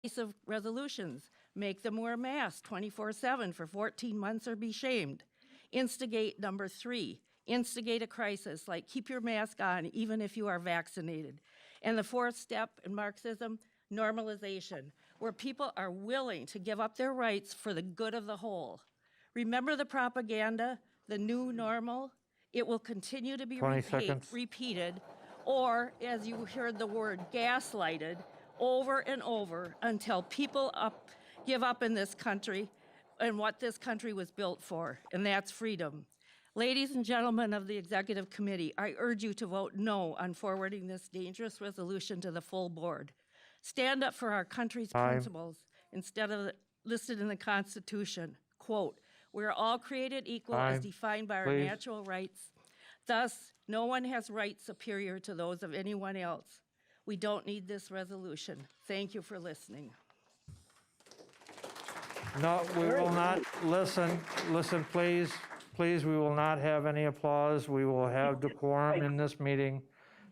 Of resolutions, make them wear masks 24/7 for 14 months or be shamed. Instigate number 3, instigate a crisis like keep your mask on even if you are vaccinated. And the 4th step in Marxism, normalization, where people are willing to give up their rights for the good of the whole. Remember the propaganda, the new normal? It will continue to be 20 seconds. repeated, or as you heard the word gaslighted, over and over until people give up in this country and what this country was built for, and that's freedom. Ladies and gentlemen of the Executive Committee, I urge you to vote no on forwarding this dangerous resolution to the full board. Stand up for our country's principles instead of listed in the Constitution. Quote, we are all created equal as defined by our natural rights. Thus, no one has rights superior to those of anyone else. We don't need this resolution. Thank you for listening. No, we will not listen. Listen, please. Please, we will not have any applause. We will have decorum in this meeting.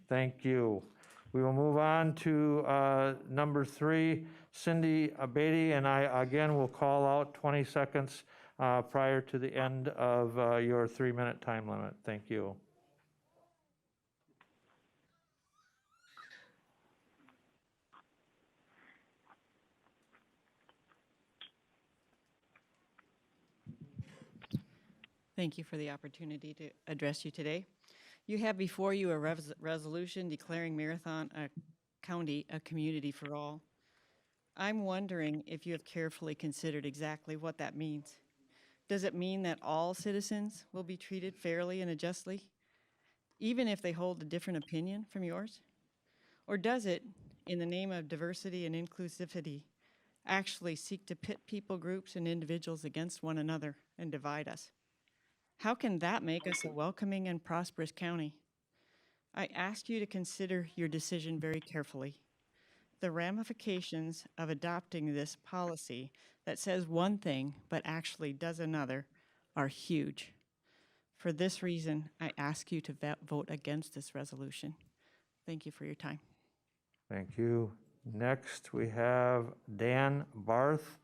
Thank you. We will move on to number 3, Cindy Beatty, and I again will call out 20 seconds prior to the end of your 3-minute time limit. Thank you. Thank you for the opportunity to address you today. You have before you a resolution declaring Marathon County a community for all. I'm wondering if you have carefully considered exactly what that means. Does it mean that all citizens will be treated fairly and justly, even if they hold a different opinion from yours? Or does it, in the name of diversity and inclusivity, actually seek to pit people, groups, and individuals against one another and divide us? How can that make us a welcoming and prosperous county? I ask you to consider your decision very carefully. The ramifications of adopting this policy that says one thing but actually does another are huge. For this reason, I ask you to vote against this resolution. Thank you for your time. Thank you. Next, we have Dan Barth.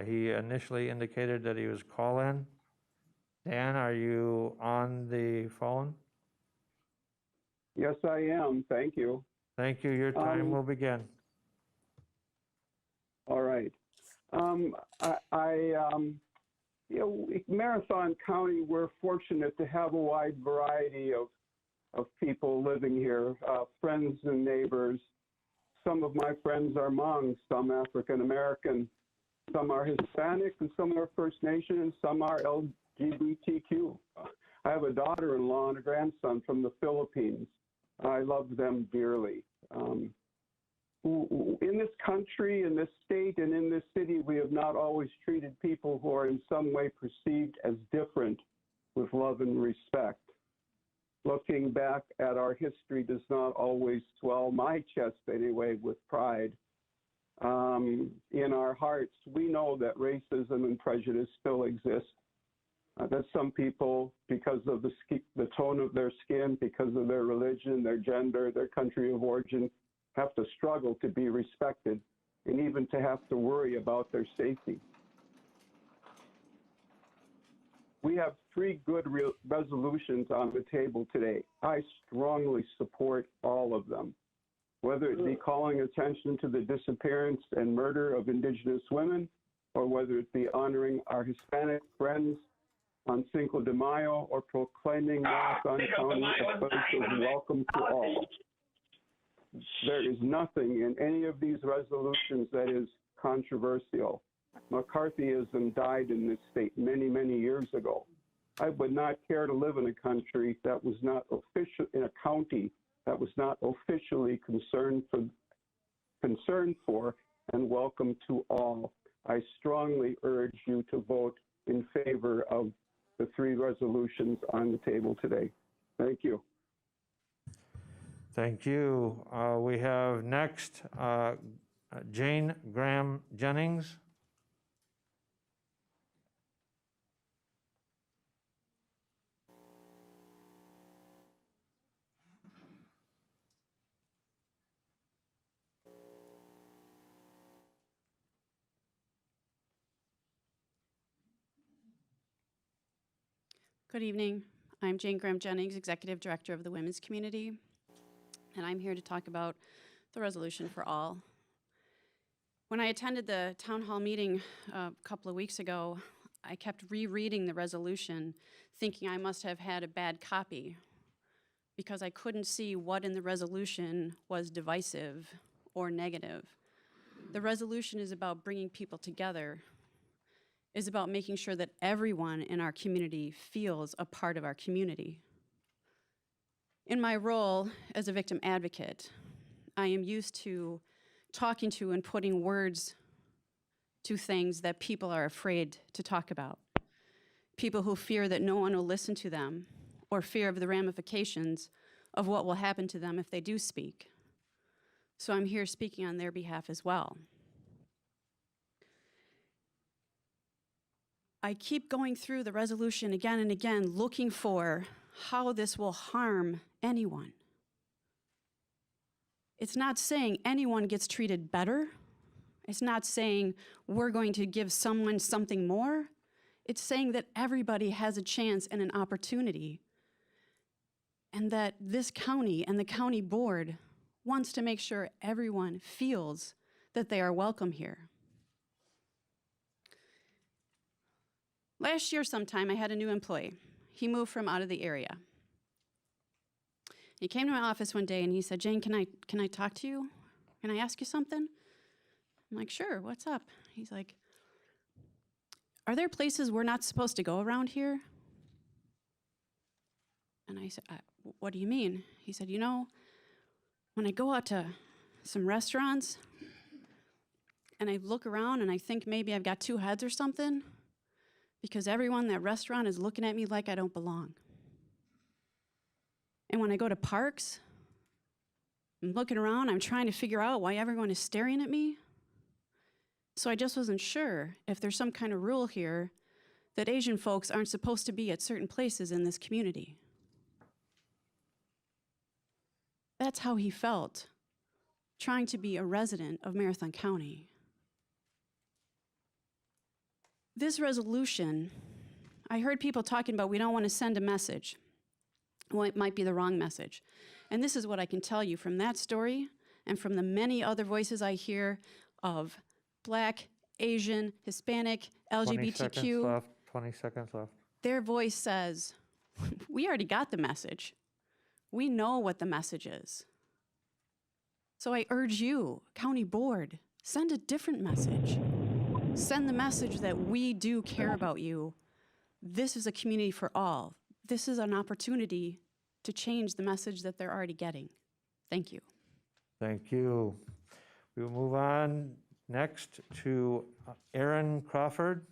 He initially indicated that he was call-in. Dan, are you on the phone? Yes, I am. Thank you. Thank you. Your time will begin. All right. Marathon County, we're fortunate to have a wide variety of people living here, friends and neighbors. Some of my friends are Hmong, some African American, some are Hispanic, and some are First Nation, and some are LGBTQ. I have a daughter-in-law and a grandson from the Philippines. I love them dearly. In this country, in this state, and in this city, we have not always treated people who are in some way perceived as different with love and respect. Looking back at our history does not always swell my chest anyway with pride. In our hearts, we know that racism and prejudice still exist. That some people, because of the tone of their skin, because of their religion, their gender, their country of origin, have to struggle to be respected and even to have to worry about their safety. We have 3 good resolutions on the table today. I strongly support all of them, whether it be calling attention to the disappearance and murder of Indigenous women, or whether it be honoring our Hispanic friends on Cinco de Mayo, or proclaiming Marathon County a place of welcome to all. There is nothing in any of these resolutions that is controversial. McCarthyism died in this state many, many years ago. I would not care to live in a country that was not in a county that was not officially concerned for and welcome to all. I strongly urge you to vote in favor of the 3 resolutions on the table today. Thank you. Thank you. We have next Jane Graham Jennings. Good evening. I'm Jane Graham-Jennings, Executive Director of the Women's Community, and I'm here to talk about the resolution for all. When I attended the town hall meeting a couple of weeks ago, I kept rereading the resolution, thinking I must have had a bad copy, because I couldn't see what in the resolution was divisive or negative. The resolution is about bringing people together, is about making sure that everyone in our community feels a part of our community. In my role as a victim advocate, I am used to talking to and putting words to things that people are afraid to talk about. People who fear that no one will listen to them, or fear of the ramifications of what will happen to them if they do speak. So I'm here speaking on their behalf as well. I keep going through the resolution again and again, looking for how this will harm anyone. It's not saying anyone gets treated better. It's not saying we're going to give someone something more. It's saying that everybody has a chance and an opportunity, and that this county and the county board wants to make sure everyone feels that they are welcome here. Last year sometime, I had a new employee. He moved from out of the area. He came to my office one day and he said, "Jane, can I talk to you? Can I ask you something?" I'm like, "Sure, what's up?" He's like, "Are there places we're not supposed to go around here?" And I said, "What do you mean?" He said, "You know, when I go out to some restaurants and I look around and I think maybe I've got two heads or something, because everyone in that restaurant is looking at me like I don't belong. And when I go to parks, I'm looking around, I'm trying to figure out why everyone is staring at me. So I just wasn't sure if there's some kind of rule here that Asian folks aren't supposed to be at certain places in this community." That's how he felt, trying to be a resident of Marathon County. This resolution, I heard people talking about we don't want to send a message. Well, it might be the wrong message. And this is what I can tell you from that story and from the many other voices I hear of Black, Asian, Hispanic, 20 seconds LGBTQ. left, 20 seconds left. Their voice says, we already got the message. We know what the message is. So I urge you, County Board, send a different message. Send the message that we do care about you. This is a community for all. This is an opportunity to change the message that they're already getting. Thank you. Thank you. We will move on next to Erin Crawford.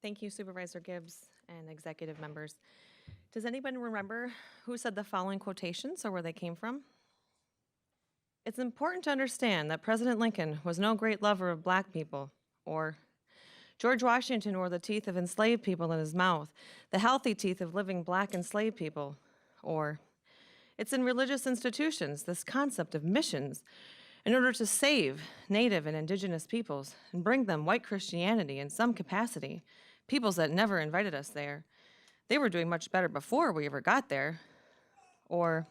Thank you, Supervisor Gibbs and executive members. Does anybody remember who said the following quotations or where they came from? "It's important to understand that President Lincoln was no great lover of black people," or "George Washington wore the teeth of enslaved people in his mouth, the healthy teeth of living black enslaved people," or "It's in religious institutions, this concept of missions, in order to save Native and Indigenous peoples and bring them white Christianity in some capacity, peoples that never invited us there. They were doing much better before we ever got there." Or,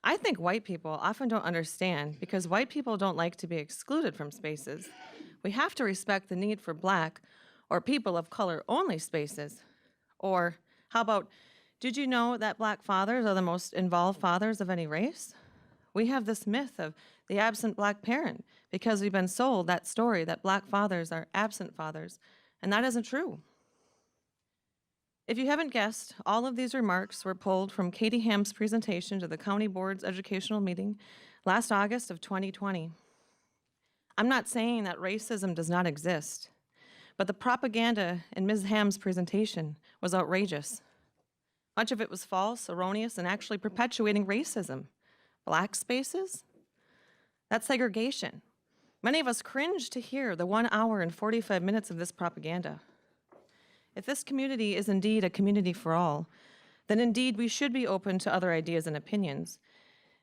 "I think white people often don't understand because white people don't like to be excluded from spaces. We have to respect the need for black or people of color only spaces." Or, how about, "Did you know that black fathers are the most involved fathers of any race? We have this myth of the absent black parent because we've been sold that story that black fathers are absent fathers, and that isn't true." If you haven't guessed, all of these remarks were pulled from Katie Ham's presentation to the County Board's educational meeting last August of 2020. I'm not saying that racism does not exist, but the propaganda in Ms. Ham's presentation was outrageous. Much of it was false, erroneous, and actually perpetuating racism. Black spaces? That's segregation. Many of us cringe to hear the 1 hour and 45 minutes of this propaganda. If this community is indeed a community for all, then indeed we should be open to other ideas and opinions.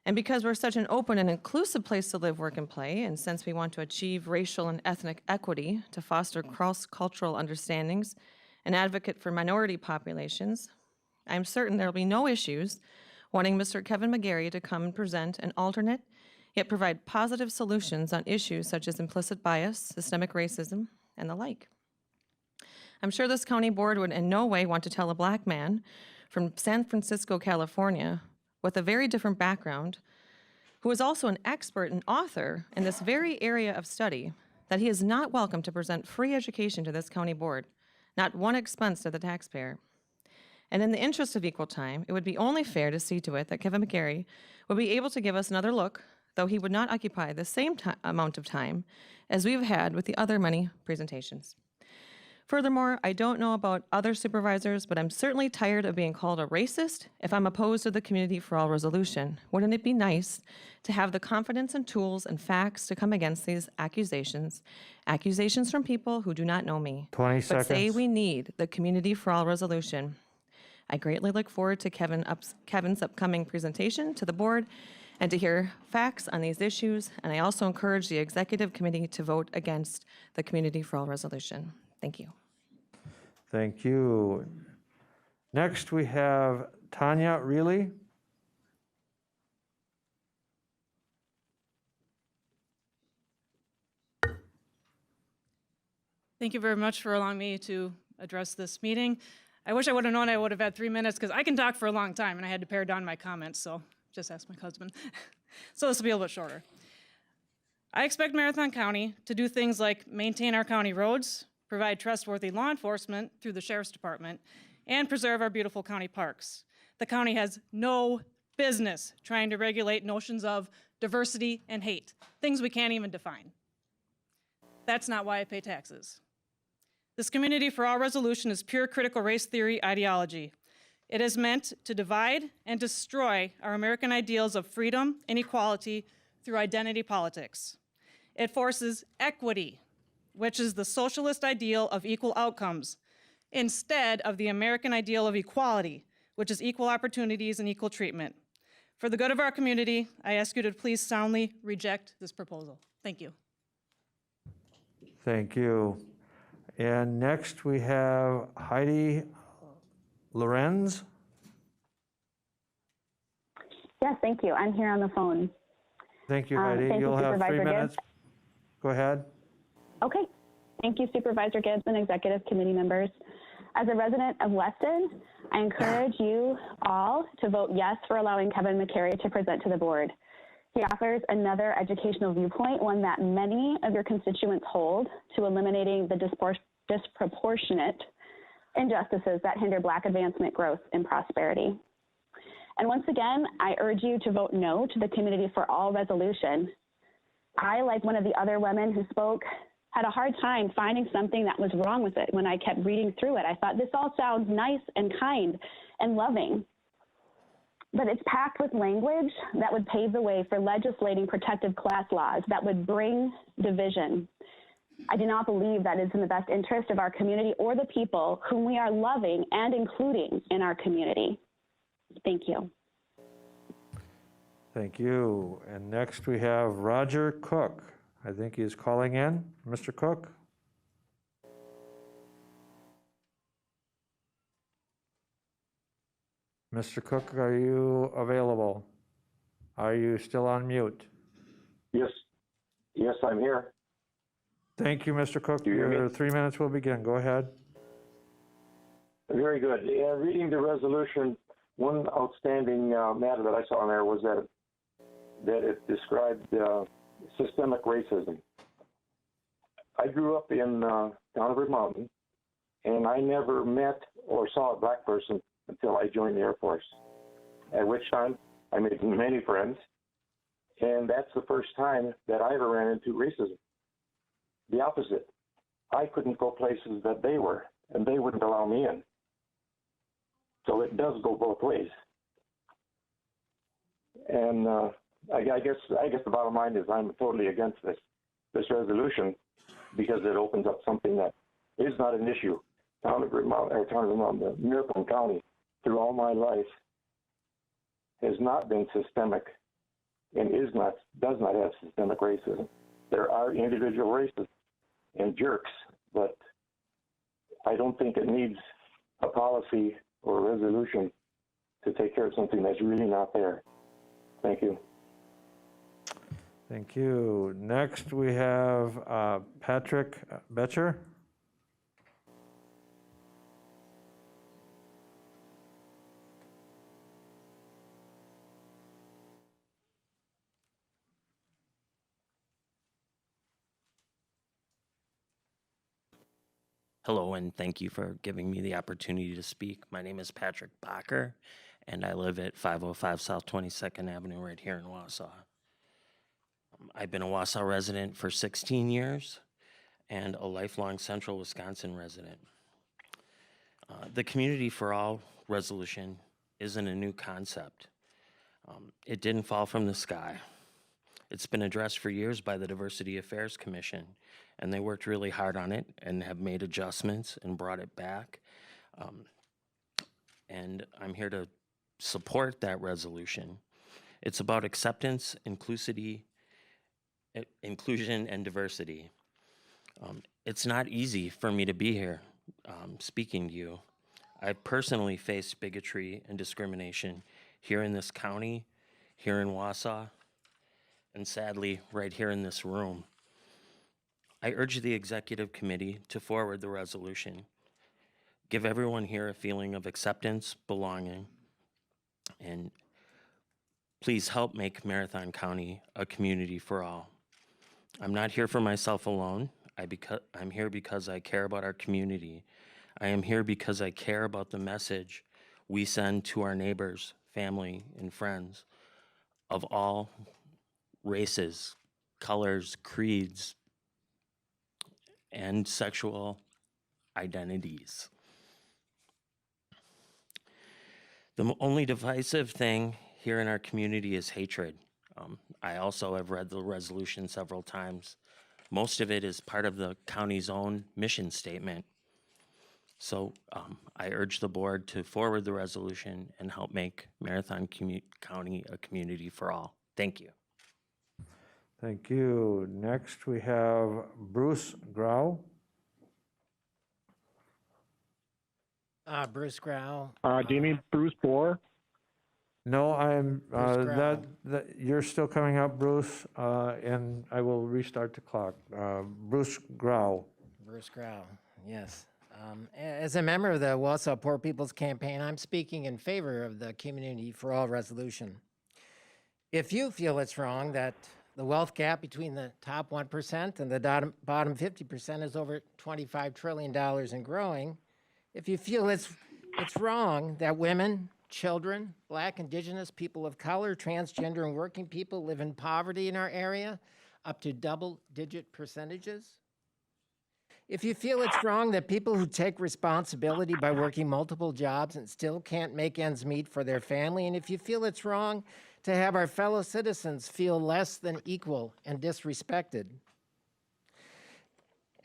And because we're such an open and inclusive place to live, work, and play, and since we want to achieve racial and ethnic equity to foster cross-cultural understandings and advocate for minority populations, I'm certain there will be no issues wanting Mr. Kevin McGarry to come and present an alternate, yet provide positive solutions on issues such as implicit bias, systemic racism, and the like. I'm sure this county board would in no way want to tell a Black man from San Francisco, California, with a very different background, who is also an expert and author in this very area of study, that he is not welcome to present free education to this county board, not one expense to the taxpayer. And in the interest of equal time, it would be only fair to see to it that Kevin McGarry would be able to give us another look, though he would not occupy the same amount of time as we've had with the other many presentations. Furthermore, I don't know about other supervisors, but I'm certainly tired of being called a racist if I'm opposed to the Community for All resolution. Wouldn't it be nice to have the confidence and tools and facts to come against these accusations from people who do not know me, 20 but seconds. say we need the Community for All resolution? I greatly look forward to Kevin's upcoming presentation to the board and to hear facts on these issues, and I also encourage the executive committee to vote against the Community for All resolution. Thank you. Thank you. Next, we have Tanya Reilly. Thank you very much for allowing me to address this meeting. I wish I would have known I would have had 3 minutes because I can talk for a long time and I had to pare down my comments, so just ask my husband. So this will be a little bit shorter. I expect Marathon County to do things like maintain our county roads, provide trustworthy law enforcement through the Sheriff's Department, and preserve our beautiful county parks. The county has no business trying to regulate notions of diversity and hate, things we can't even define. That's not why I pay taxes. This Community for All resolution is pure critical race theory ideology. It is meant to divide and destroy our American ideals of freedom and equality through identity politics. It forces equity, which is the socialist ideal of equal outcomes, instead of the American ideal of equality, which is equal opportunities and equal treatment. For the good of our community, I ask you to please soundly reject this proposal. Thank you. Thank you. And next, we have Heidi Lorenz. Yes, thank you. I'm here on the phone. Thank you, Heidi. Thank you, You'll have 3 Supervisor minutes. Gibbs. Go ahead. Okay. Thank you, Supervisor Gibbs and executive committee members. As a resident of Weston, I encourage you all to vote yes for allowing Kevin McGarry to present to the board. He offers another educational viewpoint, one that many of your constituents hold, to eliminating the disproportionate injustices that hinder Black advancement, growth, and prosperity. And once again, I urge you to vote no to the Community for All resolution. I, like one of the other women who spoke, had a hard time finding something that was wrong with it when I kept reading through it. I thought, this all sounds nice and kind and loving. But it's packed with language that would pave the way for legislating protected class laws that would bring division. I do not believe that is in the best interest of our community or the people whom we are loving and including in our community. Thank you. Thank you. And next, we have Roger Cook. I think he's calling in. Mr. Cook? Mr. Cook, are you available? Are you still on mute? Yes. Yes, I'm here. Thank you, Mr. Cook. Do you hear me? Your 3 minutes will begin. Go ahead. Very good. Reading the resolution, one outstanding matter that I saw in there was that it described systemic racism. I grew up in town of Red Mountain, and I never met or saw a Black person until I joined the Air Force, at which time I made many friends, and that's the first time that I ever ran into racism. The opposite. I couldn't go places that they were, and they wouldn't allow me in. So it does go both ways. And I guess the bottom line is I'm totally against this resolution because it opens up something that is not an issue. Marathon County, through all my life, has not been systemic and does not have systemic racism. There are individual racists and jerks, but I don't think it needs a policy or a resolution to take care of something that's really not there. Thank you. Thank you. Next, we have Patrick Betcher. Hello, and thank you for giving me the opportunity to speak. My name is Patrick Bacher, and I live at 505 South 22nd Avenue right here in Wausau. I've been a Wausau resident for 16 years and a lifelong Central Wisconsin resident. The Community for All resolution isn't a new concept. It didn't fall from the sky. It's been addressed for years by the Diversity Affairs Commission, and they worked really hard on it and have made adjustments and brought it back. And I'm here to support that resolution. It's about acceptance, inclusion, and diversity. It's not easy for me to be here speaking to you. I personally faced bigotry and discrimination here in this county, here in Wausau, and sadly, right here in this room. I urge the executive committee to forward the resolution. Give everyone here a feeling of acceptance, belonging, and please help make Marathon County a community for all. I'm not here for myself alone. I'm here because I care about our community. I am here because I care about the message we send to our neighbors, family, and friends of all races, colors, creeds, and sexual identities. The only divisive thing here in our community is hatred. I also have read the resolution several times. Most of it is part of the county's own mission statement. So I urge the board to forward the resolution and help make Marathon County a community for all. Thank you. Thank you. Next, we have Bruce Grau. Bruce Grau. Do you mean Bruce Bohr? No, I'm, Bruce Grau. you're still coming up, Bruce, and I will restart the clock. Bruce Grau. Bruce Grau, yes. As a member of the Wausau Poor People's Campaign, I'm speaking in favor of the Community for All resolution. If you feel it's wrong that the wealth gap between the top 1% and the bottom 50% is over $25 trillion and growing, if you feel it's wrong that women, children, Black, Indigenous, people of color, transgender, and working people live in poverty in our area, up to double-digit percentages, if you feel it's wrong that people who take responsibility by working multiple jobs and still can't make ends meet for their family, and if you feel it's wrong to have our fellow citizens feel less than equal and disrespected,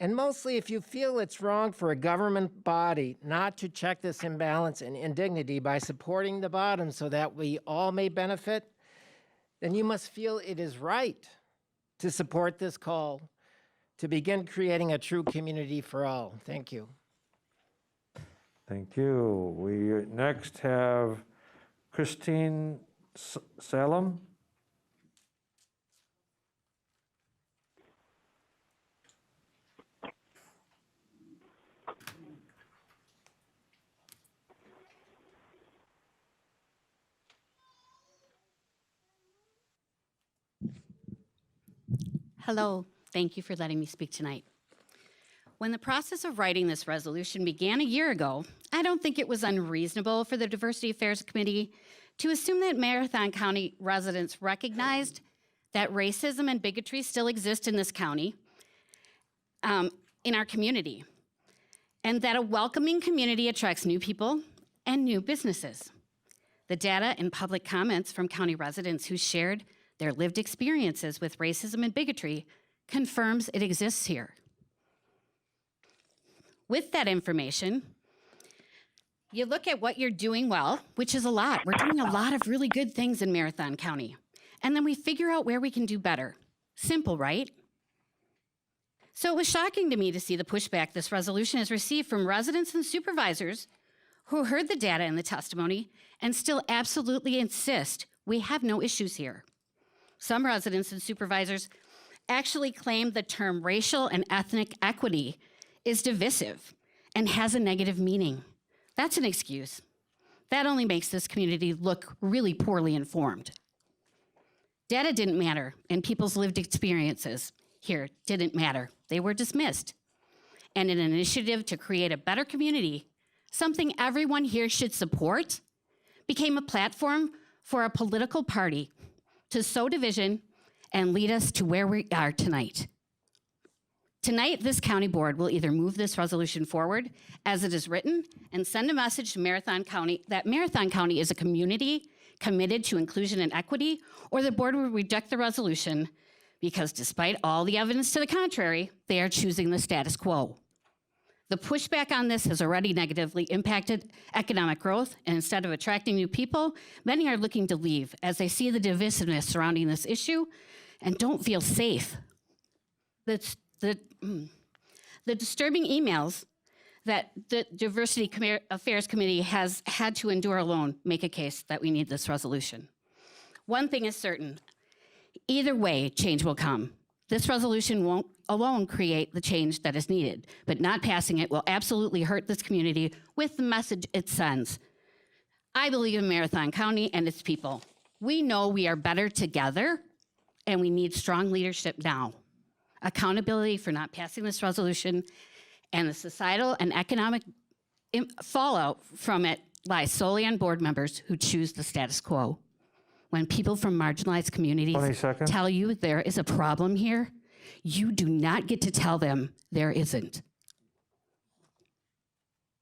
and mostly if you feel it's wrong for a government body not to check this imbalance and indignity by supporting the bottom so that we all may benefit, then you must feel it is right to support this call to begin creating a true community for all. Thank you. Thank you. We next have Christine Salem. Hello, thank you for letting me speak tonight. When the process of writing this resolution began a year ago, I don't think it was unreasonable for the Diversity Affairs Committee to assume that Marathon County residents recognized that racism and bigotry still exist in this county, in our community, and that a welcoming community attracts new people and new businesses. The data and public comments from county residents who shared their lived experiences with racism and bigotry confirms it exists here. With that information, you look at what you're doing well, which is a lot. We're doing a lot of really good things in Marathon County. and then we figure out where we can do better. Simple, right? So it was shocking to me to see the pushback this resolution has received from residents and supervisors who heard the data and the testimony and still absolutely insist we have no issues here. Some residents and supervisors actually claim the term racial and ethnic equity is divisive and has a negative meaning. That's an excuse. That only makes this community look really poorly informed. Data didn't matter, and people's lived experiences here didn't matter. They were dismissed. And an initiative to create a better community, something everyone here should support, became a platform for a political party to sow division and lead us to where we are tonight. Tonight, this county board will either move this resolution forward as it is written and send a message to Marathon County that Marathon County is a community committed to inclusion and equity, or the board will reject the resolution because despite all the evidence to the contrary, they are choosing the status quo. The pushback on this has already negatively impacted economic growth, and instead of attracting new people, many are looking to leave as they see the divisiveness surrounding this issue and don't feel safe. The disturbing emails that the Diversity Affairs Committee has had to endure alone make a case that we need this resolution. One thing is certain, either way, change will come. This resolution won't alone create the change that is needed, but not passing it will absolutely hurt this community with the message it sends. I believe in Marathon County and its people. We know we are better together, and we need strong leadership now. Accountability for not passing this resolution and the societal and economic fallout from it lies solely on board members who choose the status quo. When people from marginalized communities tell you there is a problem here, you do not get to tell them there isn't.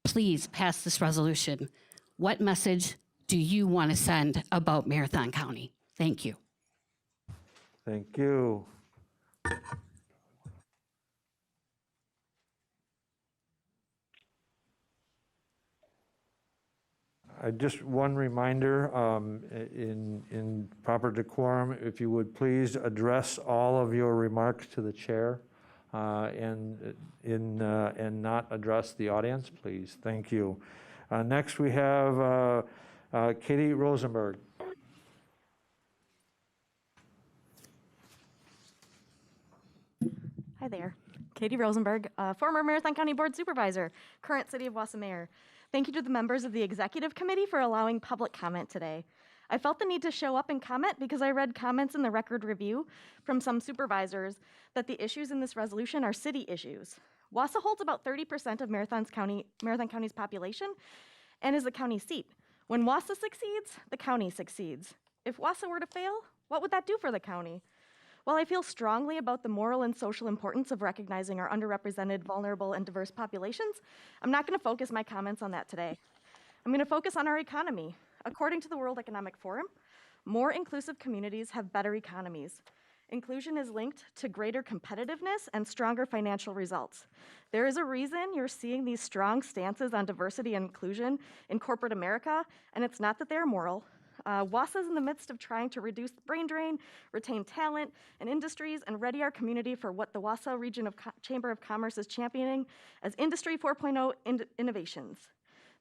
Please pass this resolution. What message do you want to send about Marathon County? Thank you. Thank you. Just one reminder, in proper decorum, if you would please address all of your remarks to the chair and not address the audience, please. Thank you. Next, we have Katie Rosenberg. Hi there. Katie Rosenberg, former Marathon County Board Supervisor, current City of Wausau Mayor. Thank you to the members of the Executive Committee for allowing public comment today. I felt the need to show up and comment because I read comments in the record review from some supervisors that the issues in this resolution are city issues. Wausau holds about 30% of Marathon County's population and is the county seat. When Wausau succeeds, the county succeeds. If Wausau were to fail, what would that do for the county? While I feel strongly about the moral and social importance of recognizing our underrepresented, vulnerable, and diverse populations, I'm not going to focus my comments on that today. I'm going to focus on our economy. According to the World Economic Forum, more inclusive communities have better economies. Inclusion is linked to greater competitiveness and stronger financial results. There is a reason you're seeing these strong stances on diversity and inclusion in corporate America, and it's not that they're moral. Wausau is in the midst of trying to reduce the brain drain, retain talent and industries, and ready our community for what the Wausau Region of Chamber of Commerce is championing as Industry 4.0 innovations.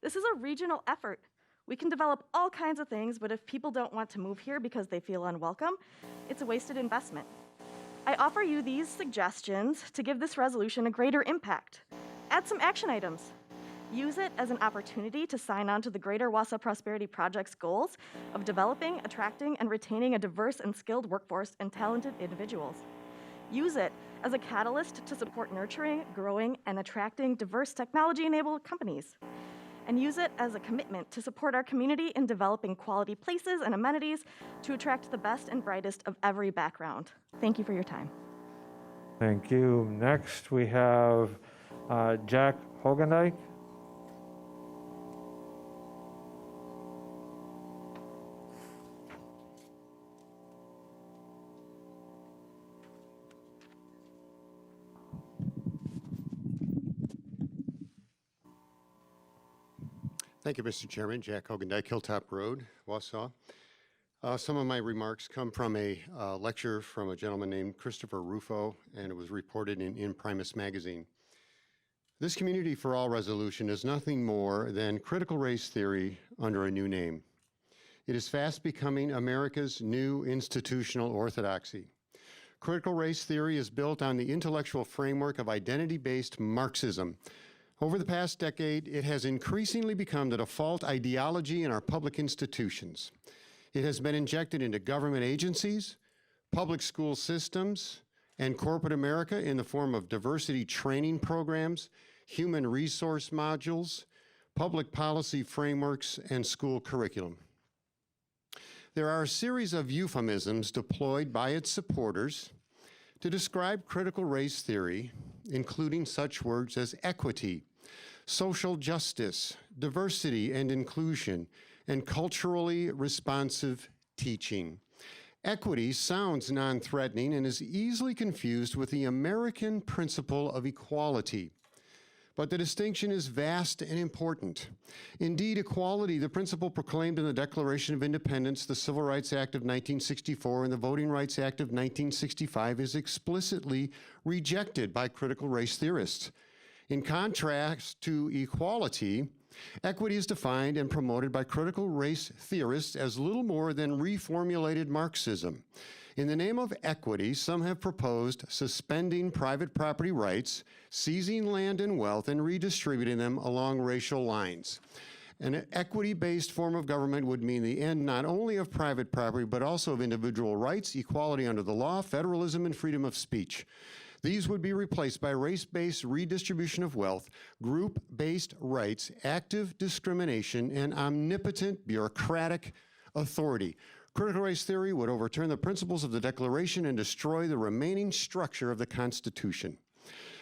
This is a regional effort. We can develop all kinds of things, but if people don't want to move here because they feel unwelcome, it's a wasted investment. I offer you these suggestions to give this resolution a greater impact. Add some action items. Use it as an opportunity to sign on to the Greater Wausau Prosperity Project's goals of developing, attracting, and retaining a diverse and skilled workforce and talented individuals. Use it as a catalyst to support nurturing, growing, and attracting diverse technology-enabled companies. And use it as a commitment to support our community in developing quality places and amenities to attract the best and brightest of every background. Thank you for your time. Thank you. Next, we have Jack Hogan. Thank you, Mr. Chairman. Jack Hogan, Hilltop Road, Wausau. Some of my remarks come from a lecture from a gentleman named Christopher Rufo, and it was reported in Primus magazine. This Community for All resolution is nothing more than critical race theory under a new name. It is fast becoming America's new institutional orthodoxy. Critical race theory is built on the intellectual framework of identity-based Marxism. Over the past decade, it has increasingly become the default ideology in our public institutions. It has been injected into government agencies, public school systems, and corporate America in the form of diversity training programs, human resource modules, public policy frameworks, and school curriculum. There are a series of euphemisms deployed by its supporters to describe critical race theory, including such words as equity, social justice, diversity and inclusion, and culturally responsive teaching. Equity sounds non-threatening and is easily confused with the American principle of equality. But the distinction is vast and important. Indeed, equality, the principle proclaimed in the Declaration of Independence, the Civil Rights Act of 1964, and the Voting Rights Act of 1965, is explicitly rejected by critical race theorists. In contrast to equality, equity is defined and promoted by critical race theorists as little more than reformulated Marxism. In the name of equity, some have proposed suspending private property rights, seizing land and wealth, and redistributing them along racial lines. An equity-based form of government would mean the end not only of private property, but also of individual rights, equality under the law, federalism, and freedom of speech. These would be replaced by race-based redistribution of wealth, group-based rights, active discrimination, and omnipotent bureaucratic authority. Critical race theory would overturn the principles of the Declaration and destroy the remaining structure of the Constitution.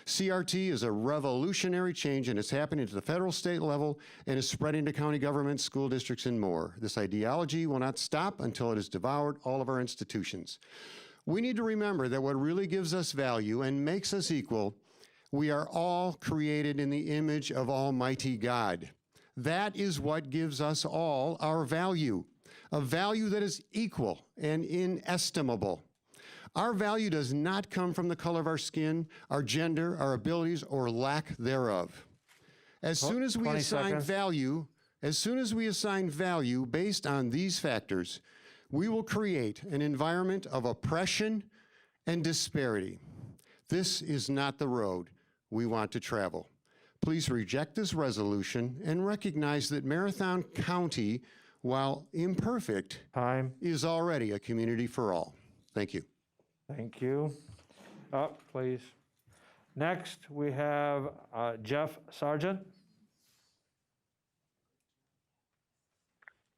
CRT is a revolutionary change, and it's happening at the federal, state level, and is spreading to county governments, school districts, and more. This ideology will not stop until it has devoured all of our institutions. We need to remember that what really gives us value and makes us equal, we are all created in the image of Almighty God. That is what gives us all our value, a value that is equal and inestimable. Our value does not come from the color of our skin, our gender, our abilities, or lack thereof. As soon as we assign value based on these factors, we will create an environment of oppression and disparity. This is not the road we want to travel. Please reject this resolution and recognize that Marathon County, while imperfect, is already a community for all. Thank you. Thank you. Up, please. Next, we have Jeff Sargent.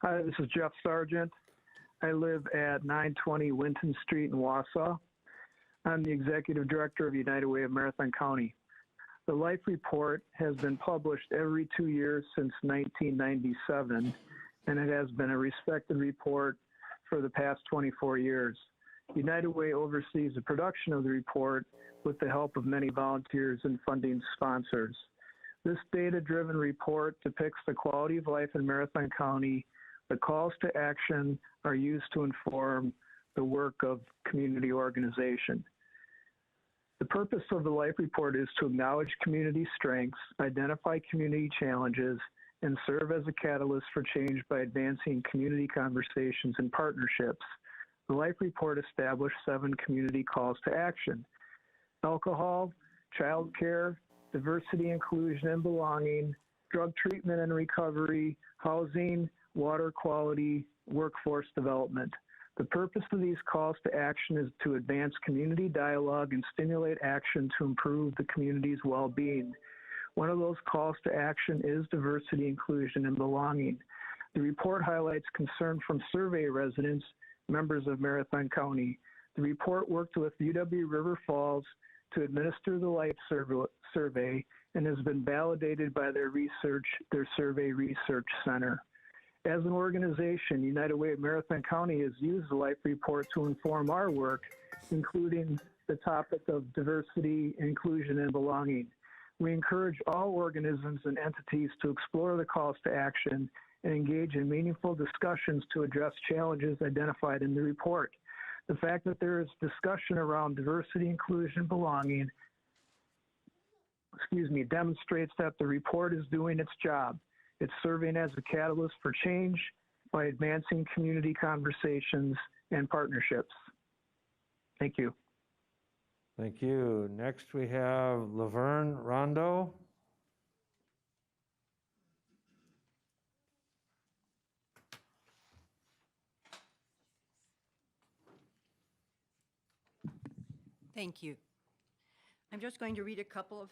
Hi, this is Jeff Sargent. I live at 920 Winton Street in Wausau. I'm the Executive Director of United Way of Marathon County. The Life Report has been published every 2 years since 1997, and it has been a respected report for the past 24 years. United Way oversees the production of the report with the help of many volunteers and funding sponsors. This data-driven report depicts the quality of life in Marathon County. The calls to action are used to inform the work of community organization. The purpose of the Life Report is to acknowledge community strengths, identify community challenges, and serve as a catalyst for change by advancing community conversations and partnerships. The Life Report established 7 community calls to action: alcohol, child care, diversity, inclusion, and belonging, drug treatment and recovery, housing, water quality, workforce development. The purpose of these calls to action is to advance community dialogue and stimulate action to improve the community's well-being. One of those calls to action is diversity, inclusion, and belonging. The report highlights concern from survey residents, members of Marathon County. The report worked with UW River Falls to administer the Life Survey and has been validated by their Survey Research Center. As an organization, United Way of Marathon County has used the Life Report to inform our work, including the topic of diversity, inclusion, and belonging. We encourage all organisms and entities to explore the calls to action and engage in meaningful discussions to address challenges identified in the report. The fact that there is discussion around diversity, inclusion, belonging, demonstrates that the report is doing its job. It's serving as a catalyst for change by advancing community conversations and partnerships. Thank you. Thank you. Next, we have Lavonne Rondo. Thank you. I'm just going to read a couple of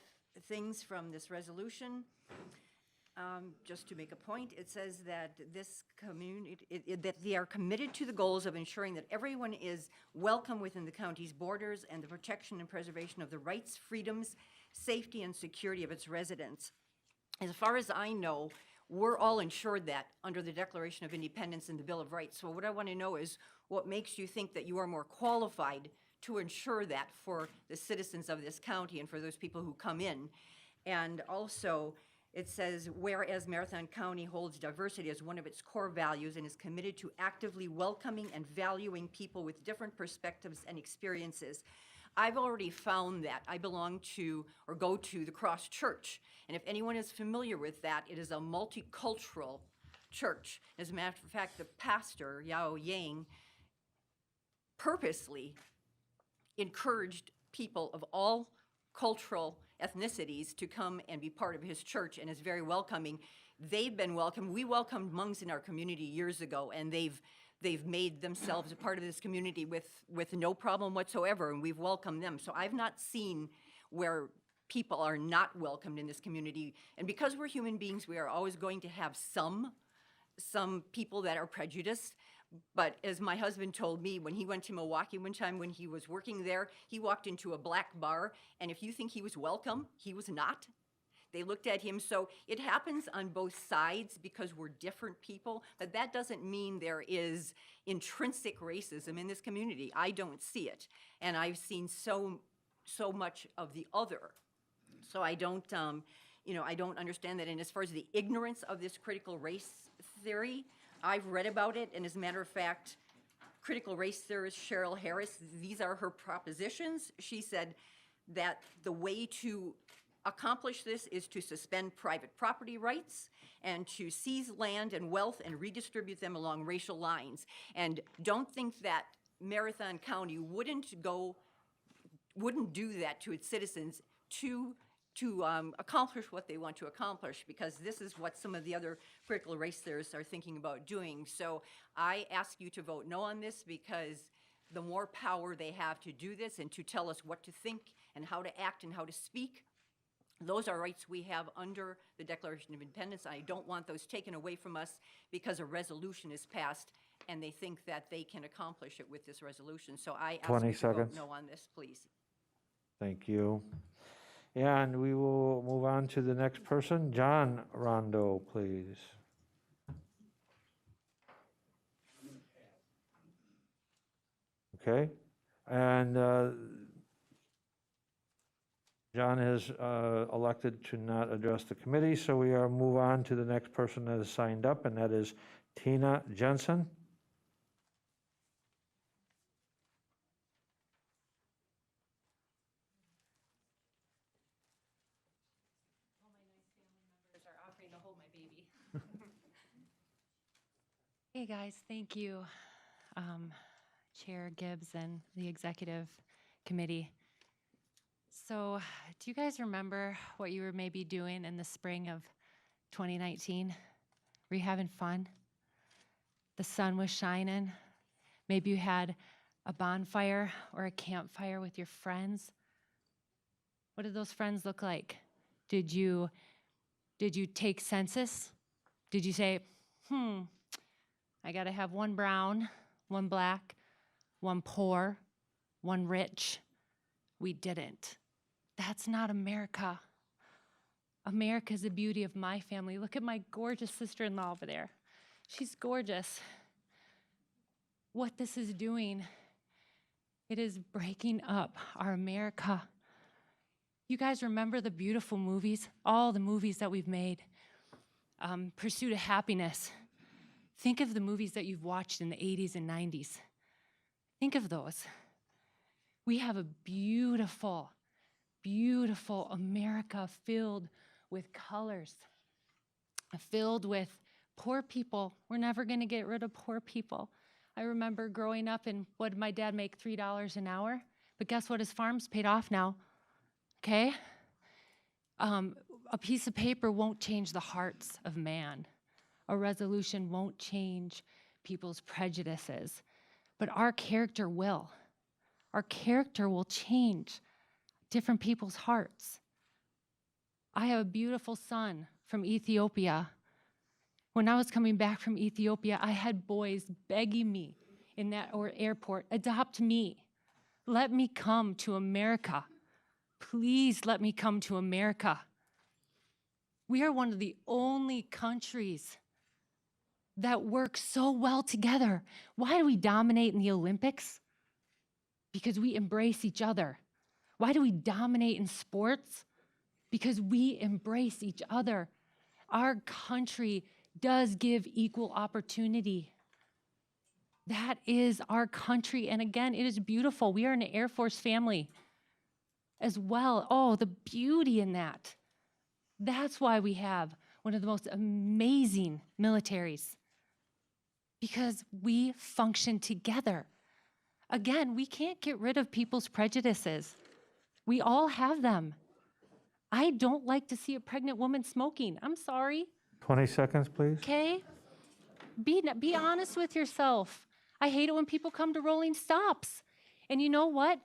things from this resolution. Just to make a point, it says that this community, that they are committed to the goals of ensuring that everyone is welcome within the county's borders and the protection and preservation of the rights, freedoms, safety, and security of its residents. As far as I know, we're all ensured that under the Declaration of Independence and the Bill of Rights. So what I want to know is what makes you think that you are more qualified to ensure that for the citizens of this county and for those people who come in. And also, it says, whereas Marathon County holds diversity as one of its core values and is committed to actively welcoming and valuing people with different perspectives and experiences. I've already found that. I belong to, or go to, the Cross Church. And if anyone is familiar with that, it is a multicultural church. As a matter of fact, the pastor, Yao Yang, purposely encouraged people of all cultural ethnicities to come and be part of his church, and is very welcoming. They've been welcomed. We welcomed Hmongs in our community years ago, and they've made themselves a part of this community with no problem whatsoever, and we've welcomed them. So I've not seen where people are not welcomed in this community. And because we're human beings, we are always going to have some people that are prejudiced. But as my husband told me, when he went to Milwaukee one time when he was working there, he walked into a black bar, and if you think he was welcome, he was not. They looked at him. So it happens on both sides because we're different people, but that doesn't mean there is intrinsic racism in this community. I don't see it. And I've seen so much of the other. So I don't, I don't understand that. And as far as the ignorance of this critical race theory, I've read about it, and as a matter of fact, critical race theorist Cheryl Harris, these are her propositions. She said that the way to accomplish this is to suspend private property rights and to seize land and wealth and redistribute them along racial lines. And don't think that Marathon County wouldn't do that to its citizens to accomplish what they want to accomplish, because this is what some of the other critical race theorists are thinking about doing. So I ask you to vote no on this, because the more power they have to do this and to tell us what to think and how to act and how to speak, those are rights we have under the Declaration of Independence. I don't want those taken away from us because a resolution is passed and they think that they can accomplish it with this resolution. So I ask 20 you to seconds. vote no on this, please. Thank you. And we will move on to the next person. John Rondo, please. Okay. And John is elected to not address the committee, so we are move on to the next person that is signed up, and that is Tina Jensen. Hey guys, thank you, Chair Gibbs and the Executive Committee. So, do you guys remember what you were maybe doing in the spring of 2019? Were you having fun? The sun was shining. Maybe you had a bonfire or a campfire with your friends. What did those friends look like? Did you take census? Did you say, I gotta have one brown, one black, one poor, one rich? We didn't. That's not America. America's the beauty of my family. Look at my gorgeous sister-in-law over there. She's gorgeous. What this is doing, it is breaking up our America. You guys remember the beautiful movies, all the movies that we've made? Pursuit of Happiness. Think of the movies that you've watched in the 80s and 90s. Think of those. We have a beautiful, beautiful America filled with colors, filled with poor people. We're never going to get rid of poor people. I remember growing up and what did my dad make, $3 an hour? But guess what? His farm's paid off now, okay? A piece of paper won't change the hearts of man. A resolution won't change people's prejudices, but our character will. Our character will change different people's hearts. I have a beautiful son from Ethiopia. When I was coming back from Ethiopia, I had boys begging me in that airport, adopt me. Let me come to America. Please let me come to America. We are one of the only countries that work so well together. Why do we dominate in the Olympics? Because we embrace each other. Why do we dominate in sports? Because we embrace each other. Our country does give equal opportunity. That is our country. And again, it is beautiful. We are an Air Force family as well. Oh, the beauty in that. That's why we have one of the most amazing militaries, because we function together. Again, we can't get rid of people's prejudices. We all have them. I don't like to see a pregnant woman smoking. I'm sorry. 20 seconds, please. Okay? Be honest with yourself. I hate it when people come to rolling stops. And you know what?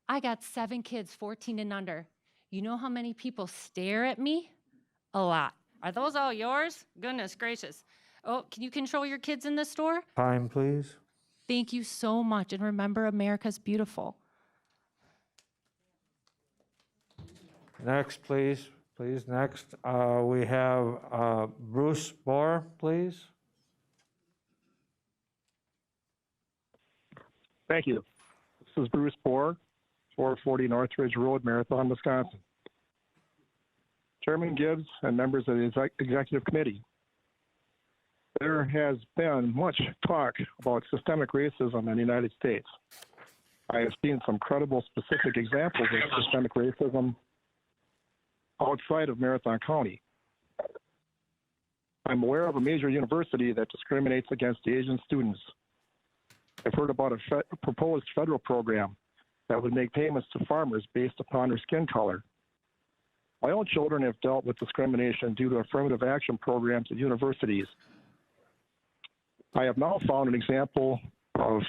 I got 7 kids, 14 and under. You know how many people stare at me? A lot. Are those all yours? Goodness gracious. Oh, can you control your kids in the store? Time, please. Thank you so much. And remember, America's beautiful. Next, please. Please, next. We have Bruce Bohr, please. Thank you. This is Bruce Bohr, 440 Northridge Road, Marathon, Wisconsin. Chairman Gibbs and members of the Executive Committee, there has been much talk about systemic racism in the United States. I have seen some credible specific examples of systemic racism outside of Marathon County. I'm aware of a major university that discriminates against Asian students. I've heard about a proposed federal program that would make payments to farmers based upon their skin color. My own children have dealt with discrimination due to affirmative action programs at universities. I have now found an example of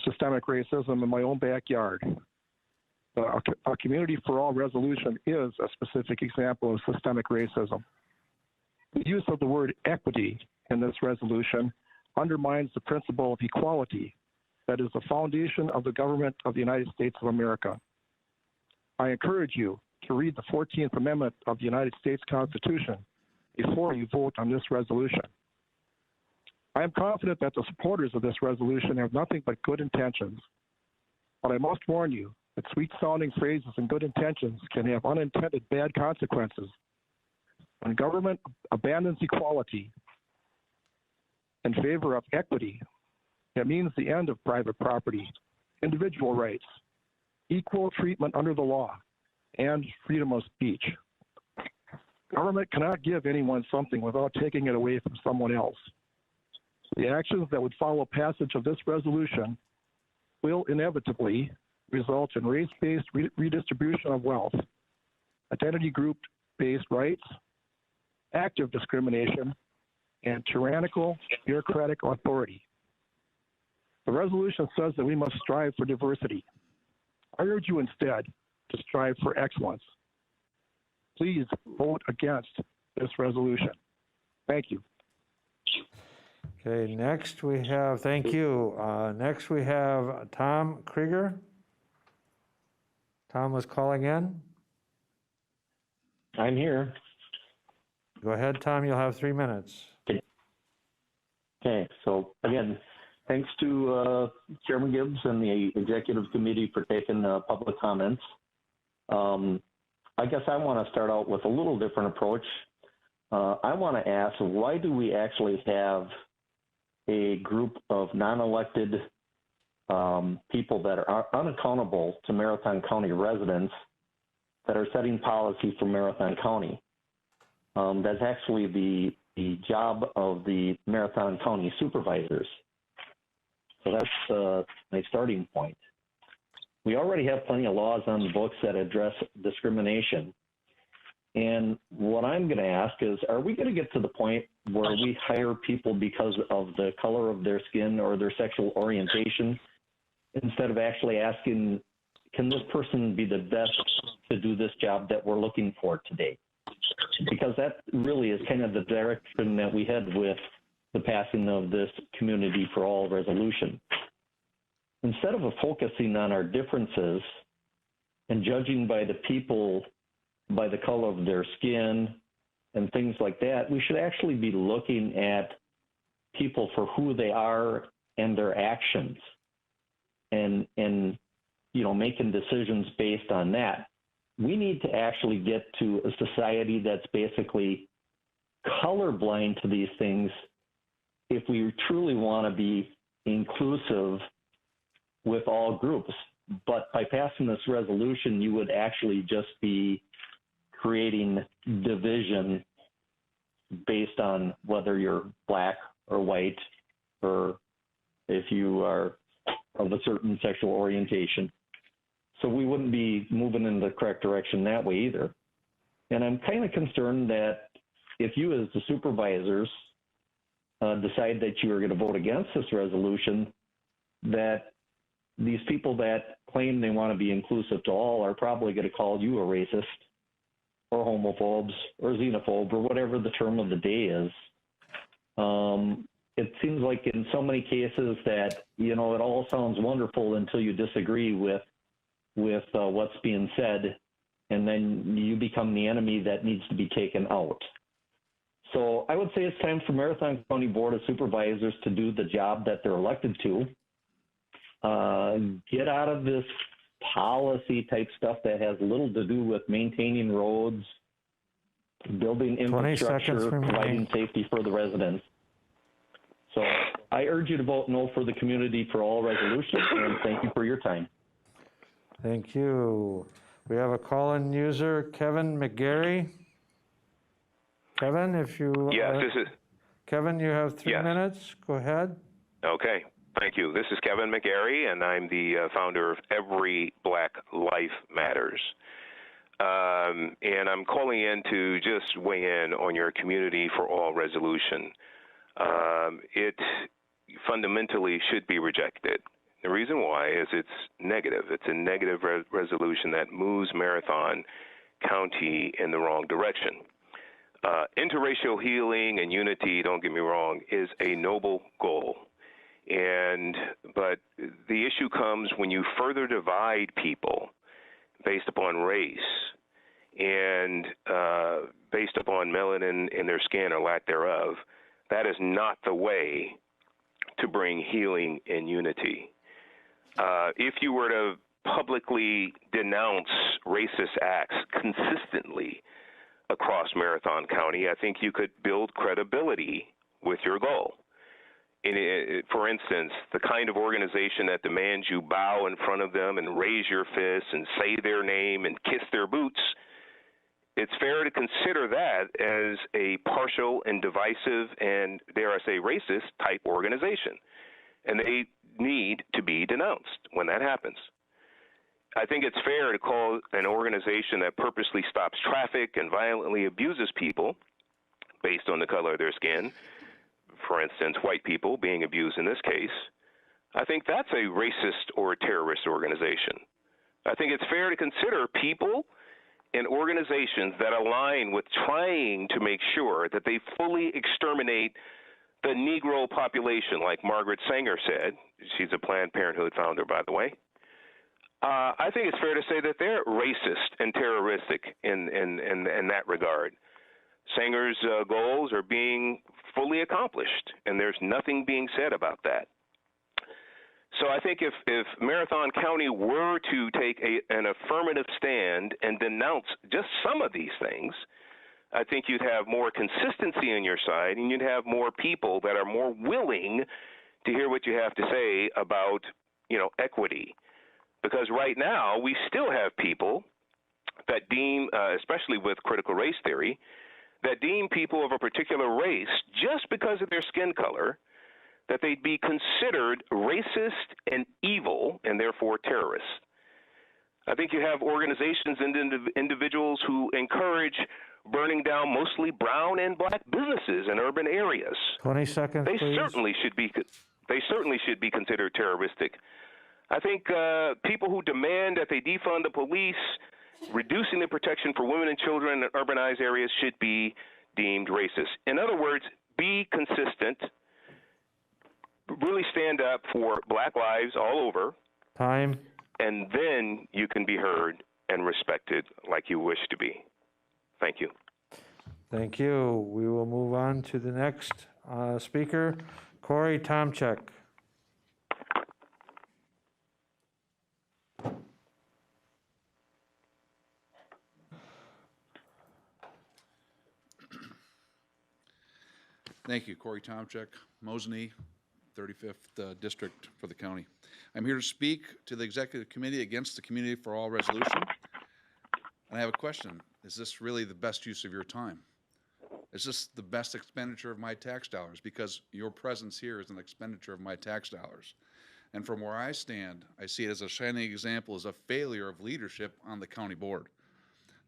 systemic racism in my own backyard. A Community for All resolution is a specific example of systemic racism. The use of the word equity in this resolution undermines the principle of equality that is the foundation of the government of the United States of America. I encourage you to read the 14th Amendment of the United States Constitution before you vote on this resolution. I am confident that the supporters of this resolution have nothing but good intentions, but I must warn you that sweet-sounding phrases and good intentions can have unintended bad consequences. When government abandons equality in favor of equity, it means the end of private property, individual rights, equal treatment under the law, and freedom of speech. Government cannot give anyone something without taking it away from someone else. The actions that would follow passage of this resolution will inevitably result in race-based redistribution of wealth, identity group-based rights, active discrimination, and tyrannical bureaucratic authority. The resolution says that we must strive for diversity. I urge you instead to strive for excellence. Please vote against this resolution. Thank you. Okay, next we have, thank you. Next we have Tom Krieger. Tom was calling in. I'm here. Go ahead, Tom, you'll have 3 minutes. Okay, so again, thanks to Chairman Gibbs and the Executive Committee for taking public comments. I guess I want to start out with a little different approach. I want to ask, why do we actually have a group of non-elected people that are unaccountable to Marathon County residents that are setting policy for Marathon County. That's actually the job of the Marathon County supervisors. So that's my starting point. We already have plenty of laws on the books that address discrimination. And what I'm going to ask is, are we going to get to the point where we hire people because of the color of their skin or their sexual orientation, instead of actually asking, can this person be the best to do this job that we're looking for today? Because that really is kind of the direction that we head with the passing of this Community for All resolution. Instead of focusing on our differences and judging by the people by the color of their skin and things like that, we should actually be looking at people for who they are and their actions, and you know, making decisions based on that. We need to actually get to a society that's basically colorblind to these things if we truly want to be inclusive with all groups. But by passing this resolution, you would actually just be creating division based on whether you're black or white, or if you are of a certain sexual orientation. So we wouldn't be moving in the correct direction that way either. And I'm kind of concerned that if you as the supervisors decide that you are going to vote against this resolution, that these people that claim they want to be inclusive to all are probably going to call you a racist or homophobes or xenophobe or whatever the term of the day is. It seems like in so many cases that, you know, it all sounds wonderful until you disagree with what's being said, and then you become the enemy that needs to be taken out. So I would say it's time for Marathon County Board of Supervisors to do the job that they're elected to. Get out of this policy type stuff that has little to do with maintaining roads, building infrastructure, providing safety for the residents. So I urge you to vote no for the Community for All resolution, and thank you for your time. Thank you. We have a call-in user, Kevin McGarry. Kevin, if you... Yes, this is... Kevin, you have 3 minutes. Go ahead. Okay, thank you. This is Kevin McGarry, and I'm the founder of Every Black Life Matters. And I'm calling in to just weigh in on your Community for All resolution. It fundamentally should be rejected. The reason why is it's negative. It's a negative resolution that moves Marathon County in the wrong direction. Interracial healing and unity, don't get me wrong, is a noble goal. But the issue comes when you further divide people based upon race and based upon melanin in their skin or lack thereof. That is not the way to bring healing and unity. If you were to publicly denounce racist acts consistently across Marathon County, I think you could build credibility with your goal. For instance, the kind of organization that demands you bow in front of them and raise your fists and say their name and kiss their boots, it's fair to consider that as a partial and divisive and, dare I say, racist type organization. And they need to be denounced when that happens. I think it's fair to call an organization that purposely stops traffic and violently abuses people based on the color of their skin, for instance, white people being abused in this case, I think that's a racist or a terrorist organization. I think it's fair to consider people and organizations that align with trying to make sure that they fully exterminate the Negro population, like Margaret Sanger said. She's a Planned Parenthood founder, by the way. I think it's fair to say that they're racist and terroristic in that regard. Sanger's goals are being fully accomplished, and there's nothing being said about that. So I think if Marathon County were to take an affirmative stand and denounce just some of these things, I think you'd have more consistency on your side, and you'd have more people that are more willing to hear what you have to say about, equity. Because right now, we still have people that deem, especially with critical race theory, that deem people of a particular race just because of their skin color, that they'd be considered racist and evil and therefore terrorists. I think you have organizations and individuals who encourage burning down mostly brown and black businesses in urban areas. 20 seconds, They please. certainly should be considered terroristic. I think people who demand that they defund the police, reducing the protection for women and children in urbanized areas should be deemed racist. In other words, be consistent, really stand up for black lives all over, Time. and then you can be heard and respected like you wish to be. Thank you. Thank you. We will move on to the next speaker, Corey Tomczyk. Thank you, Corey Tomczyk, Mosney, 35th District for the county. I'm here to speak to the Executive Committee against the Community for All resolution. And I have a question. Is this really the best use of your time? Is this the best expenditure of my tax dollars? Because your presence here is an expenditure of my tax dollars. And from where I stand, I see it as a shining example as a failure of leadership on the county board.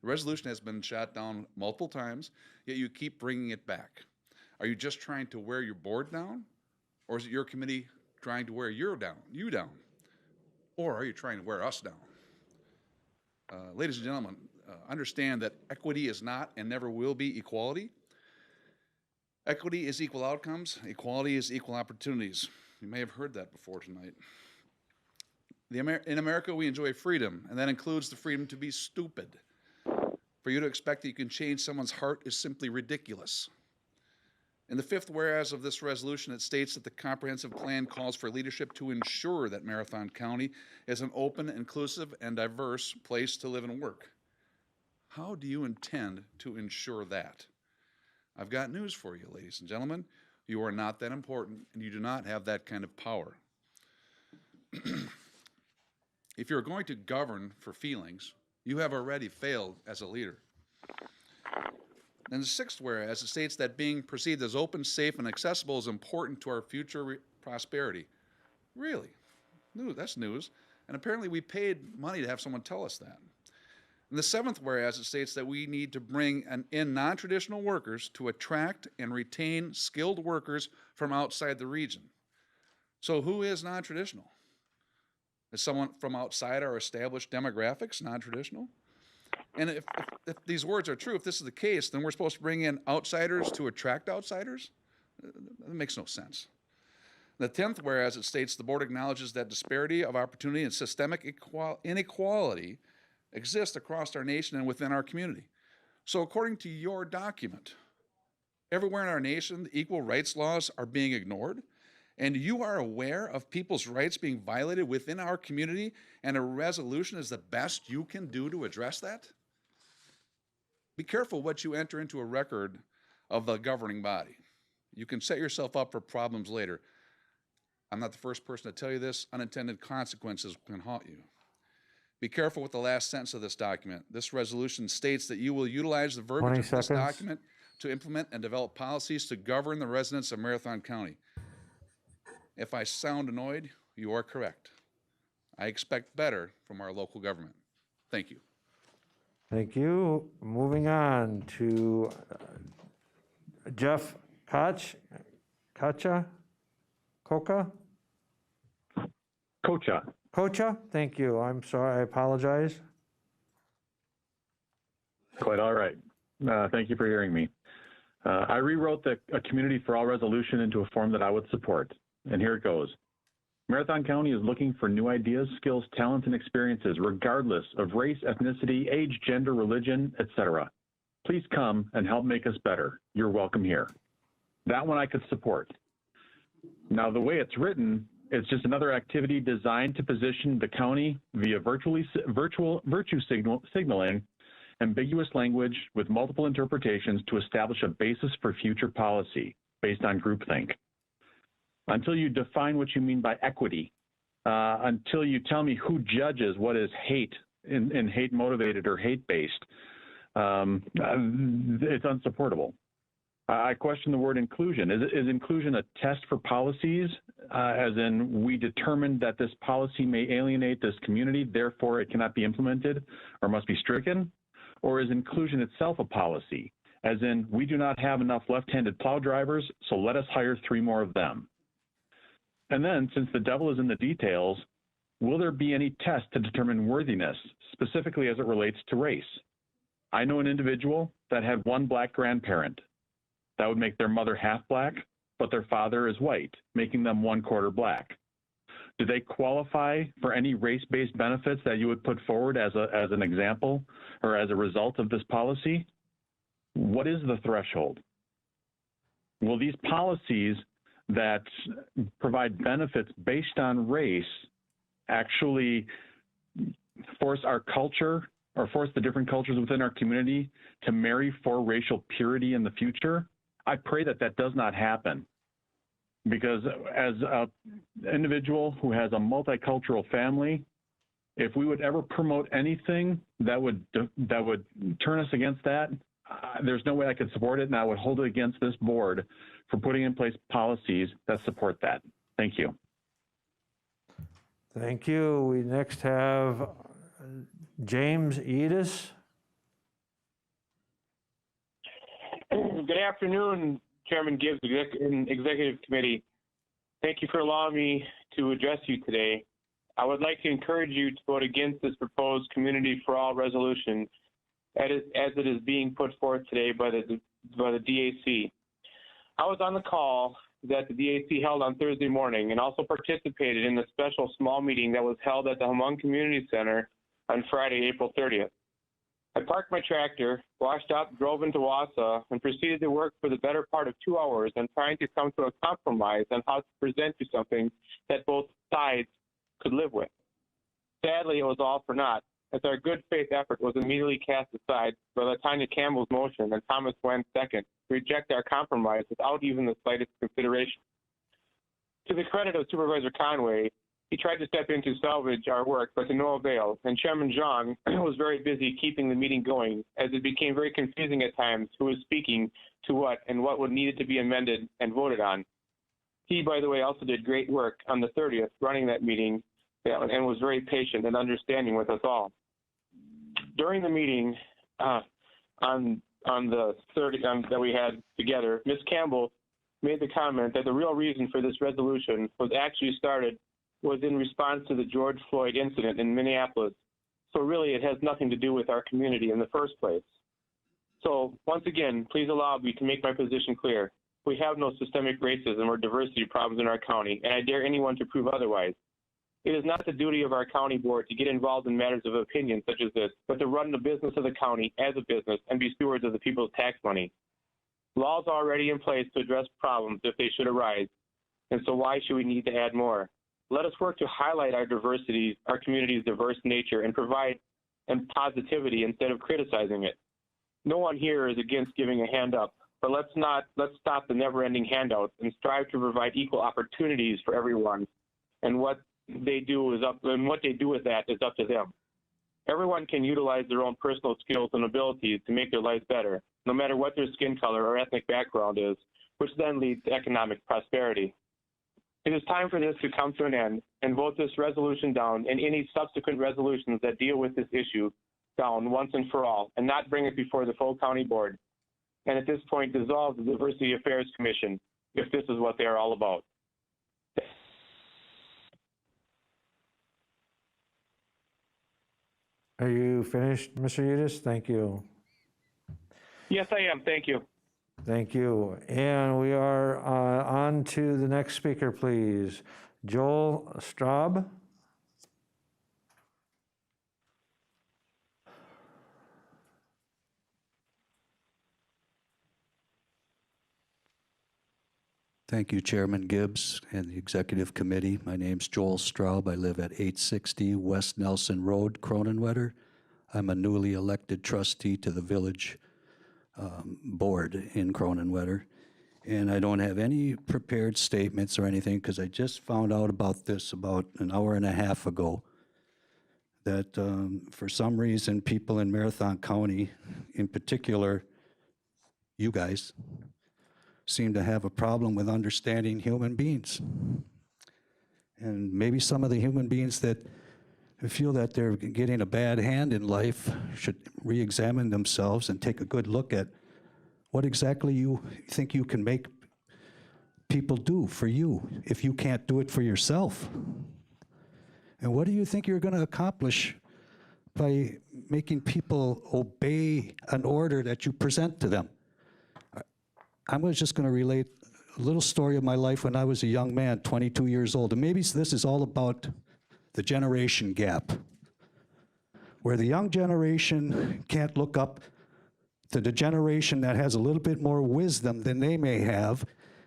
The resolution has been shot down multiple times, yet you keep bringing it back. Are you just trying to wear your board down? Or is it your committee trying to wear you down? Or are you trying to wear us down? Ladies and gentlemen, understand that equity is not and never will be equality. Equity is equal outcomes. Equality is equal opportunities. You may have heard that before tonight. In America, we enjoy freedom, and that includes the freedom to be stupid. For you to expect that you can change someone's heart is simply ridiculous. In the fifth whereas of this resolution, it states that the comprehensive plan calls for leadership to ensure that Marathon County is an open, inclusive, and diverse place to live and work. How do you intend to ensure that? I've got news for you, ladies and gentlemen. You are not that important, and you do not have that kind of power. If you're going to govern for feelings, you have already failed as a leader. And the sixth whereas, it states that being perceived as open, safe, and accessible is important to our future prosperity. Really? That's news. And apparently we paid money to have someone tell us that. And the seventh whereas, it states that we need to bring in non-traditional workers to attract and retain skilled workers from outside the region. So who is non-traditional? Is someone from outside our established demographics non-traditional? And if these words are true, if this is the case, then we're supposed to bring in outsiders to attract outsiders? That makes no sense. The 10th whereas, it states the board acknowledges that disparity of opportunity and systemic inequality exist across our nation and within our community. So according to your document, everywhere in our nation, the equal rights laws are being ignored, and you are aware of people's rights being violated within our community, and a resolution is the best you can do to address that? Be careful what you enter into a record of the governing body. You can set yourself up for problems later. I'm not the first person to tell you this. Unintended consequences can haunt you. Be careful with the last sentence of this document. This resolution states that you will utilize the verbiage of this document to implement and develop policies to govern the residents of Marathon County. If I sound annoyed, you are correct. I expect better from our local government. Thank you. Thank you. Moving on to Jeff Koch. Kocha? Kocha, thank you. I'm sorry, I apologize. Quite all right. Thank you for hearing me. I rewrote a Community for All resolution into a form that I would support, and here it goes. Marathon County is looking for new ideas, skills, talents, and experiences, regardless of race, ethnicity, age, gender, religion, etc. Please come and help make us better. You're welcome here. That one I could support. Now, the way it's written, it's just another activity designed to position the county via virtual virtue signaling ambiguous language with multiple interpretations to establish a basis for future policy based on groupthink. Until you define what you mean by equity, until you tell me who judges what is hate and hate motivated or hate based, it's unsupportable. I question the word inclusion. Is inclusion a test for policies, as in we determined that this policy may alienate this community, therefore it cannot be implemented or must be stricken? Or is inclusion itself a policy, as in we do not have enough left-handed plow drivers, so let us hire 3 more of them? And then, since the devil is in the details, will there be any test to determine worthiness, specifically as it relates to race? I know an individual that had 1 black grandparent. That would make their mother half black, but their father is white, making them 1/4 black. Do they qualify for any race-based benefits that you would put forward as an example or as a result of this policy? What is the threshold? Will these policies that provide benefits based on race actually force our culture or force the different cultures within our community to marry for racial purity in the future? I pray that that does not happen, because as an individual who has a multicultural family, if we would ever promote anything that would turn us against that, there's no way I could support it, and I would hold it against this board for putting in place policies that support that. Thank you. Thank you. We next have James Edis. Good afternoon, Chairman Gibbs and Executive Committee. Thank you for allowing me to address you today. I would like to encourage you to vote against this proposed Community for All resolution as it is being put forth today by the DAC. I was on the call that the DAC held on Thursday morning and also participated in the special small meeting that was held at the Hmong Community Center on Friday, April 30th. I parked my tractor, washed up, drove into Wausau, and proceeded to work for the better part of 2 hours on trying to come to a compromise on how to present you something that both sides could live with. Sadly, it was all for naught, as our good faith effort was immediately cast aside by Tanya Campbell's motion and Thomas Wen's second to reject our compromise without even the slightest consideration. To the credit of Supervisor Conway, he tried to step in to salvage our work, but to no avail, and Chairman Zhang was very busy keeping the meeting going, as it became very confusing at times who was speaking to what and what would needed to be amended and voted on. He, by the way, also did great work on the 30th, running that meeting, and was very patient and understanding with us all. During the meeting on the 30th that we had together, Ms. Campbell made the comment that the real reason for this resolution was in response to the George Floyd incident in Minneapolis. So really, it has nothing to do with our community in the first place. So once again, please allow me to make my position clear. We have no systemic racism or diversity problems in our county, and I dare anyone to prove otherwise. It is not the duty of our county board to get involved in matters of opinion such as this, but to run the business of the county as a business and be stewards of the people's tax money. Laws are already in place to address problems if they should arise, and so why should we need to add more? Let us work to highlight our diversity, our community's diverse nature, and provide positivity instead of criticizing it. No one here is against giving a hand up, but let's stop the never-ending handouts and strive to provide equal opportunities for everyone. And what they do with that is up to them. Everyone can utilize their own personal skills and abilities to make their lives better, no matter what their skin color or ethnic background is, which then leads to economic prosperity. It is time for this to come to an end and vote this resolution down and any subsequent resolutions that deal with this issue down once and for all, and not bring it before the full county board. And at this point, dissolve the Diversity Affairs Commission if this is what they are all about. Are you finished, Mr. Udis? Thank you. Yes, I am. Thank you. Thank you. And we are on to the next speaker, please. Joel Straub. Thank you, Chairman Gibbs and the Executive Committee. My name's Joel Straub. I live at 860 West Nelson Road, Cronenwetter. I'm a newly elected trustee to the village board in Cronenwetter. And I don't have any prepared statements or anything because I just found out about this about an hour and a half ago. That for some reason, people in Marathon County, in particular, you guys, seem to have a problem with understanding human beings. And maybe some of the human beings that feel that they're getting a bad hand in life should re-examine themselves and take a good look at what exactly you think you can make people do for you if you can't do it for yourself. And what do you think you're going to accomplish by making people obey an order that you present to them? I was just going to relate a little story of my life when I was a young man, 22 years old. And maybe this is all about the generation gap, where the young generation can't look up to the generation that has a little bit more wisdom than they may have,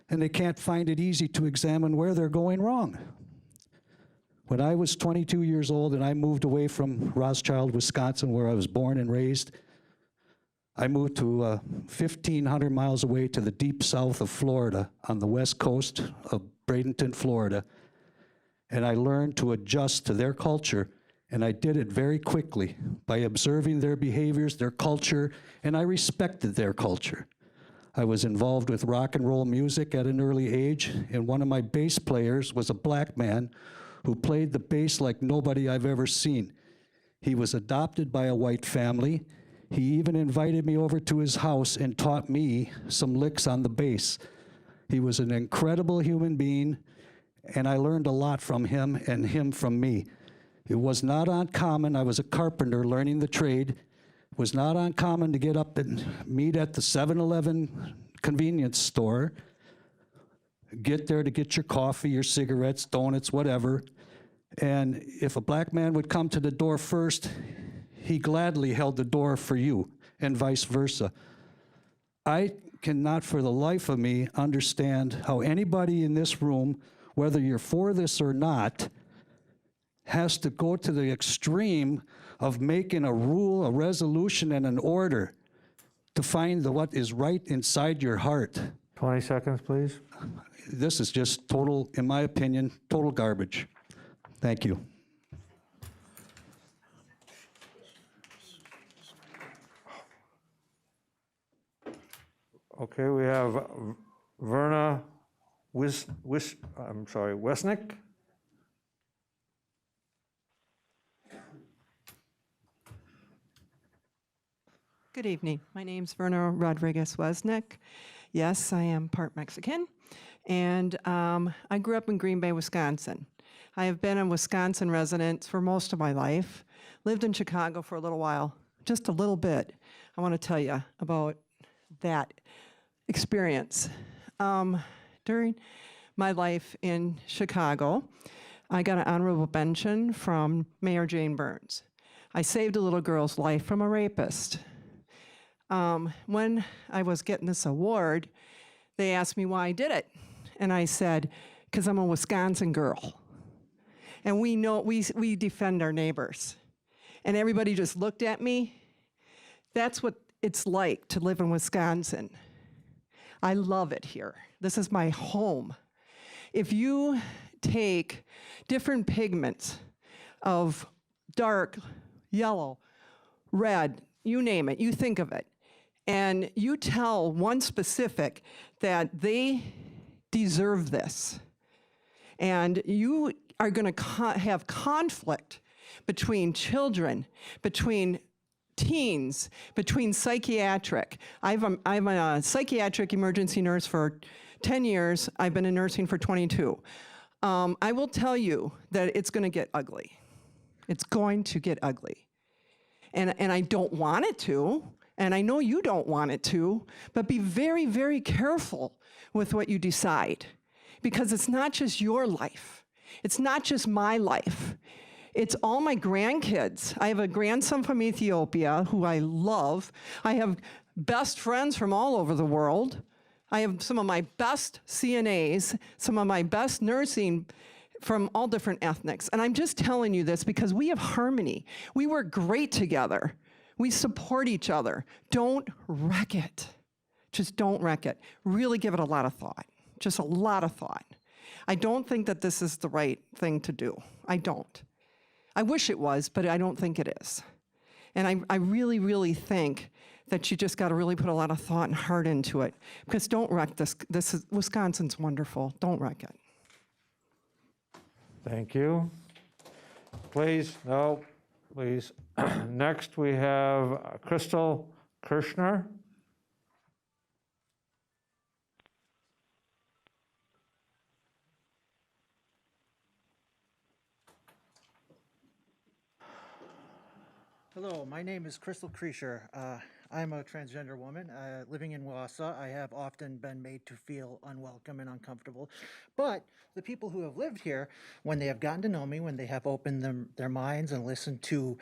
and they can't find it easy to examine where they're going wrong. When I was 22 years old and I moved away from Rothschild, Wisconsin, where I was born and raised, I moved to 1,500 miles away to the deep south of Florida on the west coast of Bradenton, Florida, and I learned to adjust to their culture, and I did it very quickly by observing their behaviors, their culture, and I respected their culture. I was involved with rock and roll music at an early age, and one of my bass players was a black man who played the bass like nobody I've ever seen. He was adopted by a white family. He even invited me over to his house and taught me some licks on the bass. He was an incredible human being, and I learned a lot from him and him from me. It was not uncommon. I was a carpenter learning the trade. It was not uncommon to get up and meet at the 7-Eleven convenience store, get there to get your coffee, your cigarettes, donuts, whatever. And if a black man would come to the door first, he gladly held the door for you, and vice versa. I cannot for the life of me understand how anybody in this room, whether you're for this or not, has to go to the extreme of making a rule, a resolution, and an order to find what is right inside your heart. 20 seconds, please. This is just total, in my opinion, total garbage. Thank you. Okay, we have Verna Wesnick. Good evening. My name's Verna Rodriguez-Wesnick. Yes, I am part Mexican, and I grew up in Green Bay, Wisconsin. I have been a Wisconsin resident for most of my life, lived in Chicago for a little while, just a little bit. I want to tell you about that experience. During my life in Chicago, I got an honorable mention from Mayor Jane Burns. I saved a little girl's life from a rapist. When I was getting this award, they asked me why I did it. And I said, because I'm a Wisconsin girl. And we know, we defend our neighbors. And everybody just looked at me. That's what it's like to live in Wisconsin. I love it here. This is my home. If you take different pigments of dark, yellow, red, you name it, you think of it, and you tell one specific that they deserve this, and you are going to have conflict between children, between teens, between psychiatric. I'm a psychiatric emergency nurse for 10 years. I've been in nursing for 22. I will tell you that it's going to get ugly. It's going to get ugly. And I don't want it to, and I know you don't want it to, but be very, very careful with what you decide, because it's not just your life. It's not just my life. It's all my grandkids. I have a grandson from Ethiopia who I love. I have best friends from all over the world. I have some of my best CNAs, some of my best nursing from all different ethnics. And I'm just telling you this because we have harmony. We work great together. We support each other. Don't wreck it. Just don't wreck it. Really give it a lot of thought. Just a lot of thought. I don't think that this is the right thing to do. I don't. I wish it was, but I don't think it is. And I really, really think that you just got to really put a lot of thought and heart into it. Because don't wreck this. Wisconsin's wonderful. Don't wreck it. Thank you. Please, no, please. Next, we have Crystal Kirschner. Hello, my name is Crystal Krieger. I'm a transgender woman living in Wausau. I have often been made to feel unwelcome and uncomfortable, but the people who have lived here, when they have gotten to know me, when they have opened their minds and listened to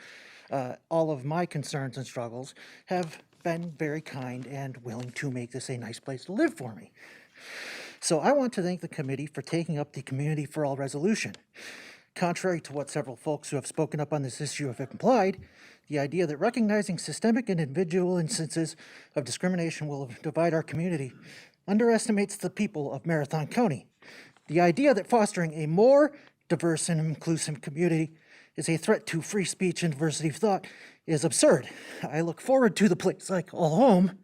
all of my concerns and struggles, have been very kind and willing to make this a nice place to live for me. So I want to thank the committee for taking up the Community for All resolution. Contrary to what several folks who have spoken up on this issue have implied, the idea that recognizing systemic and individual instances of discrimination will divide our community underestimates the people of Marathon County. The idea that fostering a more diverse and inclusive community is a threat to free speech and diversity of thought is absurd. I look forward to the place I call home,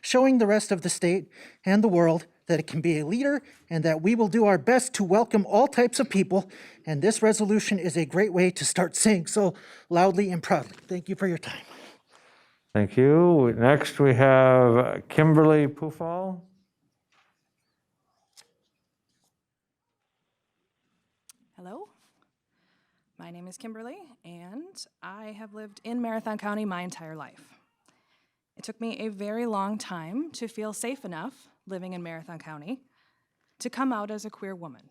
showing the rest of the state and the world that it can be a leader and that we will do our best to welcome all types of people, and this resolution is a great way to start saying so loudly and proudly. Thank you for your time. Thank you. Next, we have Kimberly Pufall. Hello, my name is Kimberly, and I have lived in Marathon County my entire life. It took me a very long time to feel safe enough living in Marathon County to come out as a queer woman.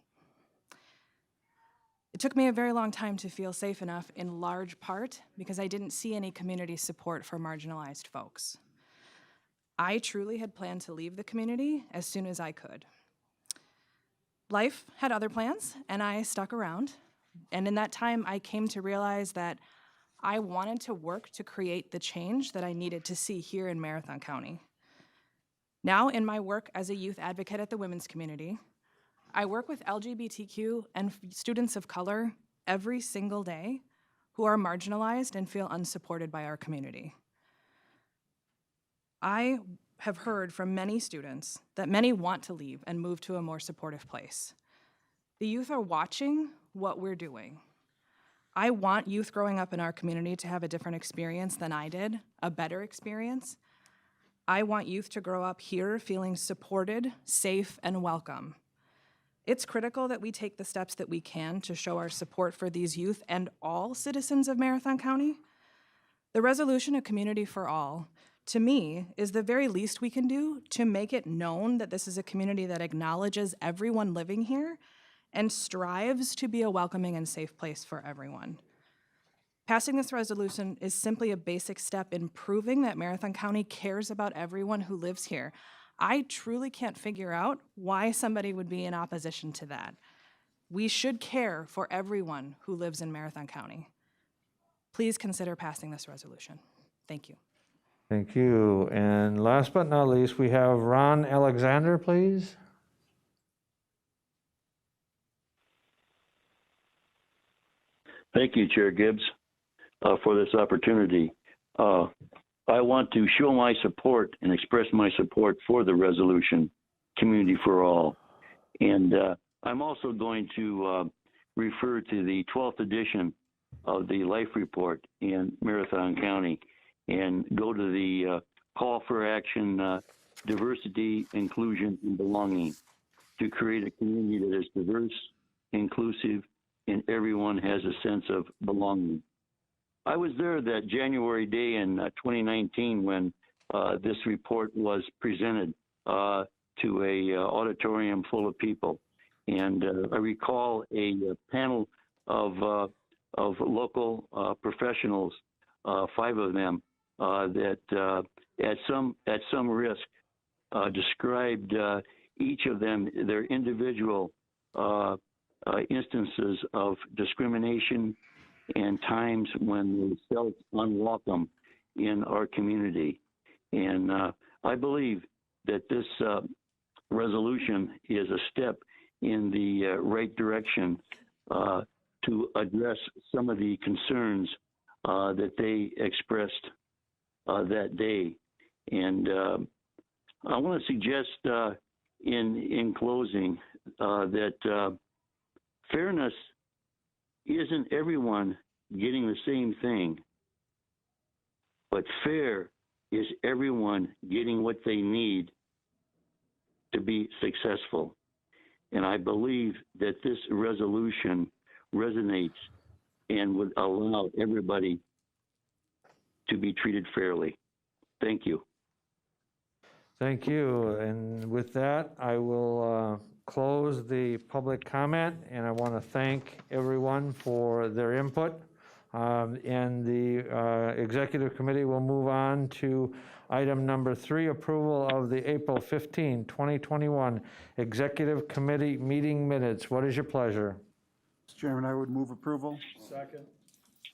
It took me a very long time to feel safe enough, in large part because I didn't see any community support for marginalized folks. I truly had planned to leave the community as soon as I could. Life had other plans, and I stuck around. And in that time, I came to realize that I wanted to work to create the change that I needed to see here in Marathon County. Now, in my work as a youth advocate at the women's community, I work with LGBTQ and students of color every single day who are marginalized and feel unsupported by our community. I have heard from many students that many want to leave and move to a more supportive place. The youth are watching what we're doing. I want youth growing up in our community to have a different experience than I did, a better experience. I want youth to grow up here feeling supported, safe, and welcome. It's critical that we take the steps that we can to show our support for these youth and all citizens of Marathon County. The resolution of Community for All, to me, is the very least we can do to make it known that this is a community that acknowledges everyone living here and strives to be a welcoming and safe place for everyone. Passing this resolution is simply a basic step in proving that Marathon County cares about everyone who lives here. I truly can't figure out why somebody would be in opposition to that. We should care for everyone who lives in Marathon County. Please consider passing this resolution. Thank you. Thank you. And last but not least, we have Ron Alexander, please. Thank you, Chair Gibbs, for this opportunity. I want to show my support and express my support for the resolution, Community for All. And I'm also going to refer to the 12th edition of the Life Report in Marathon County and go to the call for action, diversity, inclusion, and belonging to create a community that is diverse, inclusive, and everyone has a sense of belonging. I was there that January day in 2019 when this report was presented to a auditorium full of people. And I recall a panel of local professionals, 5 of them, that at some risk described each of them their individual instances of discrimination and times when they felt unwelcome in our community. And I believe that this resolution is a step in the right direction to address some of the concerns that they expressed that day. And I want to suggest in closing that fairness isn't everyone getting the same thing, but fair is everyone getting what they need to be successful. And I believe that this resolution resonates and would allow everybody to be treated fairly. Thank you. Thank you. And with that, I will close the public comment, and I want to thank everyone for their input. And the executive committee will move on to item number 3, approval of the April 15, 2021 executive committee meeting minutes. What is your pleasure? Mr. Chairman, I would move approval. Second.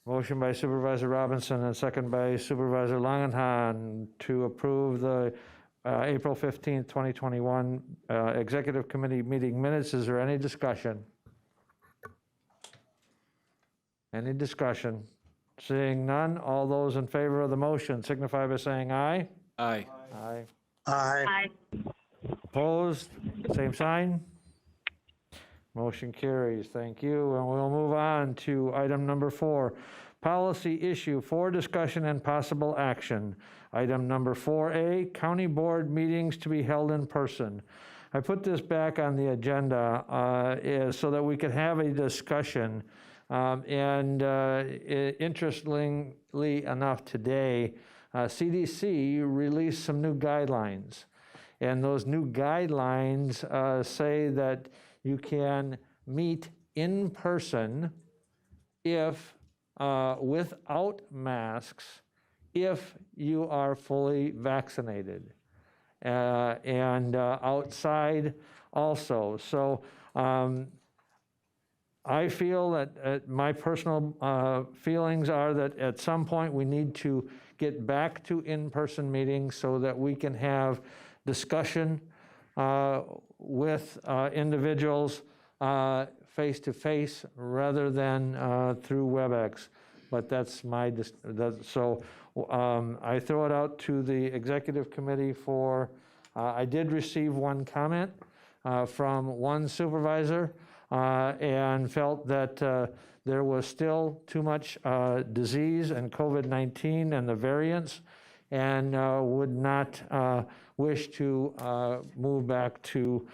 Motion by Supervisor Robinson and second by Supervisor Langenhahn to approve the April 15th, 2021 executive committee meeting minutes. Is there any discussion? Any discussion? Seeing none, all those in favor of the motion signify by saying aye. Aye. Aye. Aye. Opposed? Same sign. Motion carries. Thank you. And we'll move on to item number 4, policy issue for discussion and possible action. Item number 4A, county board meetings to be held in person. I put this back on the agenda so that we could have a discussion. Interestingly enough, today, CDC released some new guidelines. And those new guidelines say that you can meet in person if without masks if you are fully vaccinated, and outside also. So I feel that my personal feelings are that at some point we need to get back to in-person meetings so that we can have discussion with individuals face-to-face rather than through WebEx. But that's my, so I throw it out to the executive committee for, I did receive one comment from one supervisor and felt that there was still too much disease and COVID-19 and the variants, and would not wish to move back to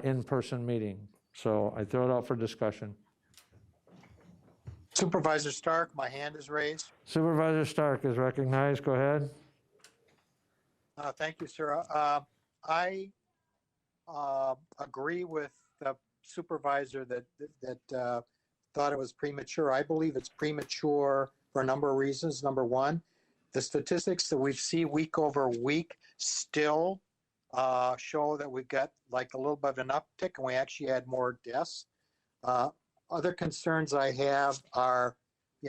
in-person meeting. So I throw it out for discussion. Supervisor Stark, my hand is raised. Supervisor Stark is recognized. Go ahead. Thank you, sir. I agree with the supervisor that thought it was premature. I believe it's premature for a number of reasons. Number one, the statistics that we see week over week still show that we've got like a little bit of an uptick, and we actually had more deaths. Other concerns I have are,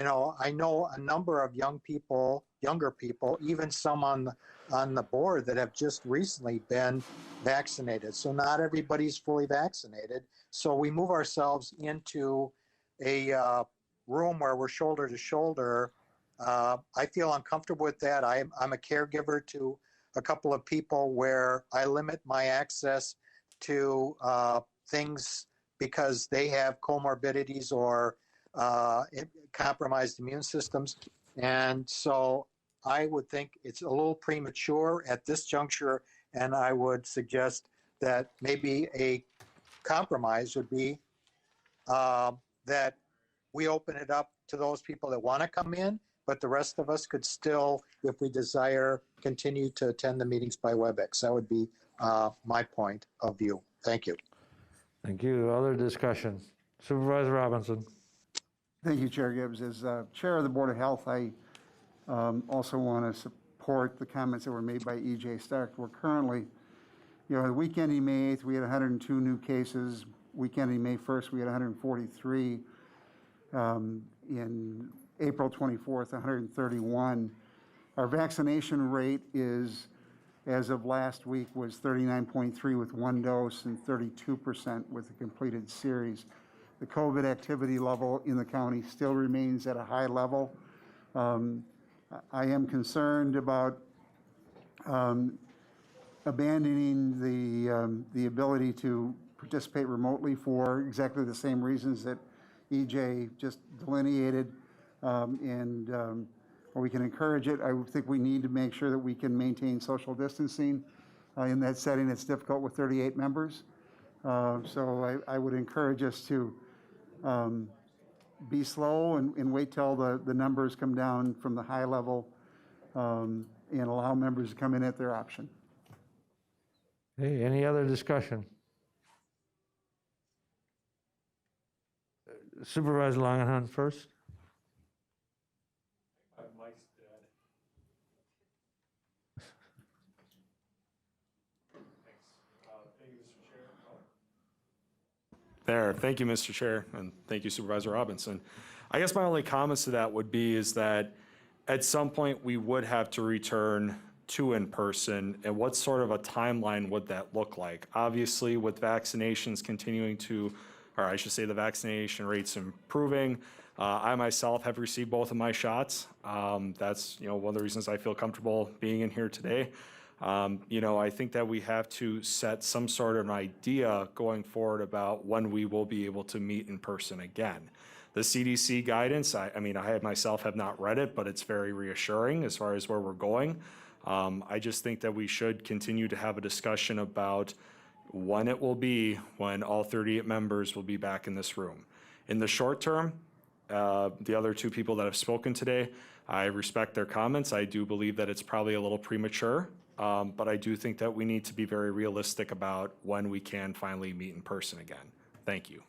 I know a number of younger people, even some on the board that have just recently been vaccinated. So not everybody's fully vaccinated. So we move ourselves into a room where we're shoulder to shoulder. I feel uncomfortable with that. I'm a caregiver to a couple of people where I limit my access to things because they have comorbidities or compromised immune systems. And so I would think it's a little premature at this juncture, and I would suggest that maybe a compromise would be that we open it up to those people that want to come in, but the rest of us could still, if we desire, continue to attend the meetings by WebEx. That would be my point of view. Thank you. Thank you. Other discussion? Supervisor Robinson. Thank you, Chair Gibbs. As Chair of the Board of Health, I also want to support the comments that were made by E.J. Stark. We're currently, the week ending May 8th, we had 102 new cases. week ending May 1st, we had 143. In April 24th, 131. Our vaccination rate is, as of last week, was 39.3 with 1 dose and 32% with a completed series. The COVID activity level in the county still remains at a high level. I am concerned about abandoning the ability to participate remotely for exactly the same reasons that EJ just delineated, or we can encourage it. I think we need to make sure that we can maintain social distancing. In that setting, it's difficult with 38 members. So I would encourage us to be slow and wait till the numbers come down from the high level and allow members to come in at their option. Hey, any other discussion? Supervisor Langenhahn first. There, thank you, Mr. Chair, and thank you, Supervisor Robinson. I guess my only comments to that would be is that at some point we would have to return to in-person, and what sort of a timeline would that look like? Obviously, with vaccinations continuing to, or I should say the vaccination rates improving, I myself have received both of my shots. That's one of the reasons I feel comfortable being in here today. I think that we have to set some sort of an idea going forward about when we will be able to meet in person again. The CDC guidance, I myself have not read it, but it's very reassuring as far as where we're going. I just think that we should continue to have a discussion about when it will be when all 38 members will be back in this room. In the short term, the other two people that have spoken today, I respect their comments. I do believe that it's probably a little premature, but I do think that we need to be very realistic about when we can finally meet in person again. Thank you.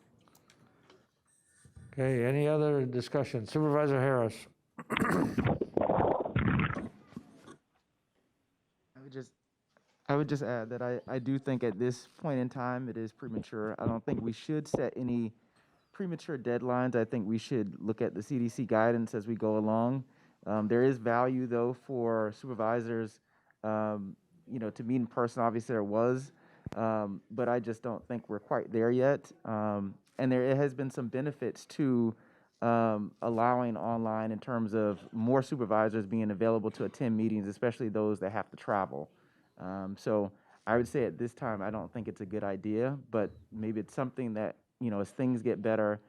Okay, any other discussion? Supervisor Harris. I would just add that I do think at this point in time it is premature. I don't think we should set any premature deadlines. I think we should look at the CDC guidance as we go along. There is value though for supervisors, to meet in person. Obviously there was, but I just don't think we're quite there yet. And there has been some benefits to allowing online in terms of more supervisors being available to attend meetings, especially those that have to travel. So I would say at this time, I don't think it's a good idea, but maybe it's something that, as things get better,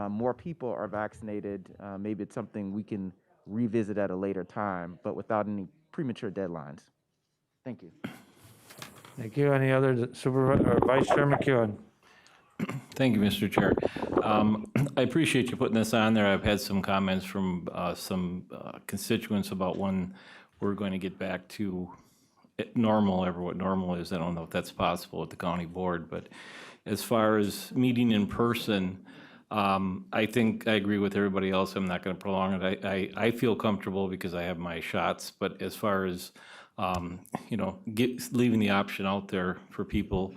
more people are vaccinated, maybe it's something we can revisit at a later time, but without any premature deadlines. Thank you. Thank you. Any other Supervisor or Vice Chair McEwen? Thank you, Mr. Chair. I appreciate you putting this on there. I've had some comments from some constituents about when we're going to get back to normal, ever what normal is. I don't know if that's possible at the county board, but as far as meeting in person, I think I agree with everybody else. I'm not going to prolong it. I feel comfortable because I have my shots, but as far as leaving the option out there for people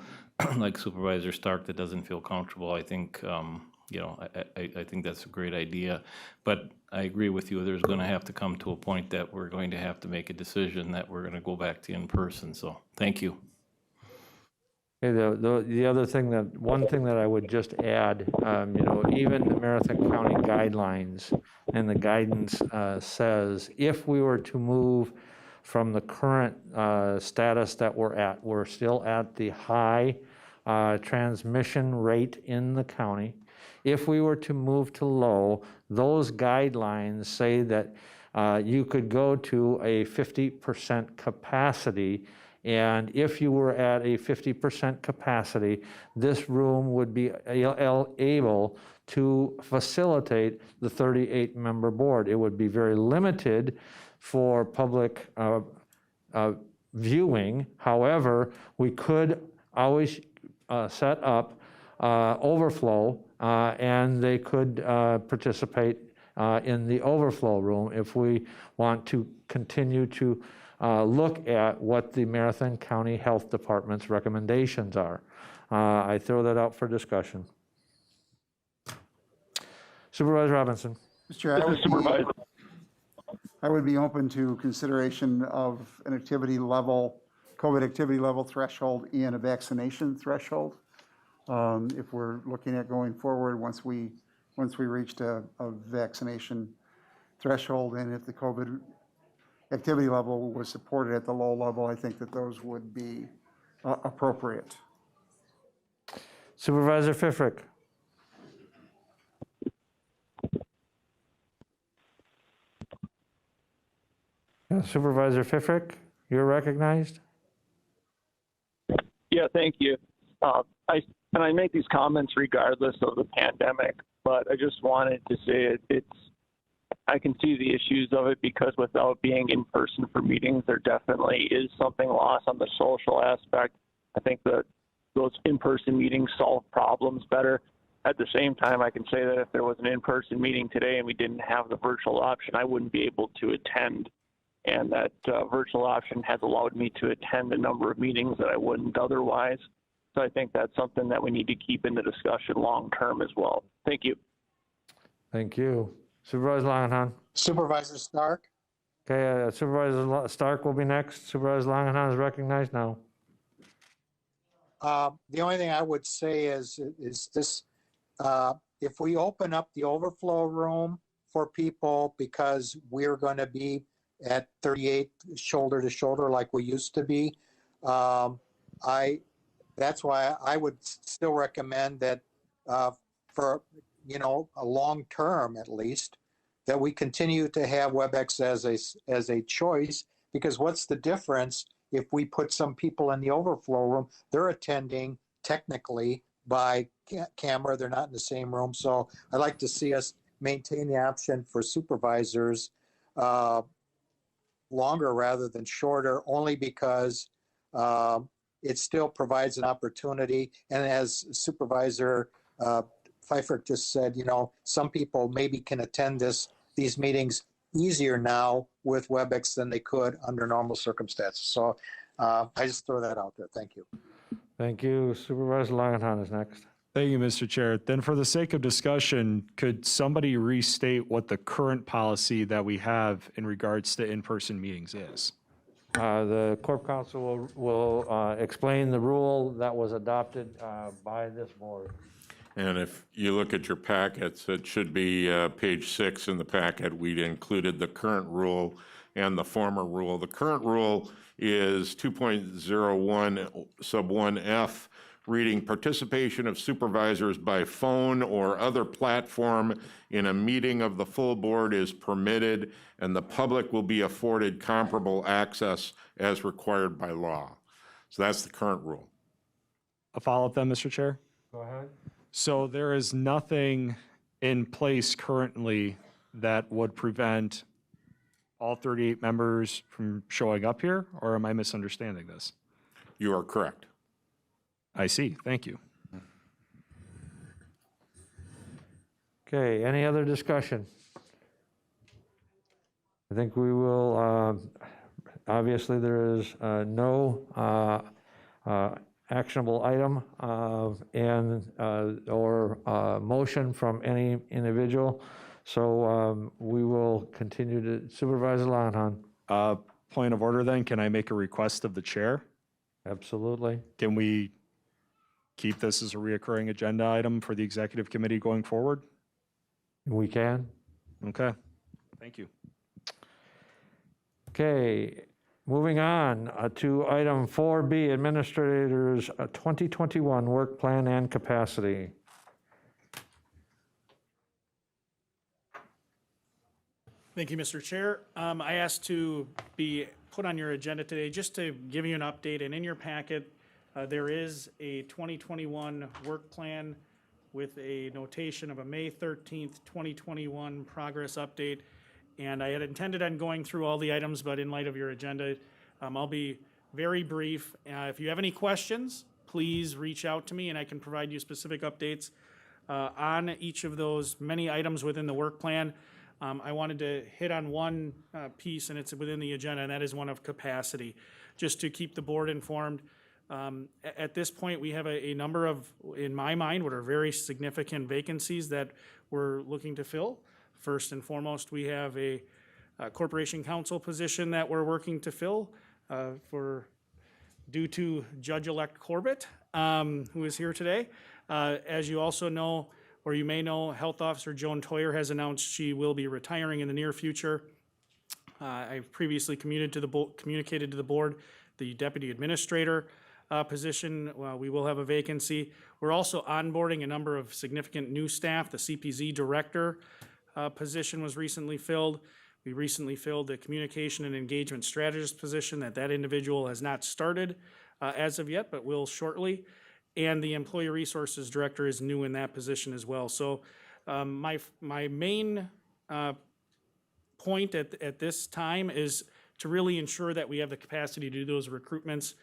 like Supervisor Stark that doesn't feel comfortable, I think I think that's a great idea. But I agree with you. There's going to have to come to a point that we're going to have to make a decision that we're going to go back to in person. So thank you. Okay, the other thing one thing that I would just add, even the Marathon County guidelines and the guidance says if we were to move from the current status that we're still at the high transmission rate in the county. If we were to move to low, those guidelines say that you could go to a 50% capacity, and if you were at a 50% capacity, this room would be able to facilitate the 38-member board. It would be very limited for public viewing. However, we could always set up overflow, and they could participate in the overflow room if we want to continue to look at what the Marathon County Health Department's recommendations are. I throw that out for discussion. Supervisor Robinson. Mr. Chair, I would be open to consideration of an activity level, COVID activity level threshold and a vaccination threshold. If we're looking at going forward, once we reached a vaccination threshold, and if the COVID activity level was supported at the low level, I think that those would be appropriate. Supervisor Pfeffrick. Supervisor Pfeffrick, you're recognized. Yeah, thank you. I make these comments regardless of the pandemic, but I just wanted to say I can see the issues of it, because without being in person for meetings, there definitely is something lost on the social aspect. I think that those in-person meetings solve problems better. At the same time, I can say that if there was an in-person meeting today and we didn't have the virtual option, I wouldn't be able to attend. And that virtual option has allowed me to attend a number of meetings that I wouldn't otherwise. So I think that's something that we need to keep in the discussion long term as well. Thank you. Thank you. Supervisor Langenhahn. Supervisor Stark? Okay, Supervisor Stark will be next. Supervisor Langenhahn is recognized now. The only thing I would say is this, if we open up the overflow room for people, because we're going to be at 38 shoulder to shoulder like we used to be, that's why I would still recommend that for a long term at least, that we continue to have WebEx as a choice, because what's the difference if we put some people in the overflow room? They're attending technically by camera, they're not in the same room. So I'd like to see us maintain the option for supervisors longer rather than shorter, only because it still provides an opportunity. And as Supervisor Pfeiffer just said, some people maybe can attend these meetings easier now with WebEx than they could under normal circumstances. So I just throw that out there. Thank you. Thank you. Supervisor Langenhahn is next. Thank you, Mr. Chair. Then for the sake of discussion, could somebody restate what the current policy that we have in regards to in-person meetings is? The Corp Council will explain the rule that was adopted by this board. And if you look at your packets, it should be page 6 in the packet. We'd included the current rule and the former rule. The current rule is 2.01 sub 1F, reading participation of supervisors by phone or other platform in a meeting of the full board is permitted, and the public will be afforded comparable access as required by law. So that's the current rule. A follow-up then, Mr. Chair? Go ahead. So there is nothing in place currently that would prevent all 38 members from showing up here, or am I misunderstanding this? You are correct. I see. Thank you. Okay, any other discussion? I think we will, obviously there is no actionable item or motion from any individual. So we will continue to Supervisor Langenhahn. Point of order then, can I make a request of the chair? Absolutely. Can we keep this as a reoccurring agenda item for the executive committee going forward? We can. Okay, thank you. Okay, moving on to item 4B, Administrators 2021 Work Plan and Capacity. Thank you, Mr. Chair. I asked to be put on your agenda today just to give you an update, and in your packet, there is a 2021 work plan with a notation of a May 13th, 2021 progress update. And I had intended on going through all the items, but in light of your agenda, I'll be very brief. If you have any questions, please reach out to me and I can provide you specific updates on each of those many items within the work plan. I wanted to hit on one piece, and it's within the agenda, and that is one of capacity. Just to keep the board informed, At this point, we have a number of, in my mind, what are very significant vacancies that we're looking to fill. First and foremost, we have a corporation counsel position that we're working to fill due to Judge-elect Corbett, who is here today. As you also know, or you may know, Health Officer Joan Toyer has announced she will be retiring in the near future. I've previously communicated to the board the deputy administrator position. We will have a vacancy. We're also onboarding a number of significant new staff. The CPZ director position was recently filled. We recently filled the communication and engagement strategist position that individual has not started as of yet, but will shortly. And the employee resources director is new in that position as well. So my main point at this time is to really ensure that we have the capacity to do those recruitments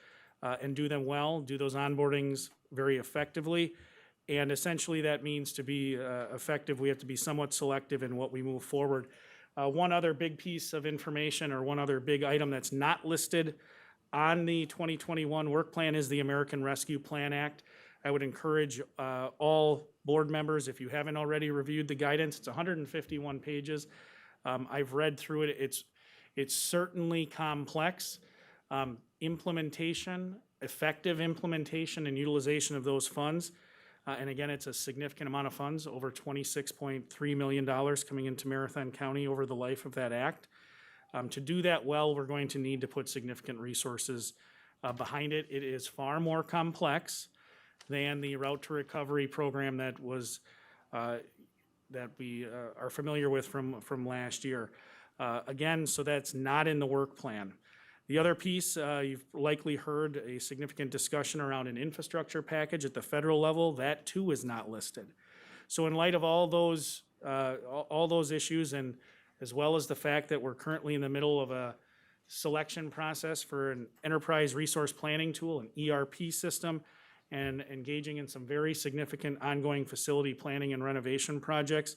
and do them well, do those onboardings very effectively. And essentially that means to be effective, we have to be somewhat selective in what we move forward. One other big piece of information, or one other big item that's not listed on the 2021 work plan, is the American Rescue Plan Act. I would encourage all board members, if you haven't already reviewed the guidance, it's 151 pages. I've read through it. It's certainly complex. Implementation, effective implementation and utilization of those funds. And again, it's a significant amount of funds, over $26.3 million coming into Marathon County over the life of that act. To do that well, we're going to need to put significant resources behind it. It is far more complex than the Route to Recovery program that we are familiar with from last year. Again, so that's not in the work plan. The other piece, you've likely heard a significant discussion around an infrastructure package at the federal level. That too is not listed. So in light of all those issues, and as well as the fact that we're currently in the middle of a selection process for an enterprise resource planning tool, an ERP system, and engaging in some very significant ongoing facility planning and renovation projects,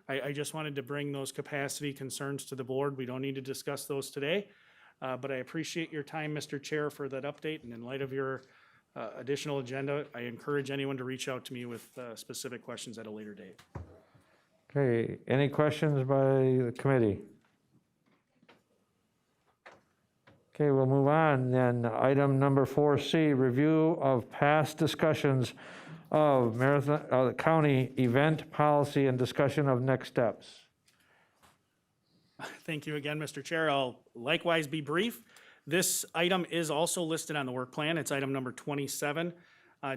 I just wanted to bring those capacity concerns to the board. We don't need to discuss those today. But I appreciate your time, Mr. Chair, for that update. And in light of your additional agenda, I encourage anyone to reach out to me with specific questions at a later date. Okay, any questions by the committee? Okay, we'll move on then. Item number 4C, review of past discussions of Marathon County event policy and discussion of next steps. Thank you again, Mr. Chair. I'll likewise be brief. This item is also listed on the work plan. It's item number 27.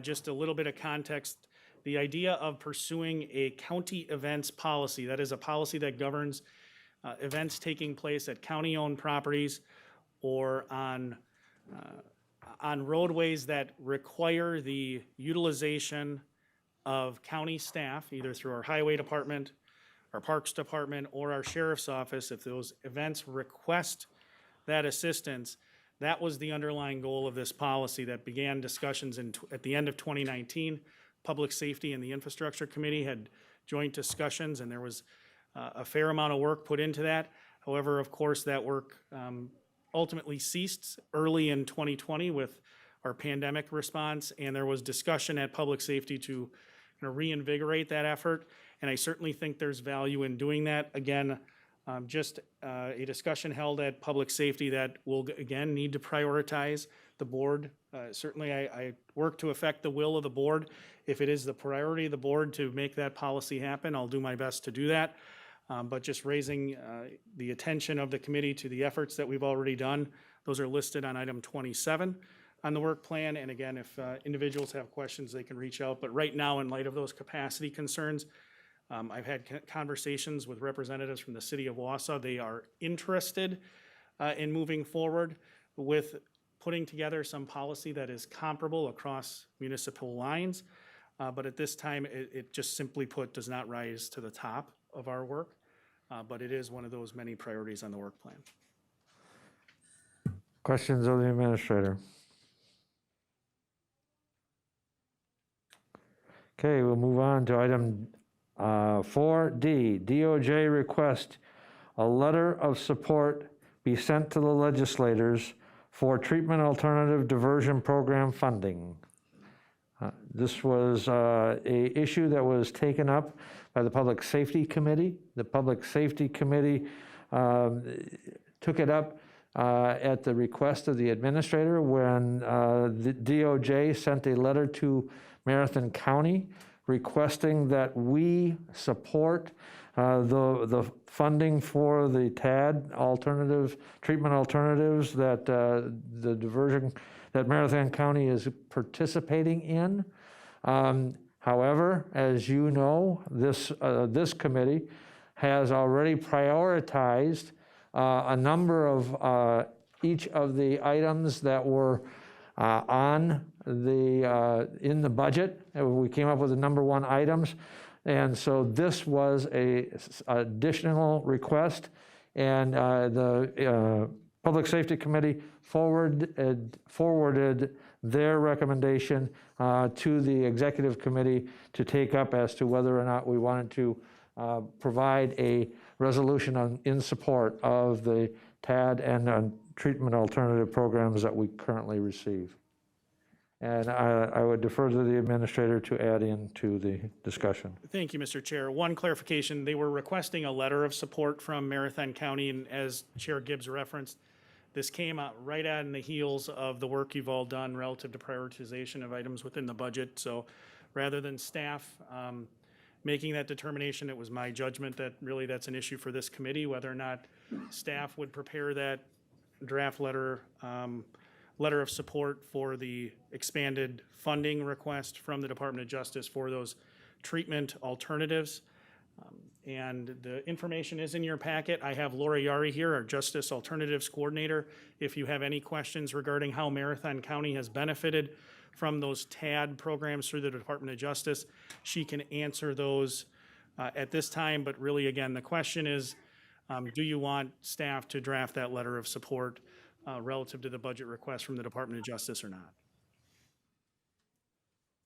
Just a little bit of context. The idea of pursuing a county events policy, that is a policy that governs events taking place at county-owned properties or on roadways that require the utilization of county staff, either through our highway department, our Parks Department, or our Sheriff's Office. If those events request that assistance, that was the underlying goal of this policy that began discussions at the end of 2019. Public Safety and the Infrastructure Committee had joint discussions, and there was a fair amount of work put into that. However, of course, that work ultimately ceased early in 2020 with our pandemic response, and there was discussion at Public Safety to reinvigorate that effort. And I certainly think there's value in doing that. Again, just a discussion held at Public Safety that will, again, need to prioritize the board. Certainly, I work to affect the will of the board. If it is the priority of the board to make that policy happen, I'll do my best to do that. But just raising the attention of the committee to the efforts that we've already done. Those are listed on item 27 on the work plan. And again, if individuals have questions, they can reach out. But right now, in light of those capacity concerns, I've had conversations with representatives from the city of Wausau. They are interested in moving forward with putting together some policy that is comparable across municipal lines. But at this time, it just simply put does not rise to the top of our work. But it is one of those many priorities on the work plan. Questions of the administrator? Okay, we'll move on to item 4D, DOJ request a letter of support be sent to the legislators for treatment alternative diversion program funding. This was a issue that was taken up by the Public Safety Committee. The Public Safety Committee took it up at the request of the administrator when the DOJ sent a letter to Marathon County requesting that we support the funding for the TAD treatment alternatives that the diversion that Marathon County is participating in. However, as you know, this committee has already prioritized a number of each of the items that were on in the budget. We came up with the number one items, and so this was a additional request, and the Public Safety Committee forwarded their recommendation to the Executive Committee to take up as to whether or not we wanted to provide a resolution in support of the TAD and treatment alternative programs that we currently receive. And I would defer to the administrator to add into the discussion. Thank you, Mr. Chair. One clarification, they were requesting a letter of support from Marathon County, and as Chair Gibbs referenced, this came out right on the heels of the work you've all done relative to prioritization of items within the budget. So rather than staff making that determination, it was my judgment that really that's an issue for this committee, whether or not staff would prepare that draft letter of support for the expanded funding request from the Department of Justice for those treatment alternatives. And the information is in your packet. I have Laura Yari here, our Justice Alternatives Coordinator. If you have any questions regarding how Marathon County has benefited from those TAD programs through the Department of Justice, she can answer those at this time. But really, again, the question is, do you want staff to draft that letter of support relative to the budget request from the Department of Justice or not?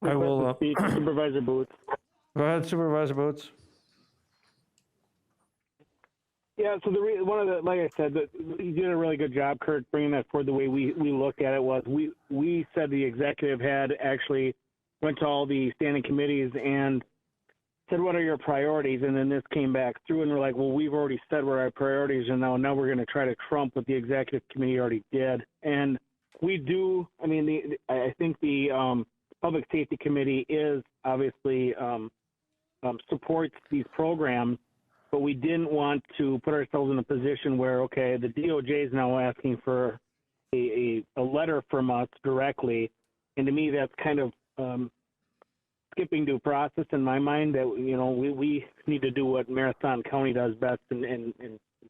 I will. Supervisor Boots. Go ahead, Supervisor Boots. Yeah, so like I said, you did a really good job, Kurt, bringing that forward. The way we look at it was we said the executive had actually went to all the standing committees and said, what are your priorities? And then this came back through and we're like, well, we've already said what our priorities are now we're going to try to trump what the executive committee already did. And we do, I think the Public Safety Committee is obviously supports these programs, but we didn't want to put ourselves in a position where, okay, the DOJ is now asking for a letter from us directly. And to me, that's kind of skipping due process in my mind, that, we need to do what Marathon County does best and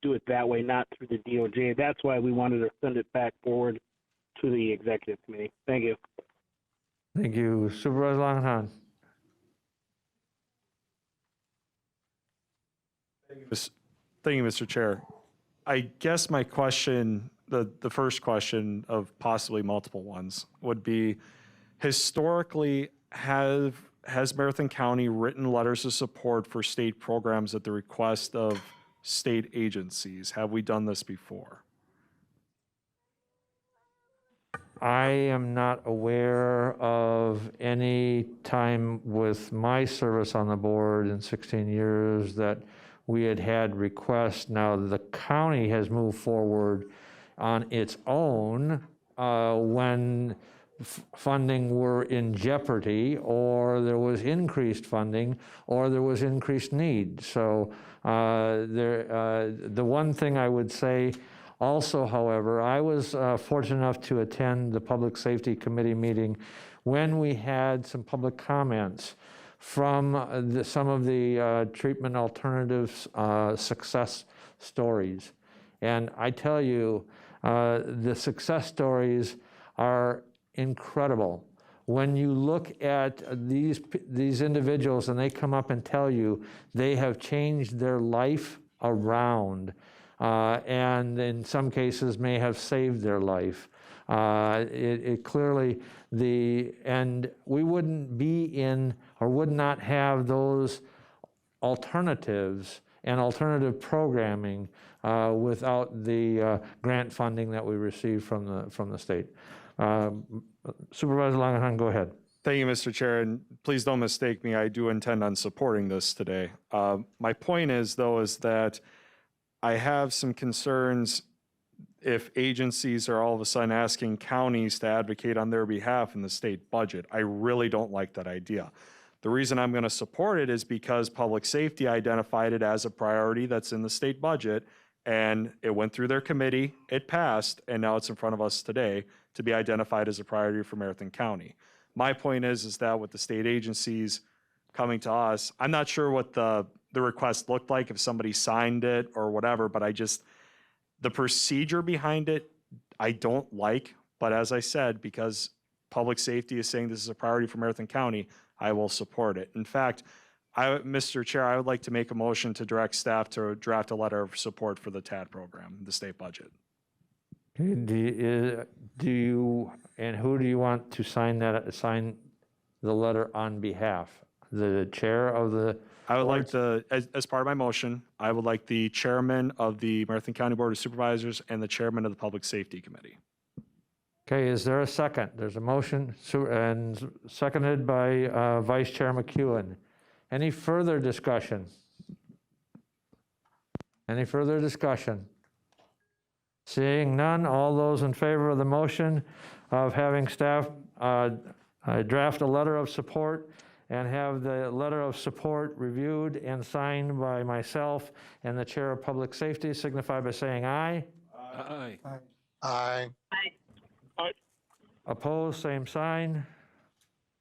do it that way, not through the DOJ. That's why we wanted to send it back forward to the Executive Committee. Thank you. Thank you. Supervisor Longenhan. Thank you, Mr. Chair. I guess my question, the first question of possibly multiple ones, would be, historically, has Marathon County written letters of support for state programs at the request of state agencies? Have we done this before? I am not aware of any time with my service on the board in 16 years that we had requests. Now, the county has moved forward on its own when funding were in jeopardy, or there was increased funding, or there was increased need. So the one thing I would say also, however, I was fortunate enough to attend the Public Safety Committee meeting when we had some public comments from some of the treatment alternatives success stories. And I tell you, the success stories are incredible. When you look at these individuals and they come up and tell you they have changed their life around, and in some cases may have saved their life. It clearly, and we wouldn't be in or would not have those alternatives and alternative programming without the grant funding that we received from the state. Supervisor Langenheim, go ahead. Thank you, Mr. Chair, and please don't mistake me. I do intend on supporting this today. My point is, though, is that I have some concerns if agencies are all of a sudden asking counties to advocate on their behalf in the state budget. I really don't like that idea. The reason I'm going to support it is because public safety identified it as a priority that's in the state budget, and it went through their committee, it passed, and now it's in front of us today to be identified as a priority for Marathon County. My point is that with the state agencies coming to us, I'm not sure what the request looked like, if somebody signed it or whatever, but the procedure behind it, I don't like. But as I said, because public safety is saying this is a priority for Marathon County, I will support it. In fact, Mr. Chair, I would like to make a motion to direct staff to draft a letter of support for the TAD program, the state budget. Okay, do you, and who do you want to sign the letter on behalf? The chair of the? I would like as part of my motion, I would like the chairman of the Marathon County Board of Supervisors and the chairman of the Public Safety Committee. Okay, is there a second? There's a motion and seconded by Vice Chair McEwen. Any further discussion? Any further discussion? Seeing none, all those in favor of the motion of having staff draft a letter of support and have the letter of support reviewed and signed by myself and the Chair of Public Safety signify by saying aye. Aye. Aye. Aye. Opposed, same sign.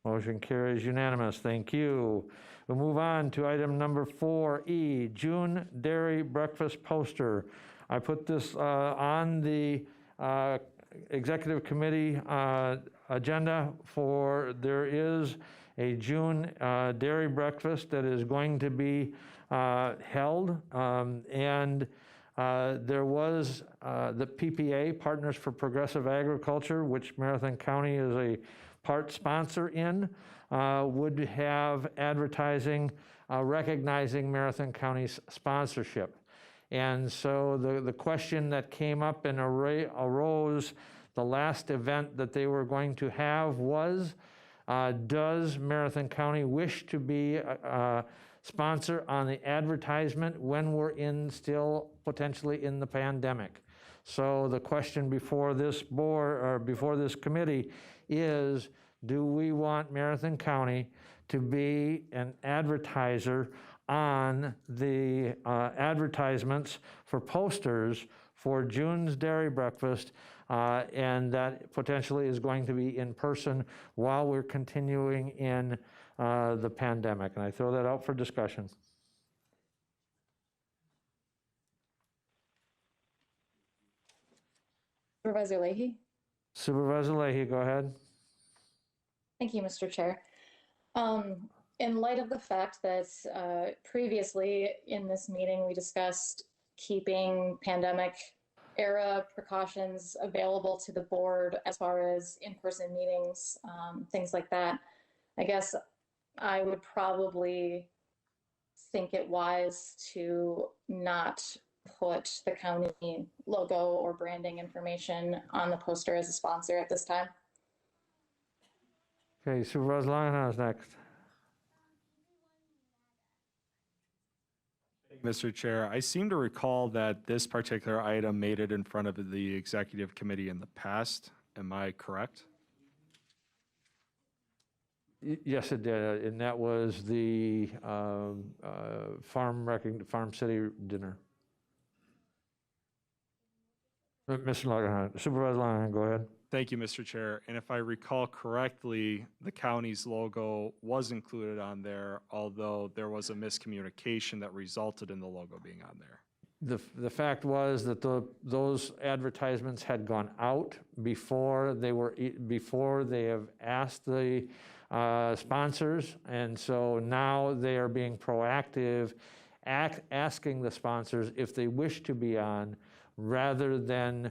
Motion carries unanimous. Thank you. We'll move on to item number 4E, June Dairy Breakfast Poster. I put this on the Executive Committee agenda there is a June dairy breakfast that is going to be held. And there was the PPA, Partners for Progressive Agriculture, which Marathon County is a part sponsor in, would have advertising recognizing Marathon County's sponsorship. And so the question that came up and arose the last event that they were going to have was, does Marathon County wish to be a sponsor on the advertisement when we're still potentially in the pandemic? So the question before this board or before this committee is, do we want Marathon County to be an advertiser on the advertisements for posters for June's Dairy Breakfast, and that potentially is going to be in person while we're continuing in the pandemic. And I throw that out for discussion. Supervisor Leahy? Supervisor Leahy, go ahead. Thank you, Mr. Chair. In light of the fact that previously in this meeting we discussed keeping pandemic era precautions available to the board as far as in-person meetings, things like that, I guess I would probably think it wise to not put the county logo or branding information on the poster as a sponsor at this time. Okay, Supervisor Langenheim is next. Mr. Chair, I seem to recall that this particular item made it in front of the executive committee in the past. Am I correct? Yes, it did, and that was the Farm City dinner. Mr. Langenheim, Supervisor Langenheim, go ahead. Thank you, Mr. Chair. And if I recall correctly, the county's logo was included on there, although there was a miscommunication that resulted in the logo being on there. The fact was that those advertisements had gone out before they have asked the sponsors, and so now they are being proactive, asking the sponsors if they wish to be on, rather than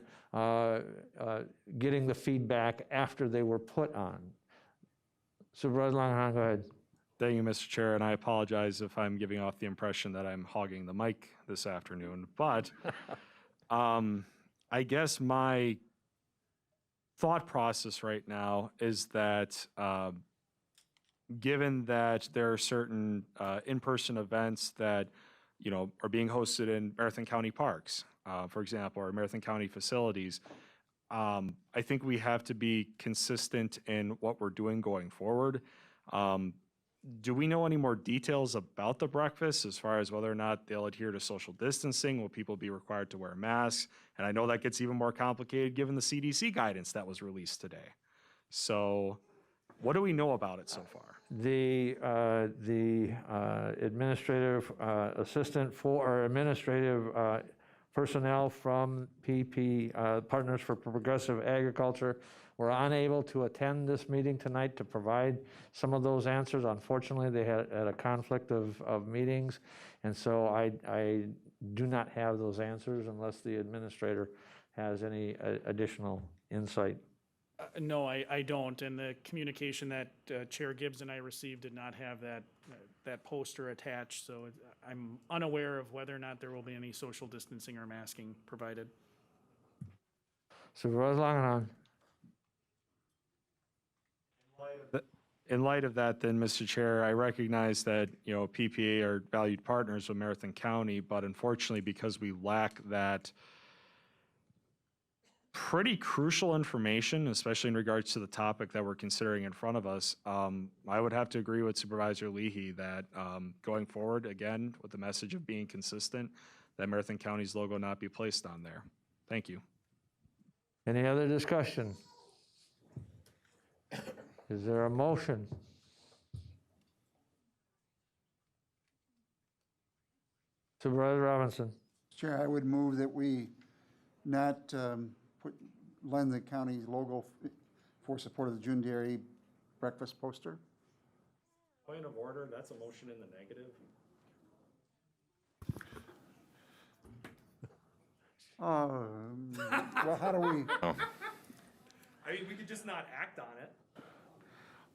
getting the feedback after they were put on. Supervisor Langenheim, go ahead. Thank you, Mr. Chair, and I apologize if I'm giving off the impression that I'm hogging the mic this afternoon, but I guess my thought process right now is that given that there are certain in-person events that, you know, are being hosted in Marathon County parks, for example, or Marathon County facilities, I think we have to be consistent in what we're doing going forward. Do we know any more details about the breakfast as far as whether or not they'll adhere to social distancing? Will people be required to wear masks? And I know that gets even more complicated given the CDC guidance that was released today. So what do we know about it so far? The administrative assistant or administrative personnel from PP, Partners for Progressive Agriculture, were unable to attend this meeting tonight to provide some of those answers. Unfortunately, they had a conflict of meetings, and so I do not have those answers unless the administrator has any additional insight. No, I don't, and the communication that Chair Gibbs and I received did not have that poster attached, so I'm unaware of whether or not there will be any social distancing or masking provided. Supervisor Langenhahn. In light of that, then, Mr. Chair, I recognize that, you know, PPA are valued partners with Marathon County, but unfortunately, because we lack that pretty crucial information, especially in regards to the topic that we're considering in front of us, I would have to agree with Supervisor Leahy that going forward, again, with the message of being consistent, that Marathon County's logo not be placed on there. Thank you. Any other discussion? Is there a motion? Supervisor Robinson. Chair, I would move that we not lend the county's logo for support of the June Dairy breakfast poster. Point of order, that's a motion in the negative. Well, how do we? Oh. I mean, we could just not act on it.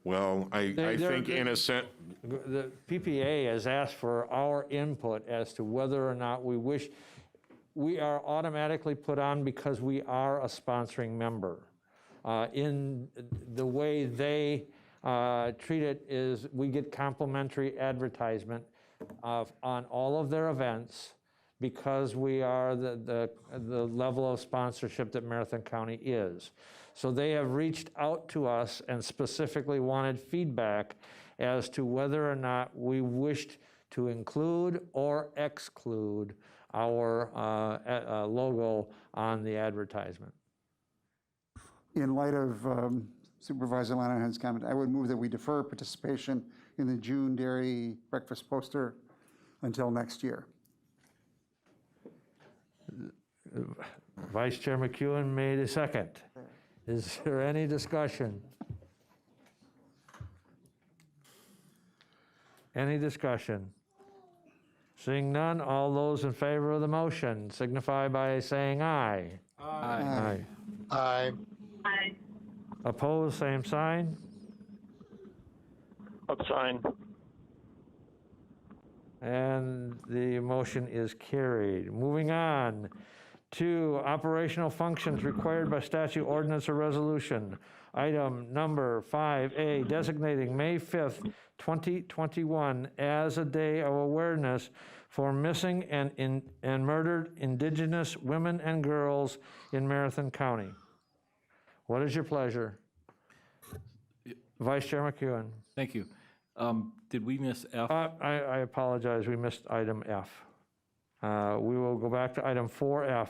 Well, I think in a sense. The PPA has asked for our input as to whether or not we wish, we are automatically put on because we are a sponsoring member. In the way they treat it is we get complimentary advertisement on all of their events because we are the level of sponsorship that Marathon County is. So they have reached out to us and specifically wanted feedback as to whether or not we wished to include or exclude our logo on the advertisement. In light of Supervisor Lanahan's comment, I would move that we defer participation in the June Dairy breakfast poster until next year. Vice Chair McEwen made a second. Is there any discussion? Any discussion? Seeing none, all those in favor of the motion signify by saying aye. Aye. Aye. Aye. Aye. Opposed, same sign. Abstain. And the motion is carried. Moving on to operational functions required by statute, ordinance, or resolution. Item number 5A, designating May 5th, 2021 as a day of awareness for missing and murdered Indigenous women and girls in Marathon County. What is your pleasure? Vice Chair McEwen. Thank you. Did we miss F? I apologize, we missed item F. We will go back to item 4F.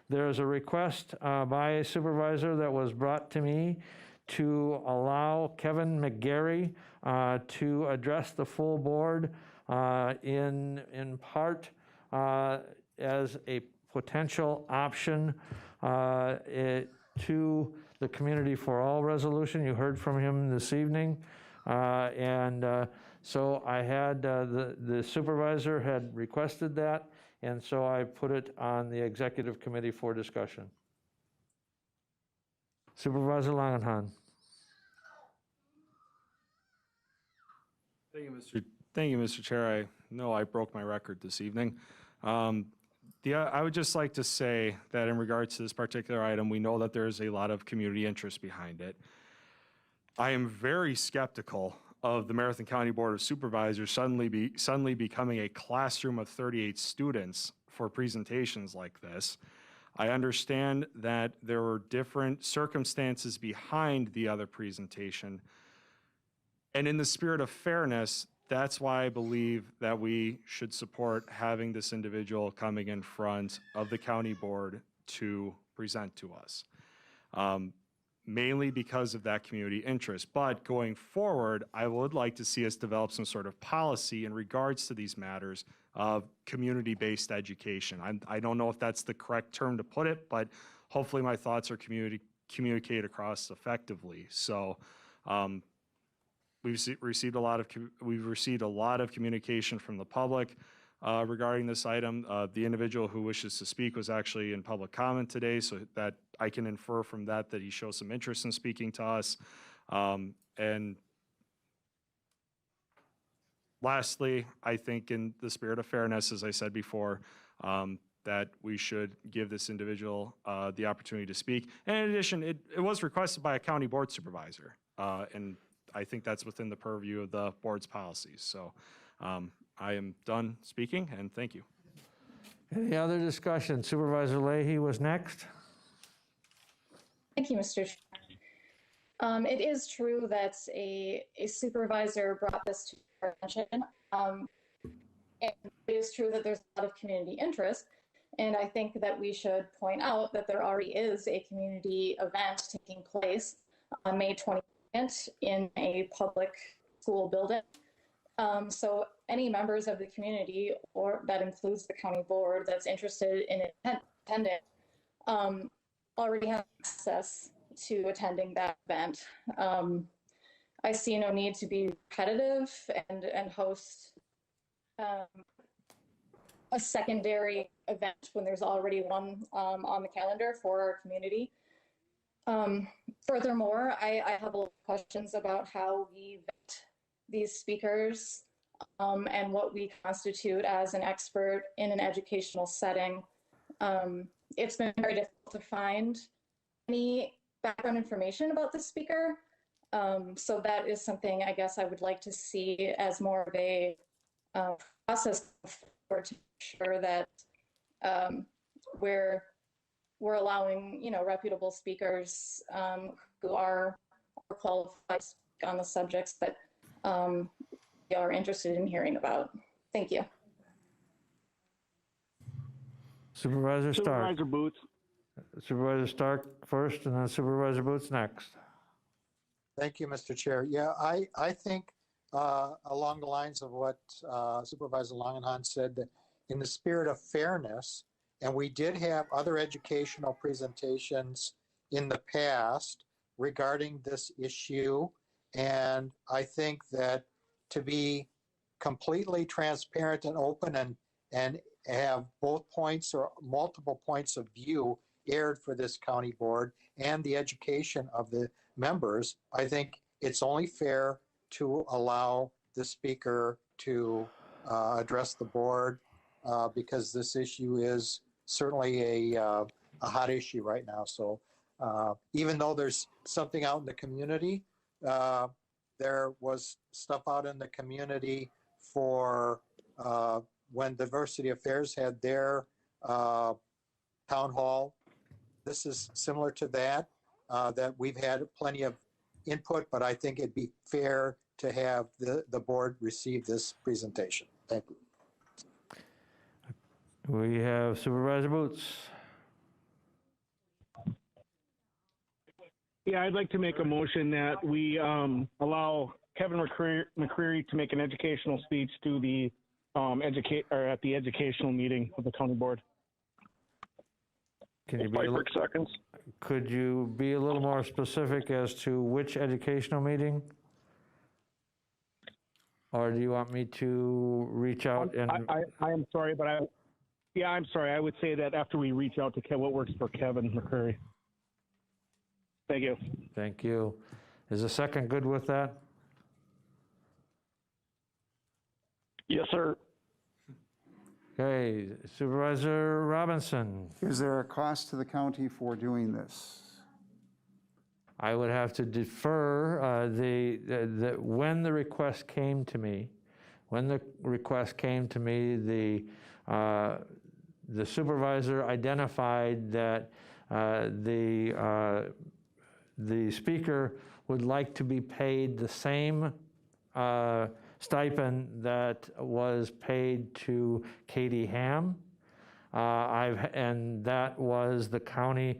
There is a request by a supervisor that was brought to me to allow Kevin McGarry to address the full board in part as a potential option to the Community for All resolution. You heard from him this evening. So I had, the supervisor had requested that, and so I put it on the executive committee for discussion. Supervisor Langenhahn. Thank you, Mr. Chair. I know I broke my record this evening. I would just like to say that in regards to this particular item, we know that there is a lot of community interest behind it. I am very skeptical of the Marathon County Board of Supervisors suddenly becoming a classroom of 38 students for presentations like this. I understand that there were different circumstances behind the other presentation. And in the spirit of fairness, that's why I believe that we should support having this individual coming in front of the county board to present to us. Mainly because of that community interest. But going forward, I would like to see us develop some sort of policy in regards to these matters of community-based education. I don't know if that's the correct term to put it, but hopefully my thoughts are communicated across effectively. So we've received a lot of communication from the public regarding this item. The individual who wishes to speak was actually in public comment today, so that I can infer from that he shows some interest in speaking to us. And lastly, I think in the spirit of fairness, as I said before, that we should give this individual the opportunity to speak. And in addition, it was requested by a county board supervisor, and I think that's within the purview of the board's policies. So I am done speaking, and thank you. Any other discussion? Supervisor Leahy was next. Thank you, Mr. Chair. It is true that a supervisor brought this to our attention. And it is true that there's a lot of community interest. And I think that we should point out that there already is a community event taking place on May 22nd in a public school building. So any members of the community, or that includes the county board, that's interested in attending, already have access to attending that event. I see no need to be repetitive and host a secondary event when there's already one on the calendar for our community. Furthermore, I have a lot of questions about how we vet these speakers and what we constitute as an expert in an educational setting. It's been very difficult to find any background information about the speaker. So that is something I guess I would like to see as more of a process to make sure that we're allowing, reputable speakers who are qualified to speak on the subjects that we are interested in hearing about. Thank you. Supervisor Stark. Supervisor Boots. Supervisor Stark first, and then Supervisor Boots next. Thank you, Mr. Chair. Yeah, I think along the lines of what Supervisor Langenhan said, that in the spirit of fairness, and we did have other educational presentations in the past regarding this issue, and I think that to be completely transparent and open and have both points or multiple points of view aired for this county board and the education of the members, I think it's only fair to allow the speaker to address the board because this issue is certainly a hot issue right now. So even though there's something out in the community, there was stuff out in the community for when Diversity Affairs had their town hall. This is similar to that, that we've had plenty of input, but I think it'd be fair to have the board receive this presentation. Thank you. We have Supervisor Boots. Yeah, I'd like to make a motion that we allow Kevin McCreary to make an educational speech to the at the educational meeting of the county board. Can you be seconds. Could you be a little more specific as to which educational meeting? Or do you want me to reach out and? I am sorry, but I'm sorry. I would say that after we reach out to what works for Kevin McCreary. Thank you. Thank you. Is a second good with that? Yes, sir. Okay, Supervisor Robinson. Is there a cost to the county for doing this? I would have to defer when the request came to me. When the request came to me, the supervisor identified that the speaker would like to be paid the same stipend that was paid to Katie Ham. And that was the county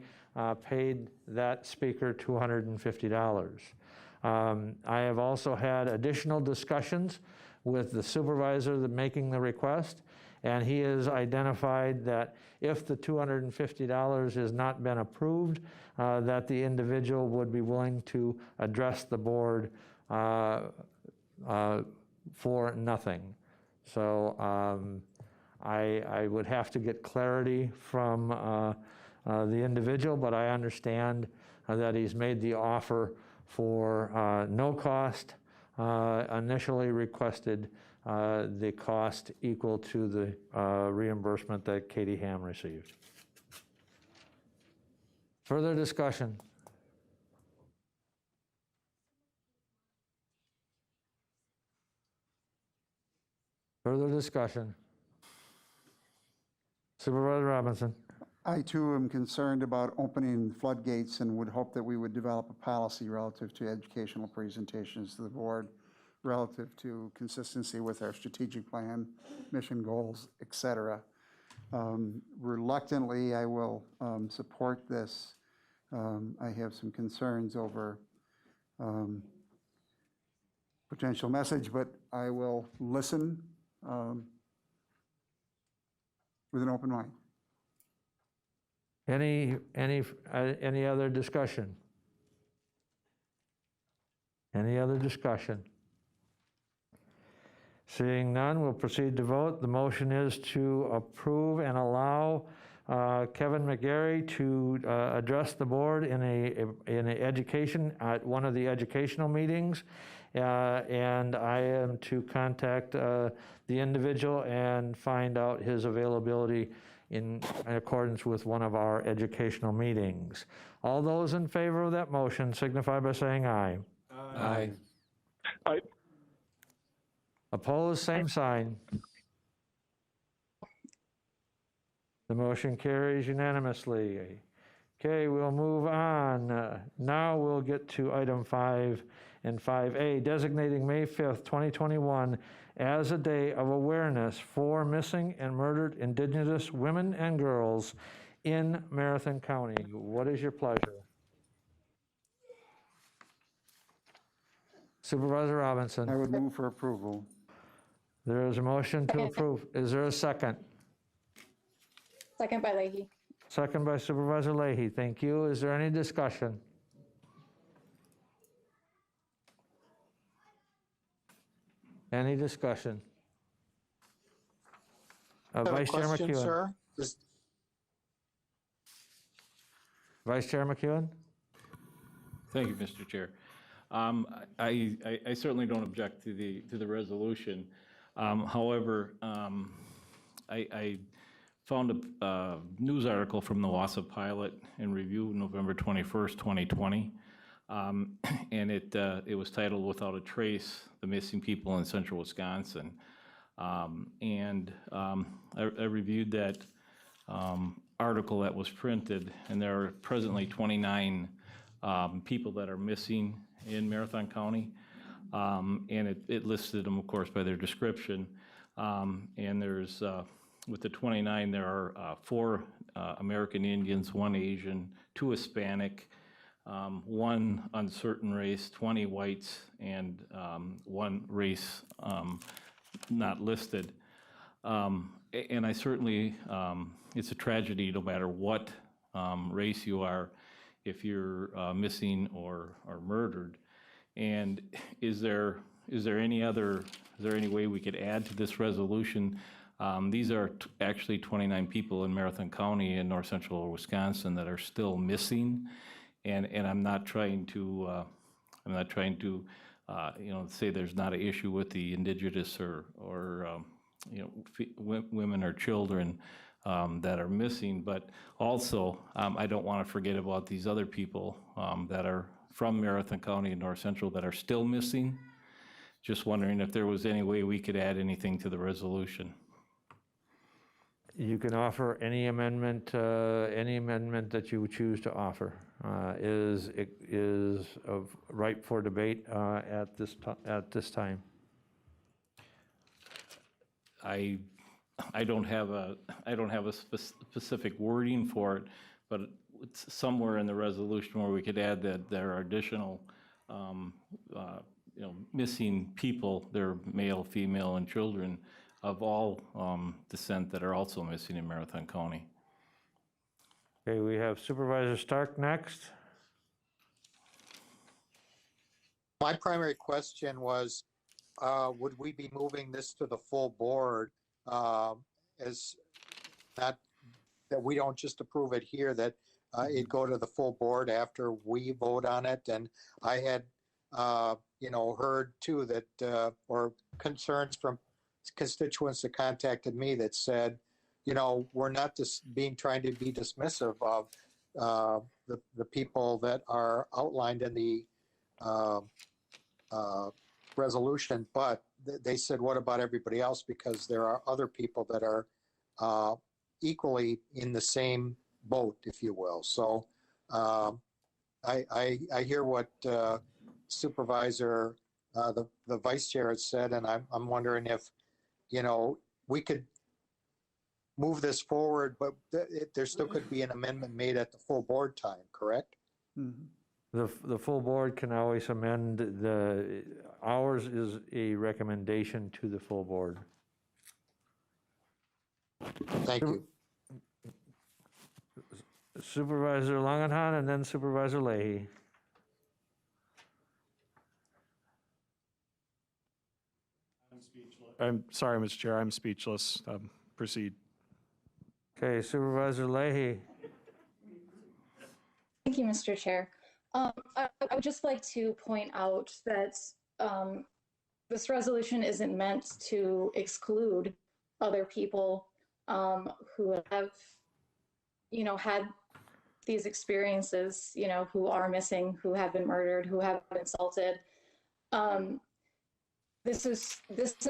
paid that speaker $250. I have also had additional discussions with the supervisor making the request, and he has identified that if the $250 has not been approved, that the individual would be willing to address the board for nothing. So I would have to get clarity from the individual, but I understand that he's made the offer for no cost, initially requested the cost equal to the reimbursement that Katie Ham received. Further discussion? Further discussion? Supervisor Robinson. I too am concerned about opening floodgates and would hope that we would develop a policy relative to educational presentations to the board, relative to consistency with our strategic plan, mission goals, et cetera. Reluctantly, I will support this. I have some concerns over potential message, but I will listen with an open mind. Any other discussion? Any other discussion? Seeing none, we'll proceed to vote. The motion is to approve and allow Kevin McGarry to address the board in a education at one of the educational meetings, and I am to contact the individual and find out his availability in accordance with one of our educational meetings. All those in favor of that motion signify by saying aye. Aye. Aye. Opposed, same sign. The motion carries unanimously. Okay, we'll move on. Now we'll get to item 5 and 5A, designating May 5th, 2021 as a day of awareness for missing and murdered Indigenous women and girls in Marathon County. What is your pleasure? Supervisor Robinson. I would move for approval. There is a motion to approve. Is there a second? Second by Leahy. Second by Supervisor Leahy. Thank you. Is there any discussion? Any discussion? Vice Chair Question, McEwen. sir? Vice Chair McEwen? Thank you, Mr. Chair. I certainly don't object to the resolution. However, I found a news article from the Wausau Pilot and Review, November 21st, 2020, and it was titled "Without a Trace: The Missing People in Central Wisconsin." And I reviewed that article that was printed, and there are presently 29 people that are missing in Marathon County, and it listed them, of course, by their description. And there's, with the 29, there are 4 American Indians, 1 Asian, 2 Hispanic, 1 uncertain race, 20 whites, and 1 race not listed. And I certainly, it's a tragedy no matter what race you are, if you're missing or murdered. And is there any way we could add to this resolution? These are actually 29 people in Marathon County in north central Wisconsin that are still missing, and I'm not trying to say there's not an issue with the indigenous or women or children that are missing, but also I don't want to forget about these other people that are from Marathon County and North Central that are still missing. Just wondering if there was any way we could add anything to the resolution. You can offer any amendment that you would choose to offer. Is ripe for debate at this time. I don't have a specific wording for it, but it's somewhere in the resolution where we could add that there are additional missing people, they're male, female, and children of all descent that are also missing in Marathon County. Okay, we have Supervisor Stark next. My primary question was, would we be moving this to the full board as that we don't just approve it here, that it go to the full board after we vote on it? And I had, heard too that, or concerns from constituents that contacted me that said, we're not just trying to be dismissive of the people that are outlined in the resolution, but they said, what about everybody else? Because there are other people that are equally in the same boat, if you will. So I hear what Supervisor, the Vice Chair had said, and I'm wondering if, we could move this forward, but there still could be an amendment made at the full board time, correct? The full board can always amend. Ours is a recommendation to the full board. Thank you. Supervisor Langenhan and then Supervisor Leahy. I'm sorry, Mr. Chair, I'm speechless. Proceed. Okay, Supervisor Leahy. Thank you, Mr. Chair. I would just like to point out that this resolution isn't meant to exclude other people who have, had these experiences, who are missing, who have been murdered, who have been assaulted. This is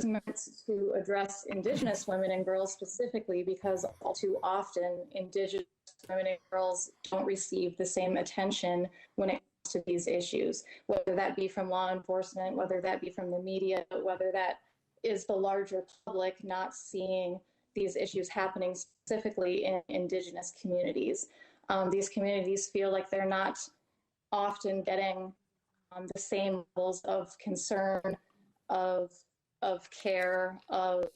meant to address Indigenous women and girls specifically, because all too often Indigenous women and girls don't receive the same attention when it comes to these issues, whether that be from law enforcement, whether that be from the media, whether that is the larger public not seeing these issues happening specifically in Indigenous communities. These communities feel like they're not often getting the same levels of concern, of care, of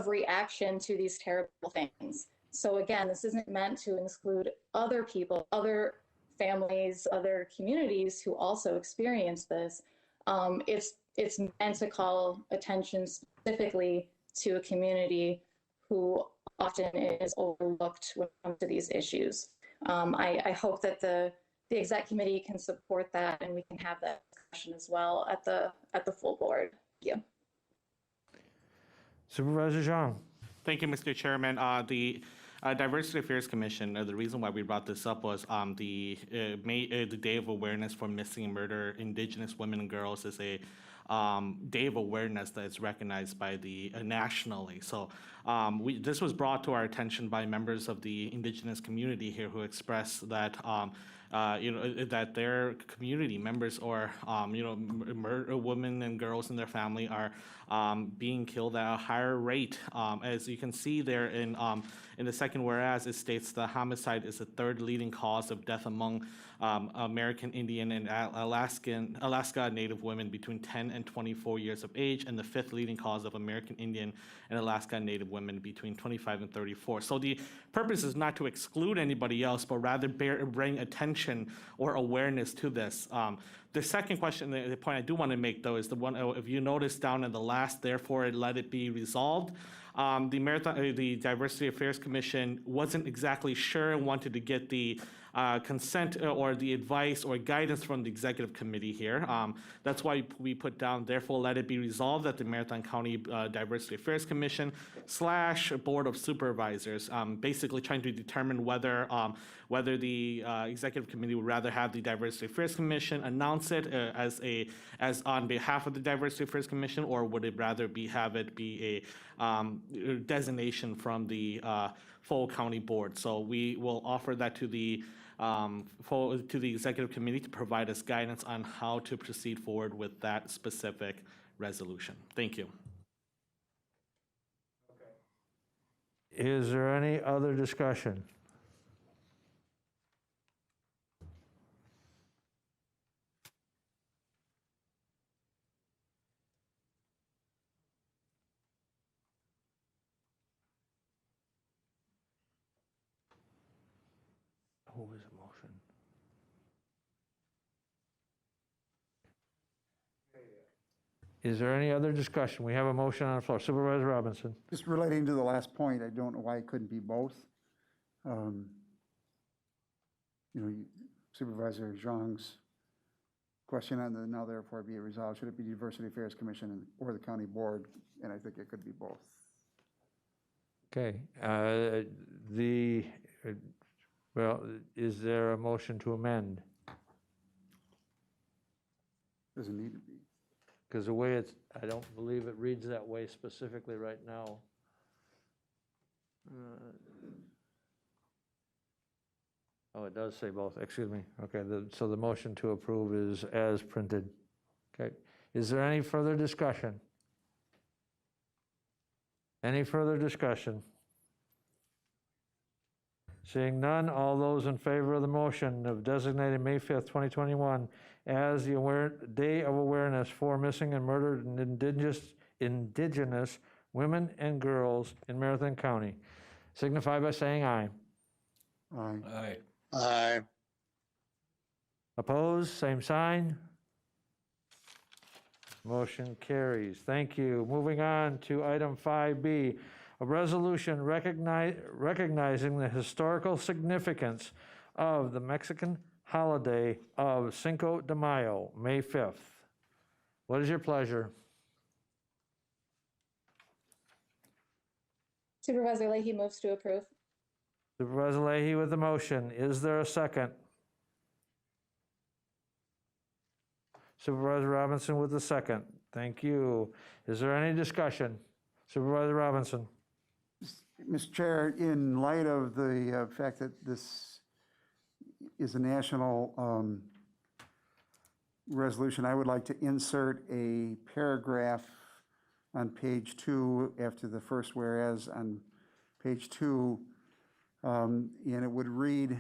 reaction to these terrible things. So again, this isn't meant to exclude other people, other families, other communities who also experience this. It's meant to call attention specifically to a community who often is overlooked when it comes to these issues. I hope that the exec committee can support that, and we can have that discussion as well at the full board. Thank you. Supervisor Zhang. Thank you, Mr. Chairman. The Diversity Affairs Commission, the reason why we brought this up was the Day of Awareness for Missing and Murdered Indigenous Women and Girls is a day of awareness that is recognized by the nationally. So this was brought to our attention by members of the Indigenous community here who expressed that that their community members or women and girls in their family are being killed at a higher rate. As you can see there in the second whereas, it states the homicide is the third leading cause of death among American Indian and Alaska Native women between 10 and 24 years of age, and the fifth leading cause of American Indian and Alaska Native women between 25 and 34. So the purpose is not to exclude anybody else, but rather bring attention or awareness to this. The second question, the point I do want to make though, is the one, if you notice down in the last, therefore let it be resolved. The Diversity Affairs Commission wasn't exactly sure and wanted to get the consent or the advice or guidance from the executive committee here. That's why we put down, therefore, let it be resolved that the Marathon County Diversity Affairs Commission / Board of Supervisors, basically trying to determine whether the executive committee would rather have the Diversity Affairs Commission announce it as on behalf of the Diversity Affairs Commission, or would it rather have it be a designation from the full county board. So we will offer that to the executive committee to provide us guidance on how to proceed forward with that specific resolution. Thank you. Is there any other discussion? Who was the motion? Is there any other discussion? We have a motion on the floor. Supervisor Robinson. Just relating to the last point, I don't know why it couldn't be both. Supervisor Zhang's question on the now therefore be it resolved, should it be Diversity Affairs Commission or the county board? And I think it could be both. Okay. Well, is there a motion to amend? Doesn't need to be. Because the way I don't believe it reads that way specifically right now. Oh, it does say both, excuse me. Okay, so the motion to approve is as printed. Okay, is there any further discussion? Any further discussion? Seeing none, all those in favor of the motion of designating May 5th, 2021 as the Day of Awareness for Missing and Murdered Indigenous Women and Girls in Marathon County, signify by saying aye. Aye. Aye. Aye. Opposed, same sign. Motion carries. Thank you. Moving on to item 5B, a resolution recognizing the historical significance of the Mexican holiday of Cinco de Mayo, May 5th. What is your pleasure? Supervisor Leahy moves to approve. Supervisor Leahy with the motion. Is there a second? Supervisor Robinson with the second. Thank you. Is there any discussion? Supervisor Robinson. Mr. Chair, in light of the fact that this is a national resolution, I would like to insert a paragraph on page 2 after the first whereas on page 2, and it would read,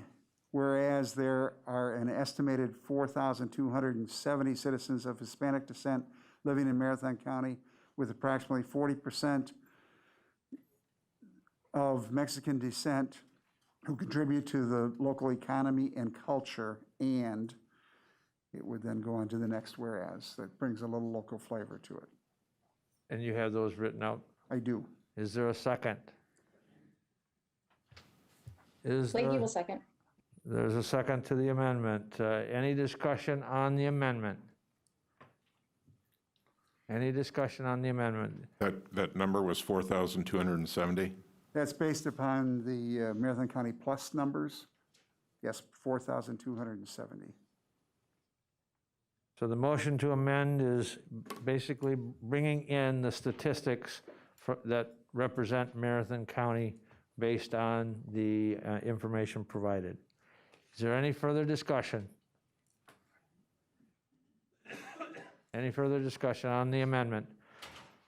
whereas there are an estimated 4,270 citizens of Hispanic descent living in Marathon County, with approximately 40% of Mexican descent who contribute to the local economy and culture, and it would then go on to the next whereas. That brings a little local flavor to it. And you have those written out? I do. Is there a second? Leahy will second. There's a second to the amendment. Any discussion on the amendment? Any discussion on the amendment? That number was 4,270? That's based upon the Marathon County Plus numbers. Yes, 4,270. So the motion to amend is basically bringing in the statistics that represent Marathon County based on the information provided. Is there any further discussion? Any further discussion on the amendment?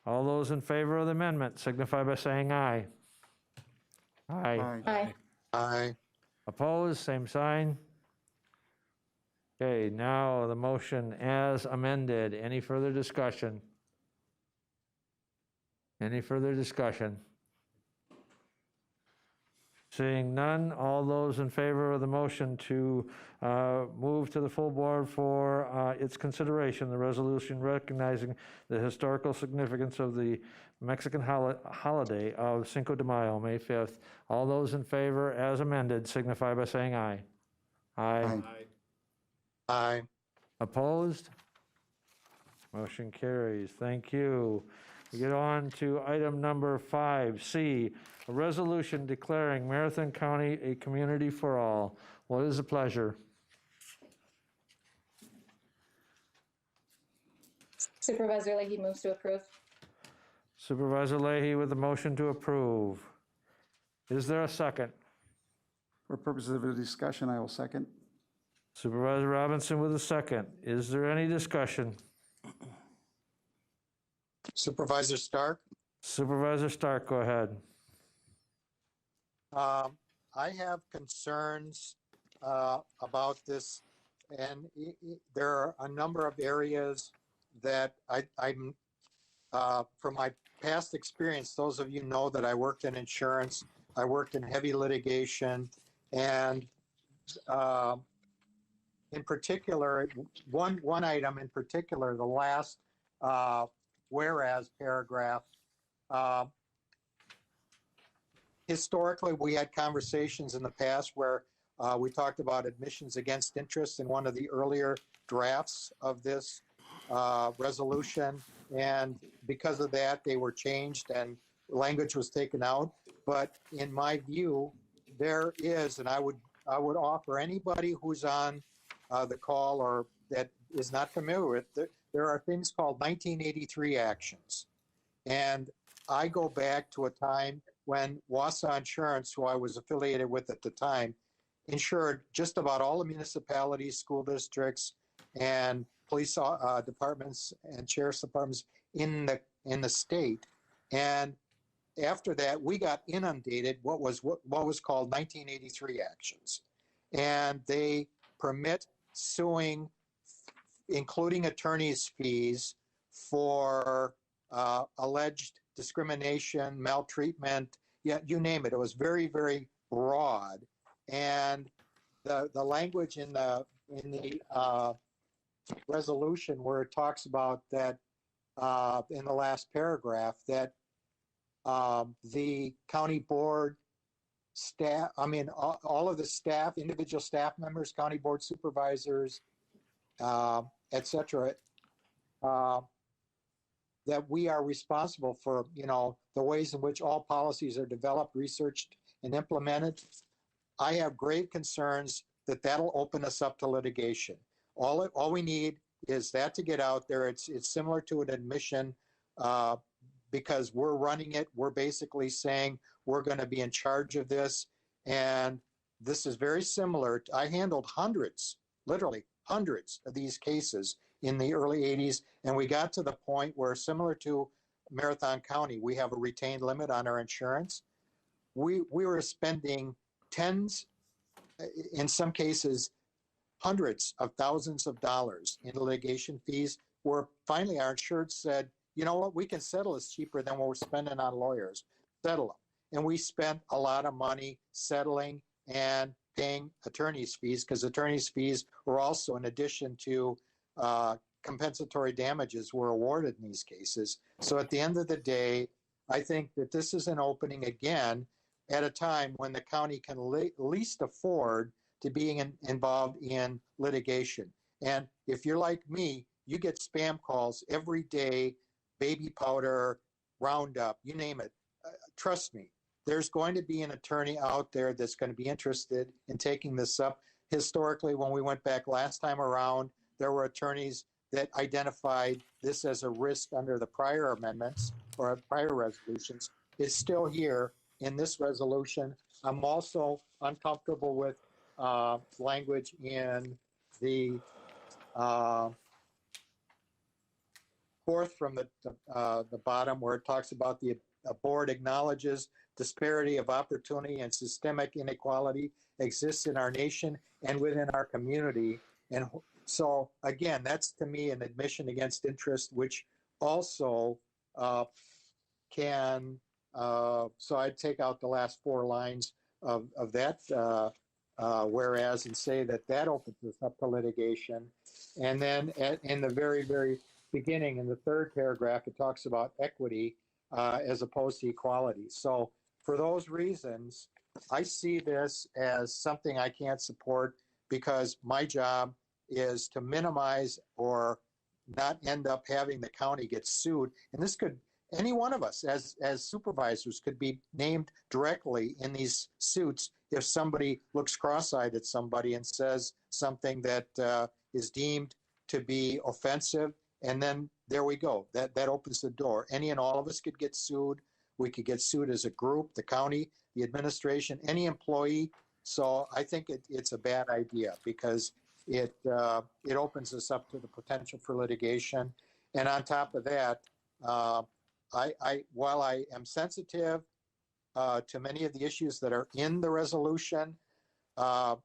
All those in favor of the amendment signify by saying aye. Aye. Aye. Aye. Opposed, same sign. Okay, now the motion as amended. Any further discussion? Any further discussion? Seeing none, all those in favor of the motion to move to the full board for its consideration, the resolution recognizing the historical significance of the Mexican holiday of Cinco de Mayo, May 5th. All those in favor as amended signify by saying aye. Aye. Aye. Opposed? Motion carries. Thank you. We get on to item number 5C, a resolution declaring Marathon County a community for all. What is the pleasure? Supervisor Leahy moves to approve. Supervisor Leahy with the motion to approve. Is there a second? For purposes of a discussion, I will second. Supervisor Robinson with a second. Is there any discussion? Supervisor Stark? Supervisor Stark, go ahead. I have concerns about this, and there are a number of areas that I'm from my past experience, those of you know that I worked in insurance, I worked in heavy litigation, and in particular, one item in particular, the last whereas paragraph, historically, we had conversations in the past where we talked about admissions against interest in one of the earlier drafts of this resolution. And because of that, they were changed and language was taken out. But in my view, there is, and I would offer anybody who's on the call or that is not familiar with it, there are things called 1983 actions. And I go back to a time when Wausau Insurance, who I was affiliated with at the time, insured just about all the municipalities, school districts, and police departments and sheriff's departments in the state. And after that, we got inundated what was called 1983 actions, and they permit suing, including attorney's fees, for alleged discrimination, maltreatment, yeah, you name it. It was very, very broad, and the language in the resolution where it talks about that in the last paragraph that the county board staff, all of the staff, individual staff members, county board supervisors, et cetera, that we are responsible for, the ways in which all policies are developed, researched, and implemented. I have grave concerns that that'll open us up to litigation. All we need is that to get out there. It's similar to an admission because we're running it. We're basically saying we're going to be in charge of this. And this is very similar. I handled hundreds, literally hundreds of these cases in the early 80s. And we got to the point where, similar to Marathon County, we have a retained limit on our insurance. We were spending tens, in some cases, hundreds of thousands of dollars in litigation fees, where finally our insured said, you know what, we can settle this cheaper than what we're spending on lawyers. Settle them. And we spent a lot of money settling and paying attorney's fees, because attorney's fees were also, in addition to compensatory damages, were awarded in these cases. So at the end of the day, I think that this is an opening again at a time when the county can least afford to being involved in litigation. And if you're like me, you get spam calls every day, baby powder, Roundup, you name it. Trust me, there's going to be an attorney out there that's going to be interested in taking this up. Historically, when we went back last time around, there were attorneys that identified this as a risk under the prior amendments or prior resolutions. It's still here in this resolution. I'm also uncomfortable with language in the fourth from the bottom, where it talks about the board acknowledges disparity of opportunity and systemic inequality exists in our nation and within our community. And so again, that's to me an admission against interest, which also can, so I'd take out the last four lines of that whereas, and say that opens us up to litigation. And then in the very, very beginning, in the third paragraph, it talks about equity as opposed to equality. So for those reasons, I see this as something I can't support, because my job is to minimize or not end up having the county get sued. And this could, any one of us as supervisors could be named directly in these suits if somebody looks cross-eyed at somebody and says something that is deemed to be offensive. And then there we go. That opens the door. Any and all of us could get sued. We could get sued as a group, the county, the administration, any employee. So I think it's a bad idea because it opens us up to the potential for litigation. And on top of that, while I am sensitive to many of the issues that are in the resolution, I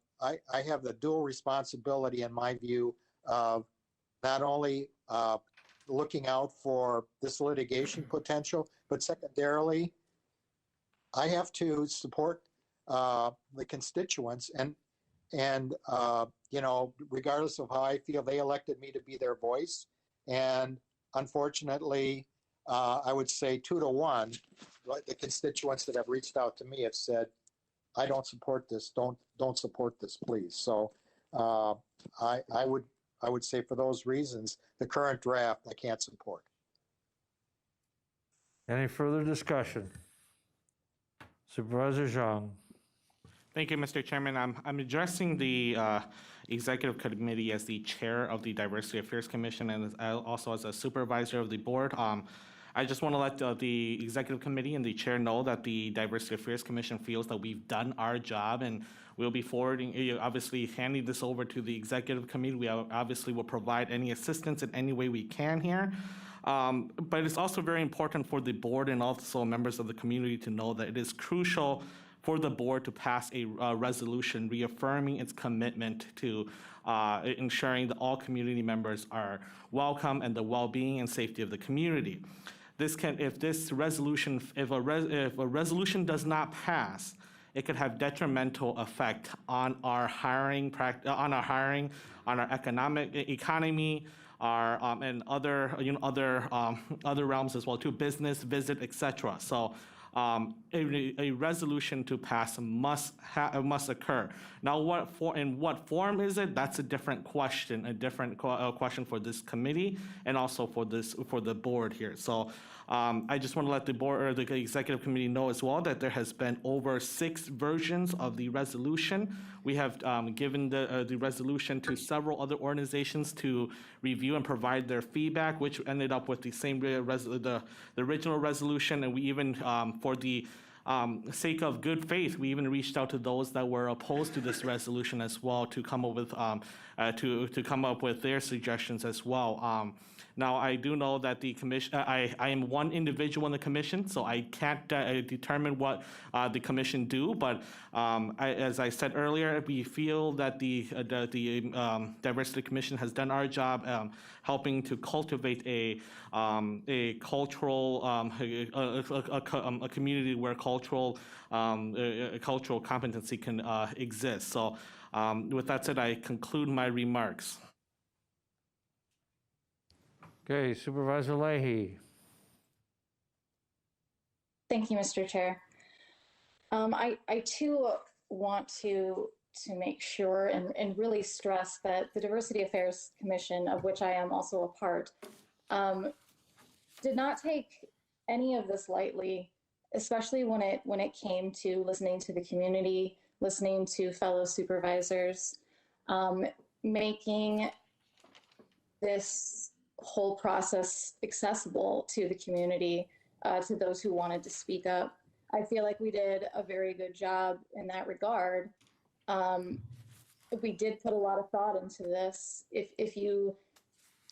have the dual responsibility, in my view, of not only looking out for this litigation potential, but secondarily, I have to support the constituents and you know, regardless of how I feel, they elected me to be their voice. And unfortunately, I would say 2-1, the constituents that have reached out to me have said, I don't support this. Don't support this, please. So I would say for those reasons, the current draft I can't support. Any further discussion? Supervisor Zhang. Thank you, Mr. Chairman. I'm addressing the Executive Committee as the chair of the Diversity Affairs Commission and also as a supervisor of the board. I just want to let the Executive Committee and the chair know that the Diversity Affairs Commission feels that we've done our job, and we'll be forwarding, obviously handing this over to the Executive Committee. We obviously will provide any assistance in any way we can here. But it's also very important for the board and also members of the community to know that it is crucial for the board to pass a resolution reaffirming its commitment to ensuring that all community members are welcome and the well-being and safety of the community. If a resolution does not pass, it could have detrimental effect on our hiring, on our economy, and other realms as well too, business, visit, etc. So a resolution to pass must occur. Now, in what form is it? That's a different question, question for this committee and also for the board here. So I just want to let the board or the Executive Committee know as well that there has been over 6 versions of the resolution. We have given the resolution to several other organizations to review and provide their feedback, which ended up with the same the original resolution, and we even for the sake of good faith, we even reached out to those that were opposed to this resolution as well to come up with to come up with their suggestions as well. Now, I do know that the commission, I am one individual in the commission, so I can't determine what the commission do, but as I said earlier, we feel that the Diversity Commission has done our job helping to cultivate a cultural, a community where cultural competency can exist. So with that said, I conclude my remarks. Okay, Supervisor Leahy. Thank you, Mr. Chair. I too want to make sure and really stress that the Diversity Affairs Commission, of which I am also a part, did not take any of this lightly, especially when it came to listening to the community, listening to fellow supervisors, making this whole process accessible to the community, to those who wanted to speak up. I feel like we did a very good job in that regard. We did put a lot of thought into this. If you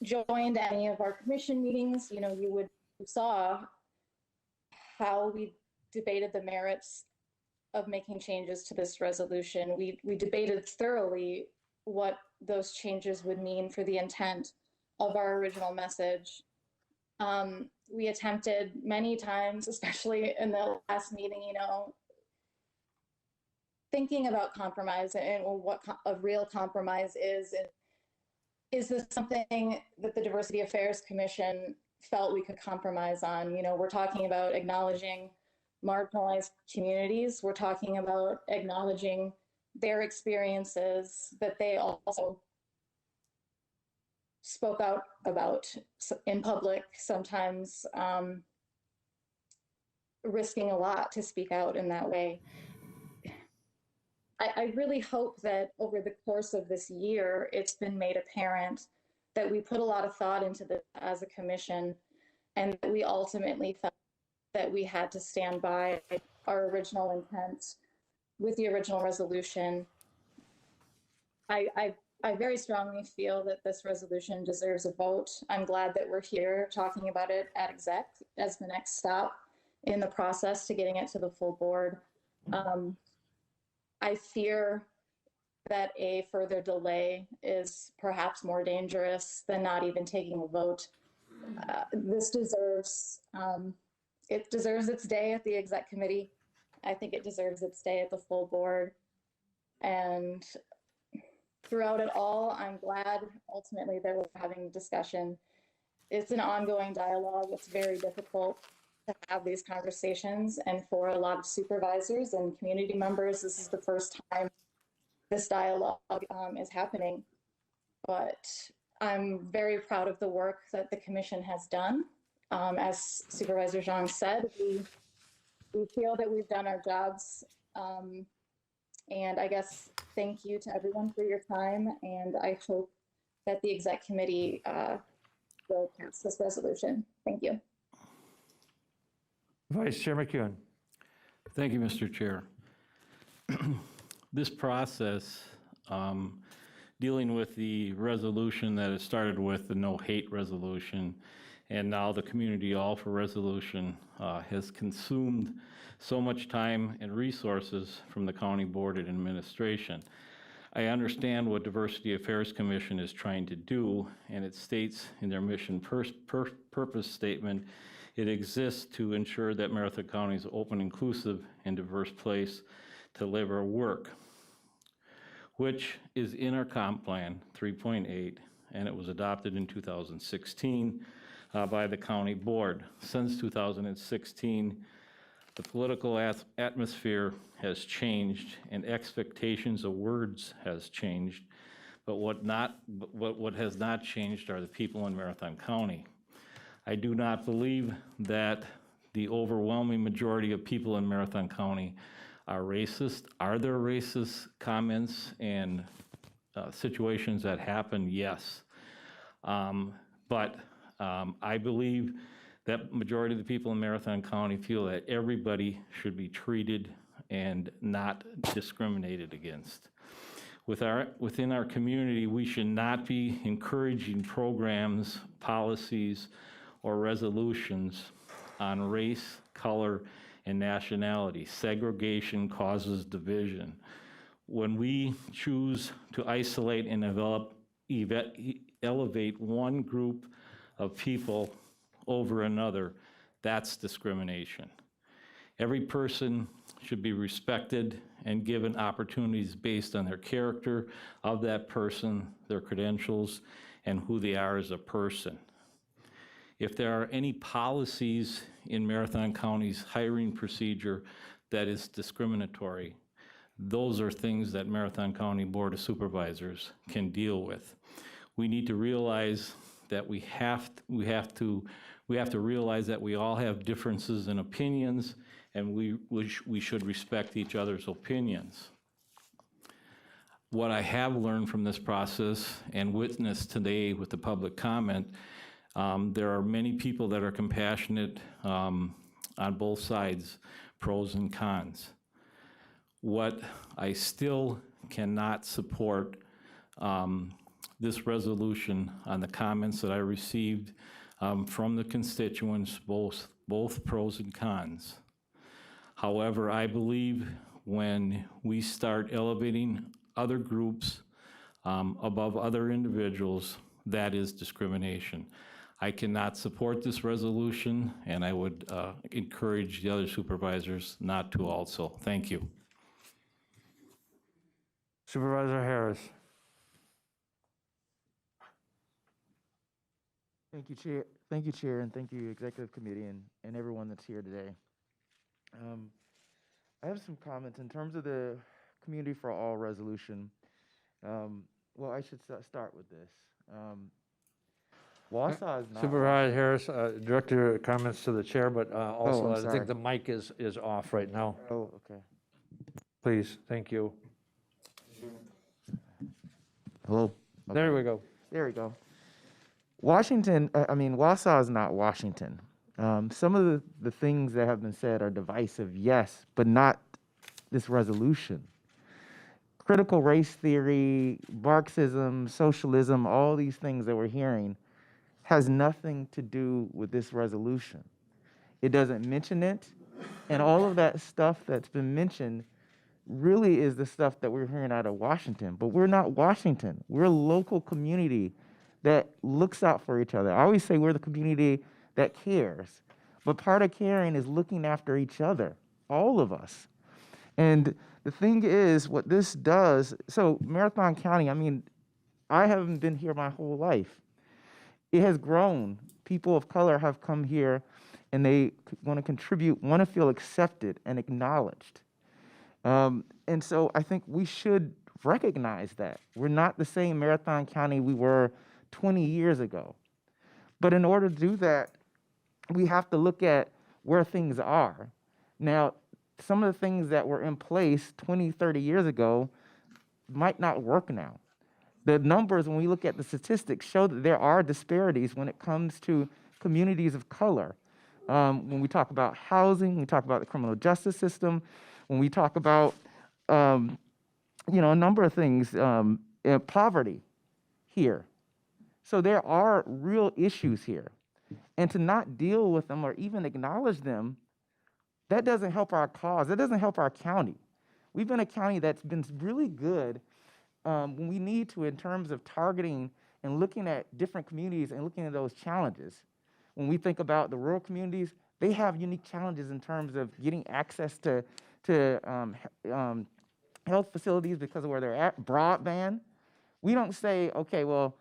joined any of our commission meetings, you saw how we debated the merits of making changes to this resolution. We debated thoroughly what those changes would mean for the intent of our original message. We attempted many times, especially in the last meeting, thinking about compromise and what a real compromise is. And is this something that the Diversity Affairs Commission felt we could compromise on? We're talking about acknowledging marginalized communities. We're talking about acknowledging their experiences that they also spoke out about in public, sometimes risking a lot to speak out in that way. I really hope that over the course of this year, it's been made apparent that we put a lot of thought into this as a commission, and that we ultimately felt that we had to stand by our original intent with the original resolution. I very strongly feel that this resolution deserves a vote. I'm glad that we're here talking about it at exec as the next stop in the process to getting it to the full board. I fear that a further delay is perhaps more dangerous than not even taking a vote. This deserves, it deserves its day at the exec committee. I think it deserves its day at the full board. And throughout it all, I'm glad ultimately that we're having discussion. It's an ongoing dialogue. It's very difficult to have these conversations. And for a lot of supervisors and community members, this is the first time this dialogue is happening. But I'm very proud of the work that the commission has done. As Supervisor Zhang said, we feel that we've done our jobs. And I guess thank you to everyone for your time. And I hope that the exec committee will pass this resolution. Thank you. Vice Chair McEwen. Thank you, Mr. Chair. This process, dealing with the resolution that it started with, the no hate resolution, and now the community all for resolution, has consumed so much time and resources from the County Board and Administration. I understand what Diversity Affairs Commission is trying to do, and it states in their mission purpose statement, it exists to ensure that Marathon County is an open, inclusive, and diverse place to live or work, which is in our comp plan 3.8, and it was adopted in 2016 by the County Board. Since 2016, the political atmosphere has changed and expectations of words has changed, but what has not changed are the people in Marathon County. I do not believe that the overwhelming majority of people in Marathon County are racist. Are there racist comments and situations that happen? Yes. But I believe that majority of the people in Marathon County feel that everybody should be treated and not discriminated against. Within our community, we should not be encouraging programs, policies, or resolutions on race, color, and nationality. Segregation causes division. When we choose to isolate and elevate one group of people over another, that's discrimination. Every person should be respected and given opportunities based on their character of that person, their credentials, and who they are as a person. If there are any policies in Marathon County's hiring procedure that is discriminatory, those are things that Marathon County Board of Supervisors can deal with. We need to realize that we have to realize that we all have differences in opinions, and we should respect each other's opinions. What I have learned from this process and witnessed today with the public comment, there are many people that are compassionate on both sides, pros and cons. What I still cannot support this resolution on the comments that I received from the constituents, both pros and cons. However, I believe when we start elevating other groups above other individuals, that is discrimination. I cannot support this resolution, and I would encourage the other supervisors not to also. Thank you. Supervisor Harris. Thank you, Chair. Thank you, Chair, and thank you, Executive Committee, and everyone that's here today. I have some comments in terms of the Community for All resolution. Well, I should start with this. Wausau is not. Supervisor Harris, Director, comments to the chair, but also I'm I sorry. think the mic is off right now. Oh, okay. Please, thank you. Hello. There we go. There we go. Washington, Wausau is not Washington. Some of the things that have been said are divisive, yes, but not this resolution. Critical race theory, Marxism, socialism, all these things that we're hearing has nothing to do with this resolution. It doesn't mention it, and all of that stuff that's been mentioned really is the stuff that we're hearing out of Washington. But we're not Washington. We're a local community that looks out for each other. I always say we're the community that cares, but part of caring is looking after each other, all of us. And the thing is, what this does, so Marathon County, I haven't been here my whole life. It has grown. People of color have come here and they want to contribute, want to feel accepted and acknowledged. And so I think we should recognize that. We're not the same Marathon County we were 20 years ago. But in order to do that, we have to look at where things are. Now, some of the things that were in place 20, 30 years ago might not work now. The numbers, when we look at the statistics, show that there are disparities when it comes to communities of color. When we talk about housing, when we talk about the criminal justice system, when we talk about, a number of things, poverty here. So there are real issues here. And to not deal with them or even acknowledge them, that doesn't help our cause. That doesn't help our county. We've been a county that's been really good when we need to in terms of targeting and looking at different communities and looking at those challenges. When we think about the rural communities, they have unique challenges in terms of getting access to health facilities because of where they're at, broadband. We don't say, okay, well,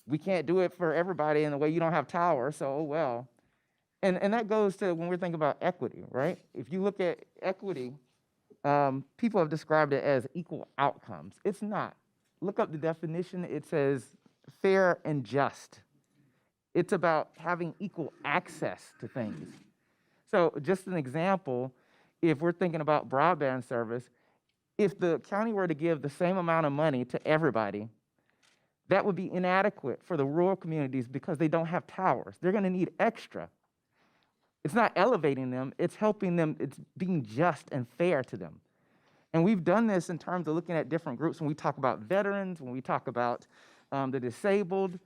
we can't do it for everybody in the way you don't have towers, so oh well. And that goes to when we're thinking about equity, right? If you look at equity, people have described it as equal outcomes. It's not. Look up the definition. It says fair and just. It's about having equal access to things. So just an example, if we're thinking about broadband service, if the county were to give the same amount of money to everybody, that would be inadequate for the rural communities because they don't have towers. They're going to need extra. It's not elevating them, it's helping them, it's being just and fair to them. And we've done this in terms of looking at different groups when we talk about veterans, when we talk about the disabled.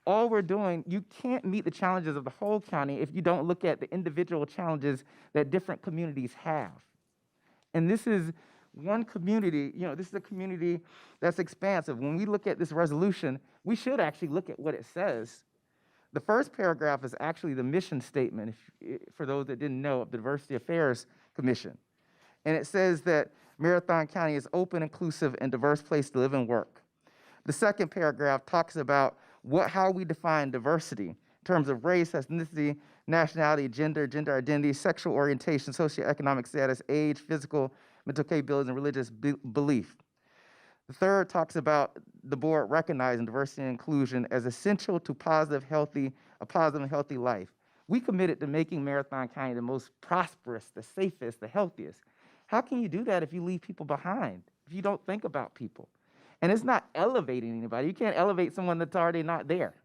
All we're doing, you can't meet the challenges of the whole county if you don't look at the individual challenges that different communities have. And this is one community, this is a community that's expansive. When we look at this resolution, we should actually look at what it says. The first paragraph is actually the mission statement, for those that didn't know, of the Diversity Affairs Commission. And it says that Marathon County is open, inclusive, and diverse place to live and work. The second paragraph talks about how we define diversity in terms of race, ethnicity, nationality, gender identity, sexual orientation, socioeconomic status, age, physical, mental capabilities, and religious belief. The third talks about the board recognizing diversity and inclusion as essential to a positive and healthy life. We committed to making Marathon County the most prosperous, the safest, the healthiest. How can you do that if you leave people behind, if you don't think about people? And it's not elevating anybody. You can't elevate someone that's already not there.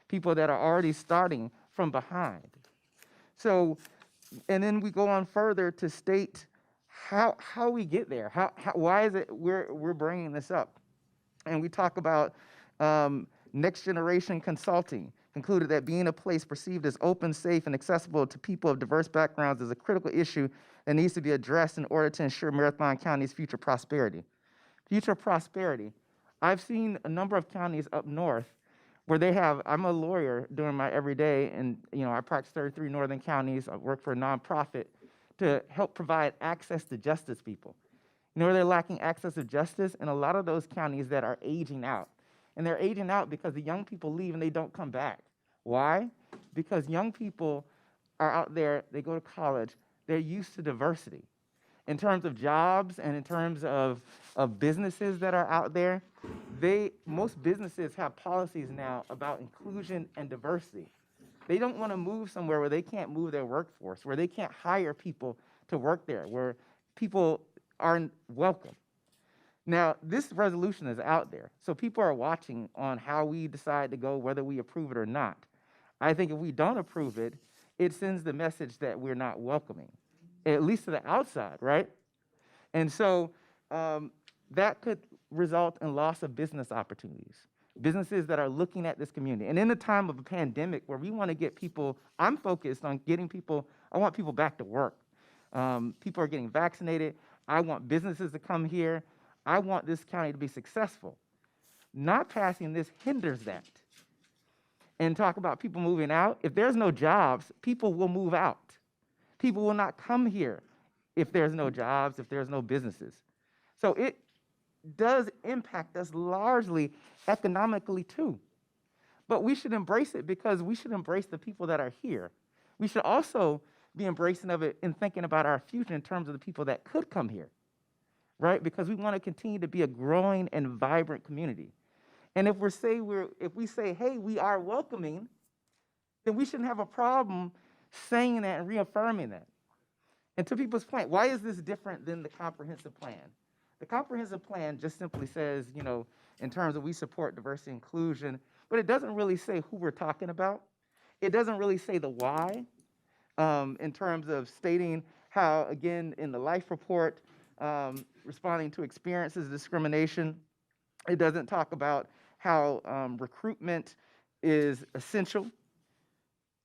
People that are already starting from behind. So, and then we go on further to state how we get there. Why is it we're bringing this up? And we talk about next generation consulting, concluded that being a place perceived as open, safe, and accessible to people of diverse backgrounds is a critical issue that needs to be addressed in order to ensure Marathon County's future prosperity. Future prosperity. I've seen a number of counties up north where they have, I'm a lawyer during my everyday, and I practice 33 northern counties. I work for a nonprofit to help provide access to justice people. Where they're lacking access to justice? In a lot of those counties that are aging out. And they're aging out because the young people leave and they don't come back. Why? Because young people are out there, they go to college, they're used to diversity. in terms of jobs and in terms of businesses that are out there, most businesses have policies now about inclusion and diversity. They don't want to move somewhere where they can't move their workforce, where they can't hire people to work there, where people aren't welcome. Now, this resolution is out there, so people are watching on how we decide to go, whether we approve it or not. I think if we don't approve it, it sends the message that we're not welcoming, at least to the outside, right? And so that could result in loss of business opportunities, businesses that are looking at this community. And in a time of a pandemic where we want to get people, I'm focused on getting people, I want people back to work. People are getting vaccinated. I want businesses to come here. I want this county to be successful. Not passing this hinders that. And talk about people moving out. If there's no jobs, people will move out. People will not come here if there's no jobs, if there's no businesses. So it does impact us largely economically too. But we should embrace it because we should embrace the people that are here. We should also be embracing of it and thinking about our future in terms of the people that could come here, right? Because we want to continue to be a growing and vibrant community. And if we say, hey, we are welcoming, then we shouldn't have a problem saying that and reaffirming that. And to people's point, why is this different than the comprehensive plan? The comprehensive plan just simply says, in terms of we support diversity and inclusion, but it doesn't really say who we're talking about. It doesn't really say the why, in terms of stating how, again, in the life report, responding to experiences of discrimination. It doesn't talk about how recruitment is essential.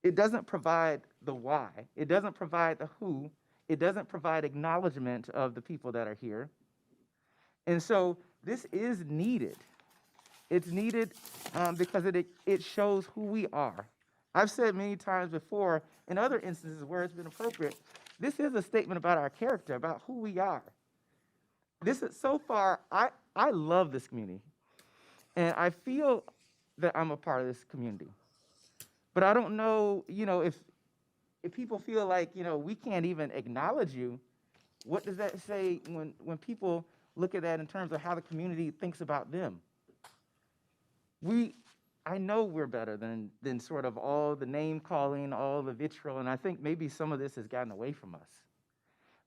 It doesn't provide the why. It doesn't provide the who. It doesn't provide acknowledgement of the people that are here. And so this is needed. It's needed because it shows who we are. I've said many times before, in other instances where it's been appropriate, this is a statement about our character, about who we are. This is, so far, I love this community. And I feel that I'm a part of this community. But I don't know, if people feel like, we can't even acknowledge you, what does that say when people look at that in terms of how the community thinks about them? I know we're better than sort of all the name calling, all the vitriol, and I think maybe some of this has gotten away from us.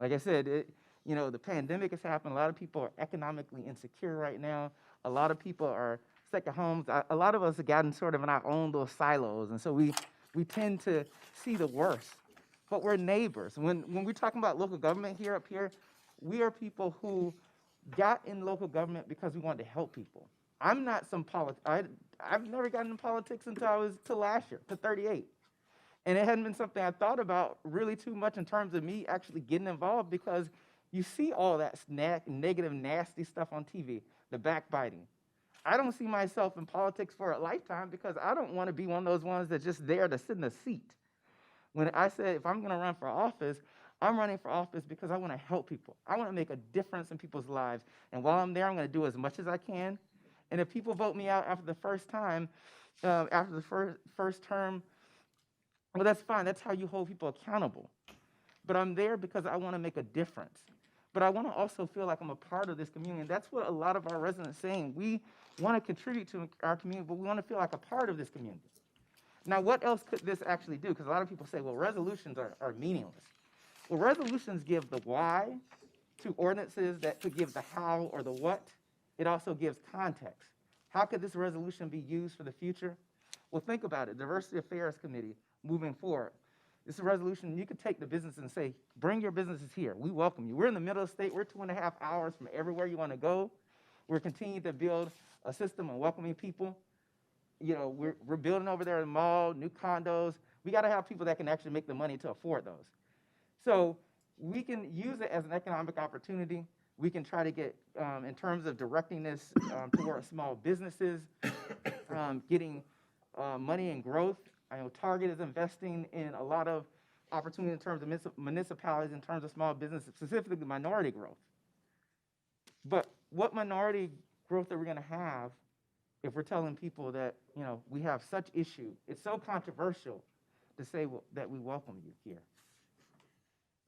Like I said, the pandemic has happened. A lot of people are economically insecure right now. A lot of people are sick of homes. A lot of us have gotten sort of in our own little silos, and so we tend to see the worst. But we're neighbors. When we're talking about local government up here, we are people who got in local government because we wanted to help people. I'm not some I've never gotten in politics until last year, to 38. And it hadn't been something I thought about really too much in terms of me actually getting involved, because you see all that negative, nasty stuff on TV, the backbiting. I don't see myself in politics for a lifetime because I don't want to be one of those ones that's just there to sit in a seat. When I said, if I'm going to run for office, I'm running for office because I want to help people. I want to make a difference in people's lives. And while I'm there, I'm going to do as much as I can. And if people vote me out after the first time, after the first term, well, that's fine. That's how you hold people accountable. But I'm there because I want to make a difference. But I want to also feel like I'm a part of this community. And that's what a lot of our residents are saying. We want to contribute to our community, but we want to feel like a part of this community. Now, what else could this actually do? Because a lot of people say, well, resolutions are meaningless. Well, resolutions give the why to ordinances that could give the how or the what. It also gives context. How could this resolution be used for the future? Well, think about it. Diversity Affairs Committee moving forward. This is a resolution. You could take the business and say, bring your businesses here. We welcome you. We're in the middle of the state. We're 2.5 hours from everywhere you want to go. We're continuing to build a system of welcoming people. We're building over there in the mall, new condos. We got to have people that can actually make the money to afford those. So we can use it as an economic opportunity. We can try to get, in terms of directing this toward small businesses, getting money and growth. I know Target is investing in a lot of opportunity in terms of municipalities, in terms of small businesses, specifically minority growth. But what minority growth are we going to have if we're telling people that, we have such issue? It's so controversial to say that we welcome you here.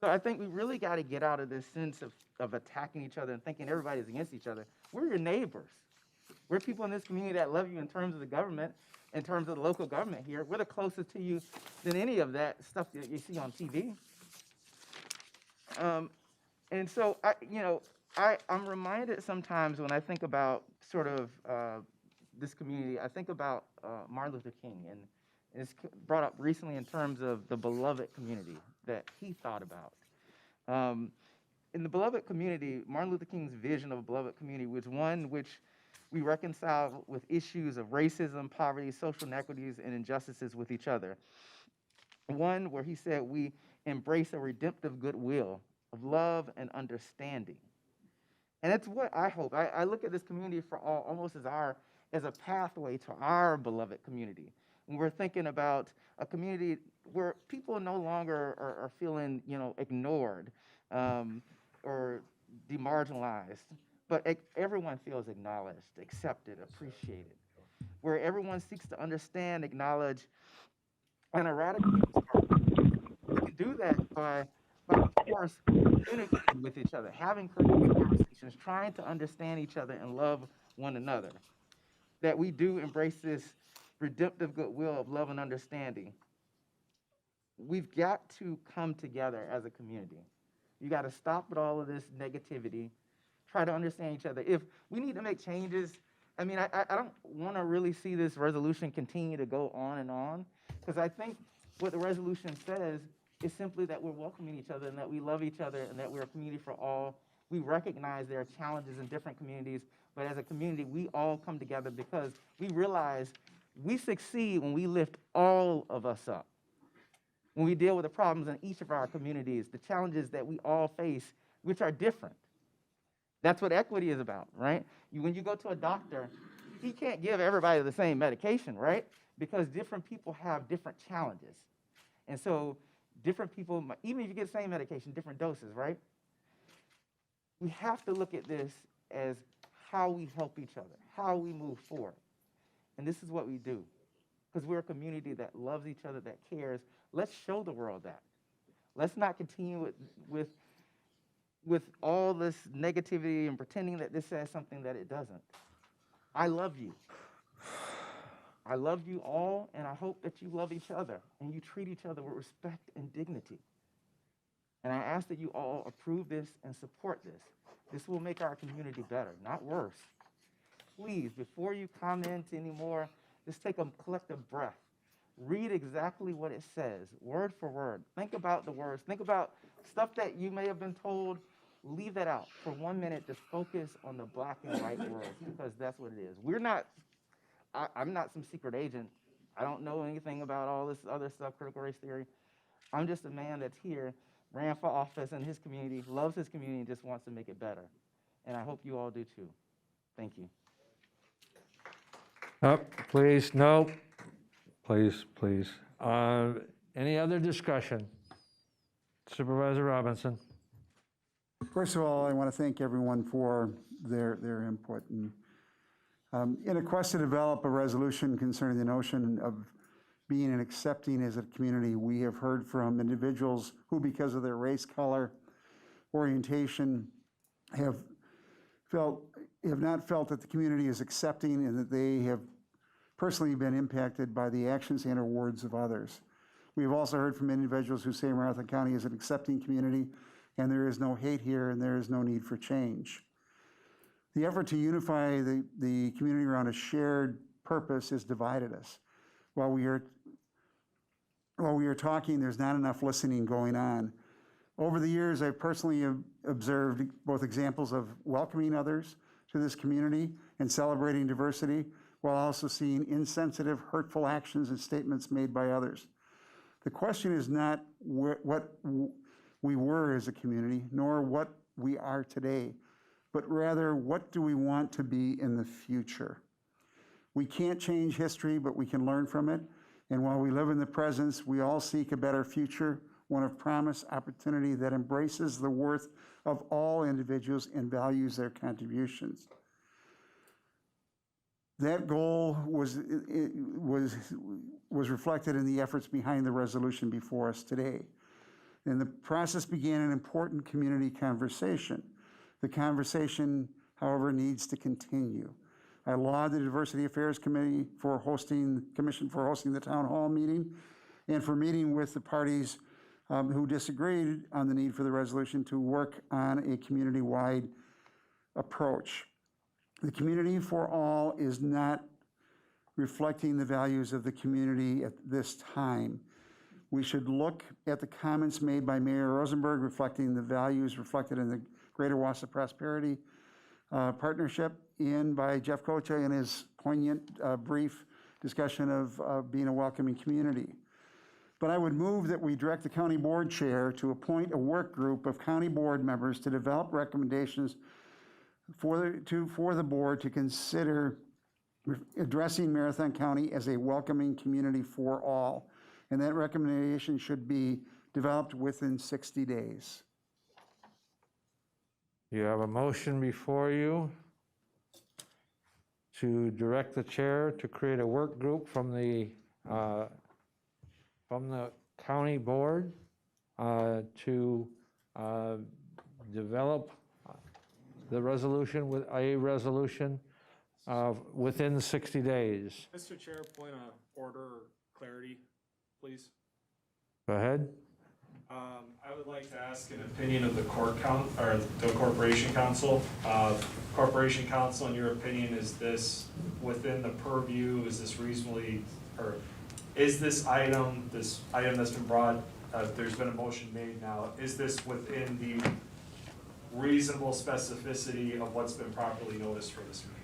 So I think we really got to get out of this sense of attacking each other and thinking everybody's against each other. We're your neighbors. We're people in this community that love you in terms of the government, in terms of the local government here. We're the closest to you than any of that stuff that you see on TV. And so, I'm reminded sometimes when I think about sort of this community, I think about Martin Luther King, and it's brought up recently in terms of the beloved community that he thought about. In the beloved community, Martin Luther King's vision of a beloved community was one which we reconcile with issues of racism, poverty, social inequities, and injustices with each other. One where he said we embrace a redemptive goodwill of love and understanding. And that's what I hope. I look at this community for all almost as a pathway to our beloved community. When we're thinking about a community where people no longer are feeling, ignored or demarginalized, but everyone feels acknowledged, accepted, appreciated, where everyone seeks to understand, acknowledge, and eradicate this problem. We can do that by of course, communicating with each other, having conversations, trying to understand each other and love one another. That we do embrace this redemptive goodwill of love and understanding. We've got to come together as a community. You got to stop with all of this negativity, try to understand each other. If we need to make changes, I don't want to really see this resolution continue to go on, because I think what the resolution says is simply that we're welcoming each other and that we love each other and that we're a community for all. We recognize there are challenges in different communities, but as a community, we all come together because we realize we succeed when we lift all of us up. When we deal with the problems in each of our communities, the challenges that we all face, which are different. That's what equity is about, right? When you go to a doctor, he can't give everybody the same medication, right? Because different people have different challenges. And so different people, even if you get the same medication, different doses, right? We have to look at this as how we help each other, how we move forward. And this is what we do. Because we're a community that loves each other, that cares. Let's show the world that. Let's not continue with all this negativity and pretending that this says something that it doesn't. I love you. I love you all, and I hope that you love each other and you treat each other with respect and dignity. And I ask that you all approve this and support this. This will make our community better, not worse. Please, before you comment anymore, just take a collective breath. Read exactly what it says, word for word. Think about the words. Think about stuff that you may have been told. Leave that out for 1 minute. Just focus on the black and white words, because that's what it is. I'm not some secret agent. I don't know anything about all this other stuff, critical race theory. I'm just a man that's here, ran for office in his community, loves his community, and just wants to make it better. And I hope you all do too. Thank you. Oh, please, no. Please. Any other discussion? Supervisor Robinson. First of all, I want to thank everyone for their input. And in a quest to develop a resolution concerning the notion of being and accepting as a community, we have heard from individuals who, because of their race, color, orientation, have not felt that the community is accepting and that they have personally been impacted by the actions and or words of others. We've also heard from individuals who say Marathon County is an accepting community and there is no hate here and there is no need for change. The effort to unify the community around a shared purpose has divided us. While we are talking, there's not enough listening going on. Over the years, I've personally observed both examples of welcoming others to this community and celebrating diversity, while also seeing insensitive, hurtful actions and statements made by others. The question is not what we were as a community, nor what we are today, but rather what do we want to be in the future? We can't change history, but we can learn from it. And while we live in the present, we all seek a better future, one of promise, opportunity that embraces the worth of all individuals and values their contributions. That goal was reflected in the efforts behind the resolution before us today. And the process began an important community conversation. The conversation, however, needs to continue. I laud the Diversity Affairs Committee for Commission for hosting the town hall meeting and for meeting with the parties who disagreed on the need for the resolution to work on a community-wide approach. The community for all is not reflecting the values of the community at this time. We should look at the comments made by Mayor Rosenberg reflecting the values reflected in the Greater Wausau Prosperity Partnership and by Jeff Koche in his poignant, brief discussion of being a welcoming community. But I would move that we direct the county board chair to appoint a work group of county board members to develop recommendations for the board to consider addressing Marathon County as a welcoming community for all. And that recommendation should be developed within 60 days. You have a motion before you to direct the chair to create a work group from the county board to develop the resolution with a resolution within 60 days. Mr. Chair, point of order, clarity, please. Go ahead. I would like to ask an opinion of the the Corporation Council. Corporation Council, in your opinion, is this within the purview? Is this reasonably, or is this item that's been brought, there's been a motion made now, is this within the reasonable specificity of what's been properly noticed for this meeting?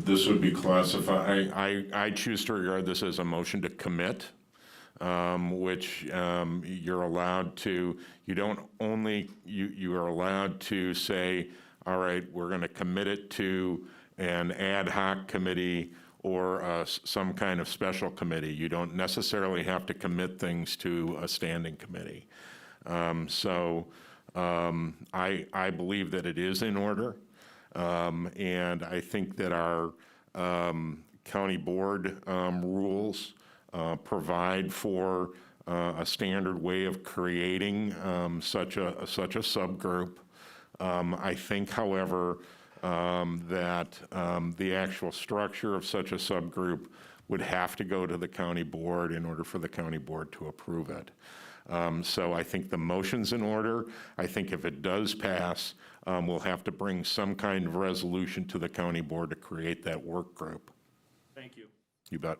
This would be classified, I choose to regard this as a motion to commit, which you're allowed to, you are allowed to say, all right, we're going to commit it to an ad hoc committee or some kind of special committee. You don't necessarily have to commit things to a standing committee. I believe that it is in order. And I think that our county board rules provide for a standard way of creating such a subgroup. I think, however, that the actual structure of such a subgroup would have to go to the county board in order for the county board to approve it. So I think the motion's in order. I think if it does pass, we'll have to bring some kind of resolution to the county board to create that work group. Thank you. You bet.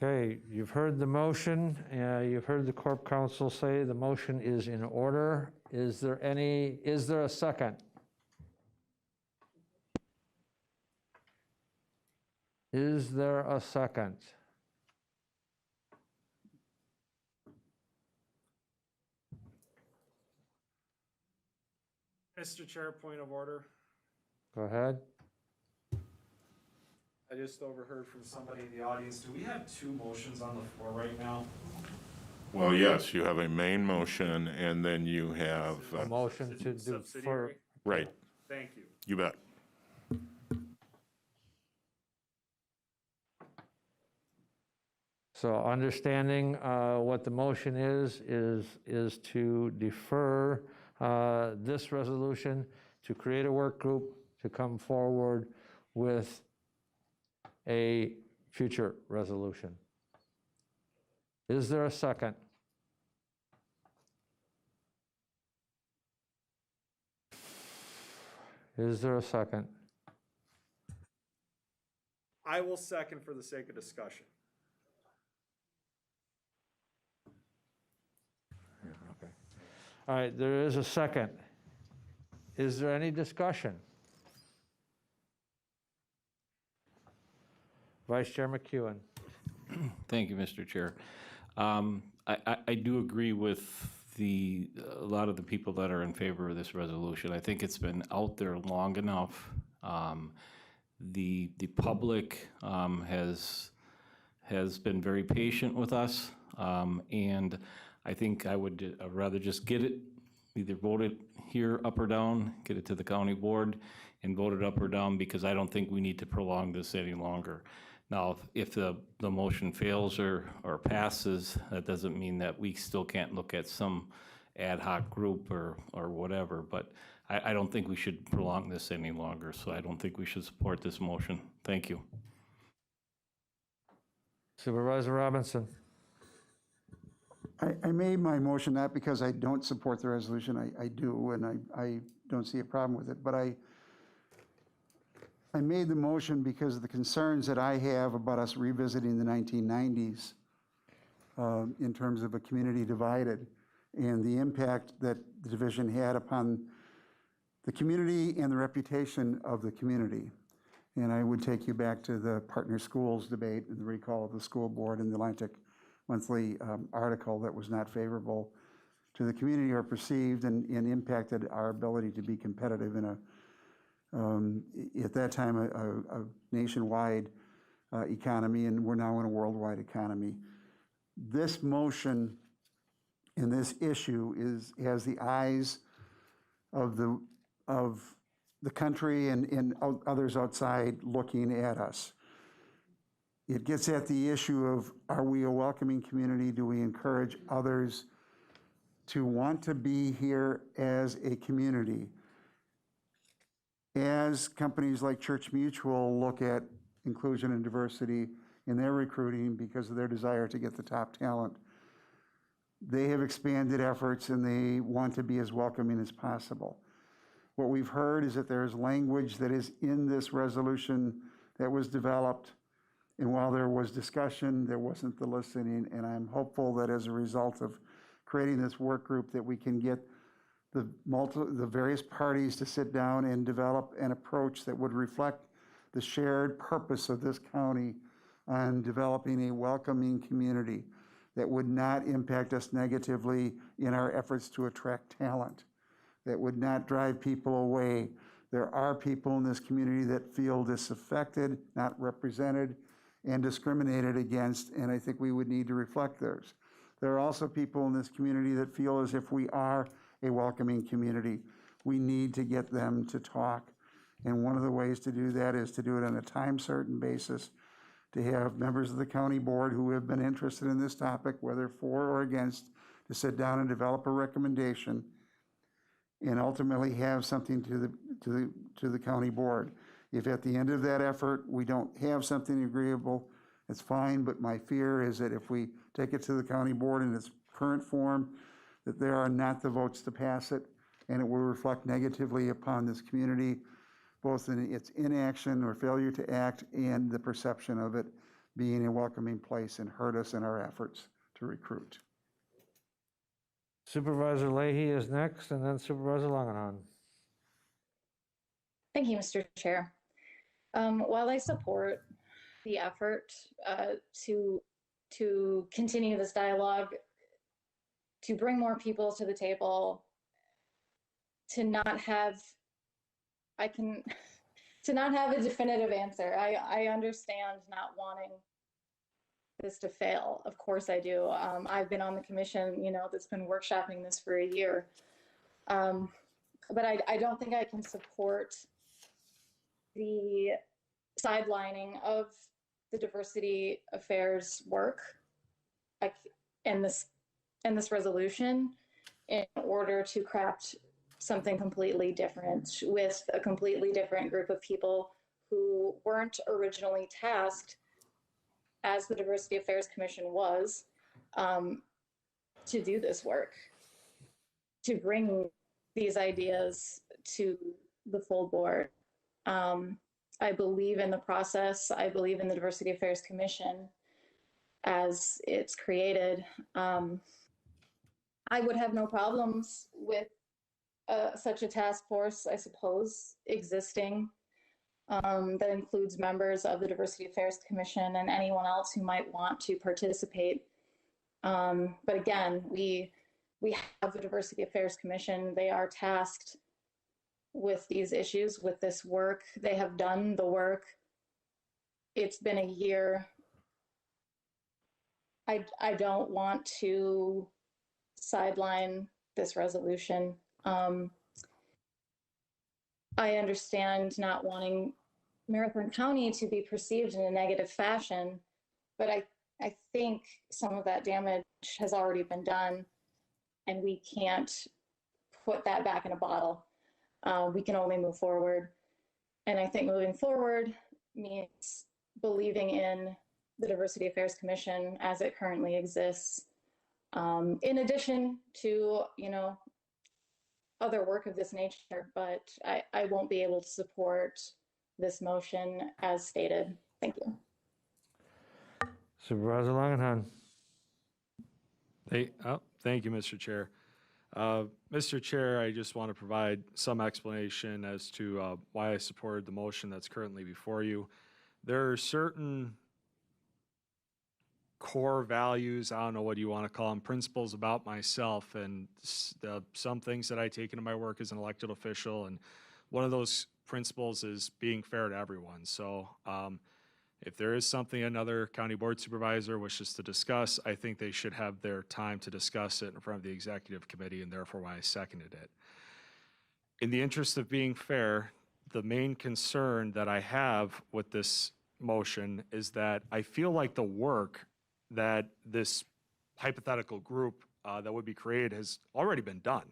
Okay, you've heard the motion. You've heard the Corp Council say the motion is in order. Is there a second? Is there a second? Mr. Chair, point of order. Go ahead. I just overheard from somebody in the audience. Do we have two motions on the floor right now? Well, yes, you have a main motion and then you have. A motion to do for. Right. Thank you. You bet. So understanding what the motion is to defer this resolution, to create a work group, to come forward with a future resolution. Is there a second? Is there a second? I will second for the sake of discussion. Okay. All right, there is a second. Is there any discussion? Vice Chair McEwen. Thank you, Mr. Chair. I do agree with a lot of the people that are in favor of this resolution. I think it's been out there long enough. The public has been very patient with us, and I think I would rather just get it, either vote it here up or down, get it to the county board and vote it up or down, because I don't think we need to prolong this any longer. Now, if the motion fails or passes, that doesn't mean that we still can't look at some ad hoc group or whatever, but I don't think we should prolong this any longer, so I don't think we should support this motion. Thank you. Supervisor Robinson. I made my motion not because I don't support the resolution. I do, and I don't see a problem with it, but I made the motion because of the concerns that I have about us revisiting the 1990s in terms of a community divided and the impact that the division had upon the community and the reputation of the community. And I would take you back to the partner schools debate and the recall of the school board and the Atlantic Monthly article that was not favorable to the community or perceived and impacted our ability to be competitive in at that time, a nationwide economy, and we're now in a worldwide economy. This motion and this issue has the eyes of the country and others outside looking at us. It gets at the issue of, are we a welcoming community? Do we encourage others to want to be here as a community? As companies like Church Mutual look at inclusion and diversity in their recruiting because of their desire to get the top talent, they have expanded efforts and they want to be as welcoming as possible. What we've heard is that there's language that is in this resolution that was developed, and while there was discussion, there wasn't the listening, and I'm hopeful that as a result of creating this work group that we can get the various parties to sit down and develop an approach that would reflect the shared purpose of this county on developing a welcoming community that would not impact us negatively in our efforts to attract talent, that would not drive people away. There are people in this community that feel disaffected, not represented, and discriminated against, and I think we would need to reflect those. There are also people in this community that feel as if we are a welcoming community. We need to get them to talk, and one of the ways to do that is to do it on a time-certain basis, to have members of the county board who have been interested in this topic, whether for or against, to sit down and develop a recommendation and ultimately have something to the county board. If at the end of that effort we don't have something agreeable, it's fine, but my fear is that if we take it to the county board in its current form, that there are not the votes to pass it, and it will reflect negatively upon this community, both in its inaction or failure to act and the perception of it being a welcoming place, and hurt us in our efforts to recruit. Supervisor Leahy is next, and then Supervisor Langenhahn. Thank you, Mr. Chair. While I support the effort to continue this dialogue, to bring more people to the table, to not have a definitive answer. I understand not wanting this to fail. Of course I do. I've been on the commission, that's been workshopping this for a year. But I don't think I can support the sidelining of the diversity affairs work in this resolution in order to craft something completely different with a completely different group of people who weren't originally tasked, as the Diversity Affairs Commission was, to do this work, to bring these ideas to the full board. I believe in the process. I believe in the Diversity Affairs Commission as it's created. I would have no problems with such a task force, I suppose, existing that includes members of the Diversity Affairs Commission and anyone else who might want to participate. But again, we have the Diversity Affairs Commission. They are tasked with these issues, with this work. They have done the work. It's been a year. I don't want to sideline this resolution. I understand not wanting Marathon County to be perceived in a negative fashion, but I think some of that damage has already been done, and we can't put that back in a bottle. We can only move forward. And I think moving forward means believing in the Diversity Affairs Commission as it currently exists, in addition to, other work of this nature, but I won't be able to support this motion as stated. Thank you. Supervisor Langenhan. Thank you, Mr. Chair. Mr. Chair, I just want to provide some explanation as to why I supported the motion that's currently before you. There are certain core values, I don't know what you want to call them, principles about myself, and some things that I take into my work as an elected official, and one of those principles is being fair to everyone. So if there is something another county board supervisor wishes to discuss, I think they should have their time to discuss it in front of the executive committee, and therefore why I seconded it. In the interest of being fair, the main concern that I have with this motion is that I feel like the work that this hypothetical group that would be created has already been done.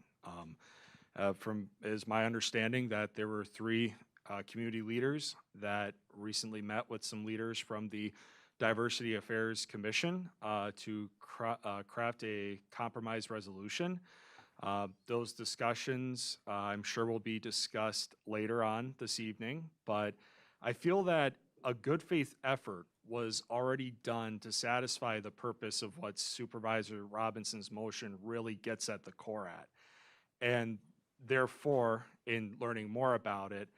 Is my understanding that there were 3 community leaders that recently met with some leaders from the Diversity Affairs Commission to craft a compromise resolution. Those discussions, I'm sure, will be discussed later on this evening, but I feel that a good faith effort was already done to satisfy the purpose of what Supervisor Robinson's motion really gets at the core at. And therefore, in learning more about it,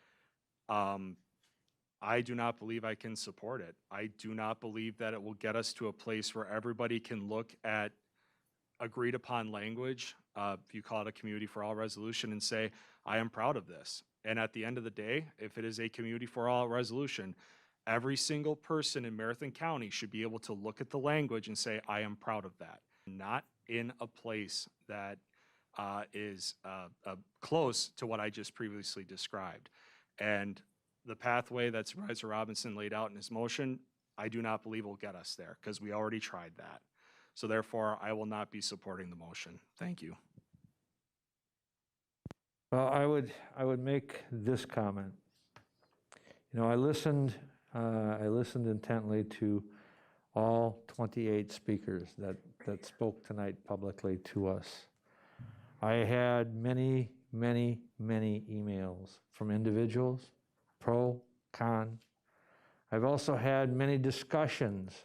I do not believe I can support it. I do not believe that it will get us to a place where everybody can look at agreed upon language, if you call it a Community for All resolution, and say, I am proud of this. And at the end of the day, if it is a Community for All resolution, every single person in Marathon County should be able to look at the language and say, I am proud of that. Not in a place that is close to what I just previously described. And the pathway that Supervisor Robinson laid out in his motion, I do not believe will get us there, because we already tried that. So therefore, I will not be supporting the motion. Thank you. Well, I would make this comment. I listened intently to all 28 speakers that spoke tonight publicly to us. I had many, many, many emails from individuals, pro, con. I've also had many discussions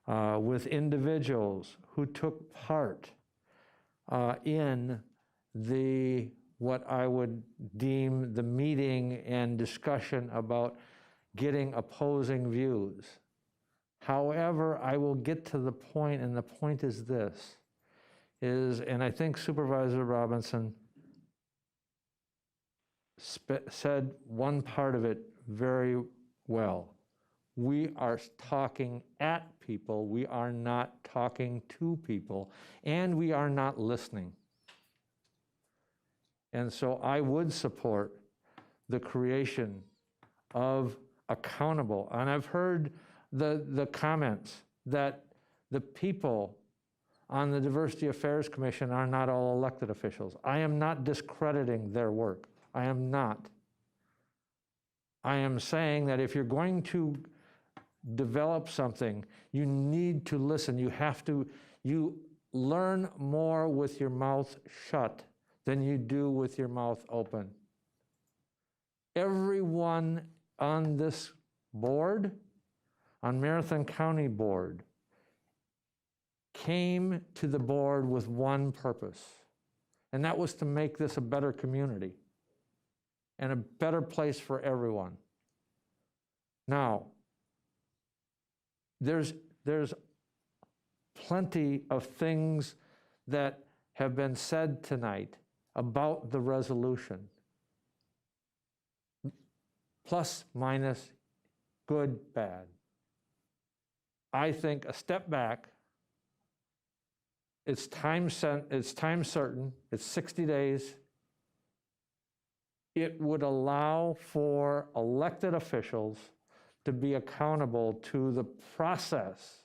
with individuals who took part in what I would deem the meeting and discussion about getting opposing views. However, I will get to the point, and the point is this, and I think Supervisor Robinson said one part of it very well. We are talking at people, we are not talking to people, and we are not listening. And so I would support the creation of accountable, and I've heard the comments that the people on the Diversity Affairs Commission are not all elected officials. I am not discrediting their work. I am not. I am saying that if you're going to develop something, you need to listen. You learn more with your mouth shut than you do with your mouth open. Everyone on this board, on Marathon County Board, came to the board with one purpose, and that was to make this a better community and a better place for everyone. Now, there's plenty of things that have been said tonight about the resolution. Plus, minus, good, bad. I think a step back, it's time certain, it's 60 days. it would allow for elected officials to be accountable to the process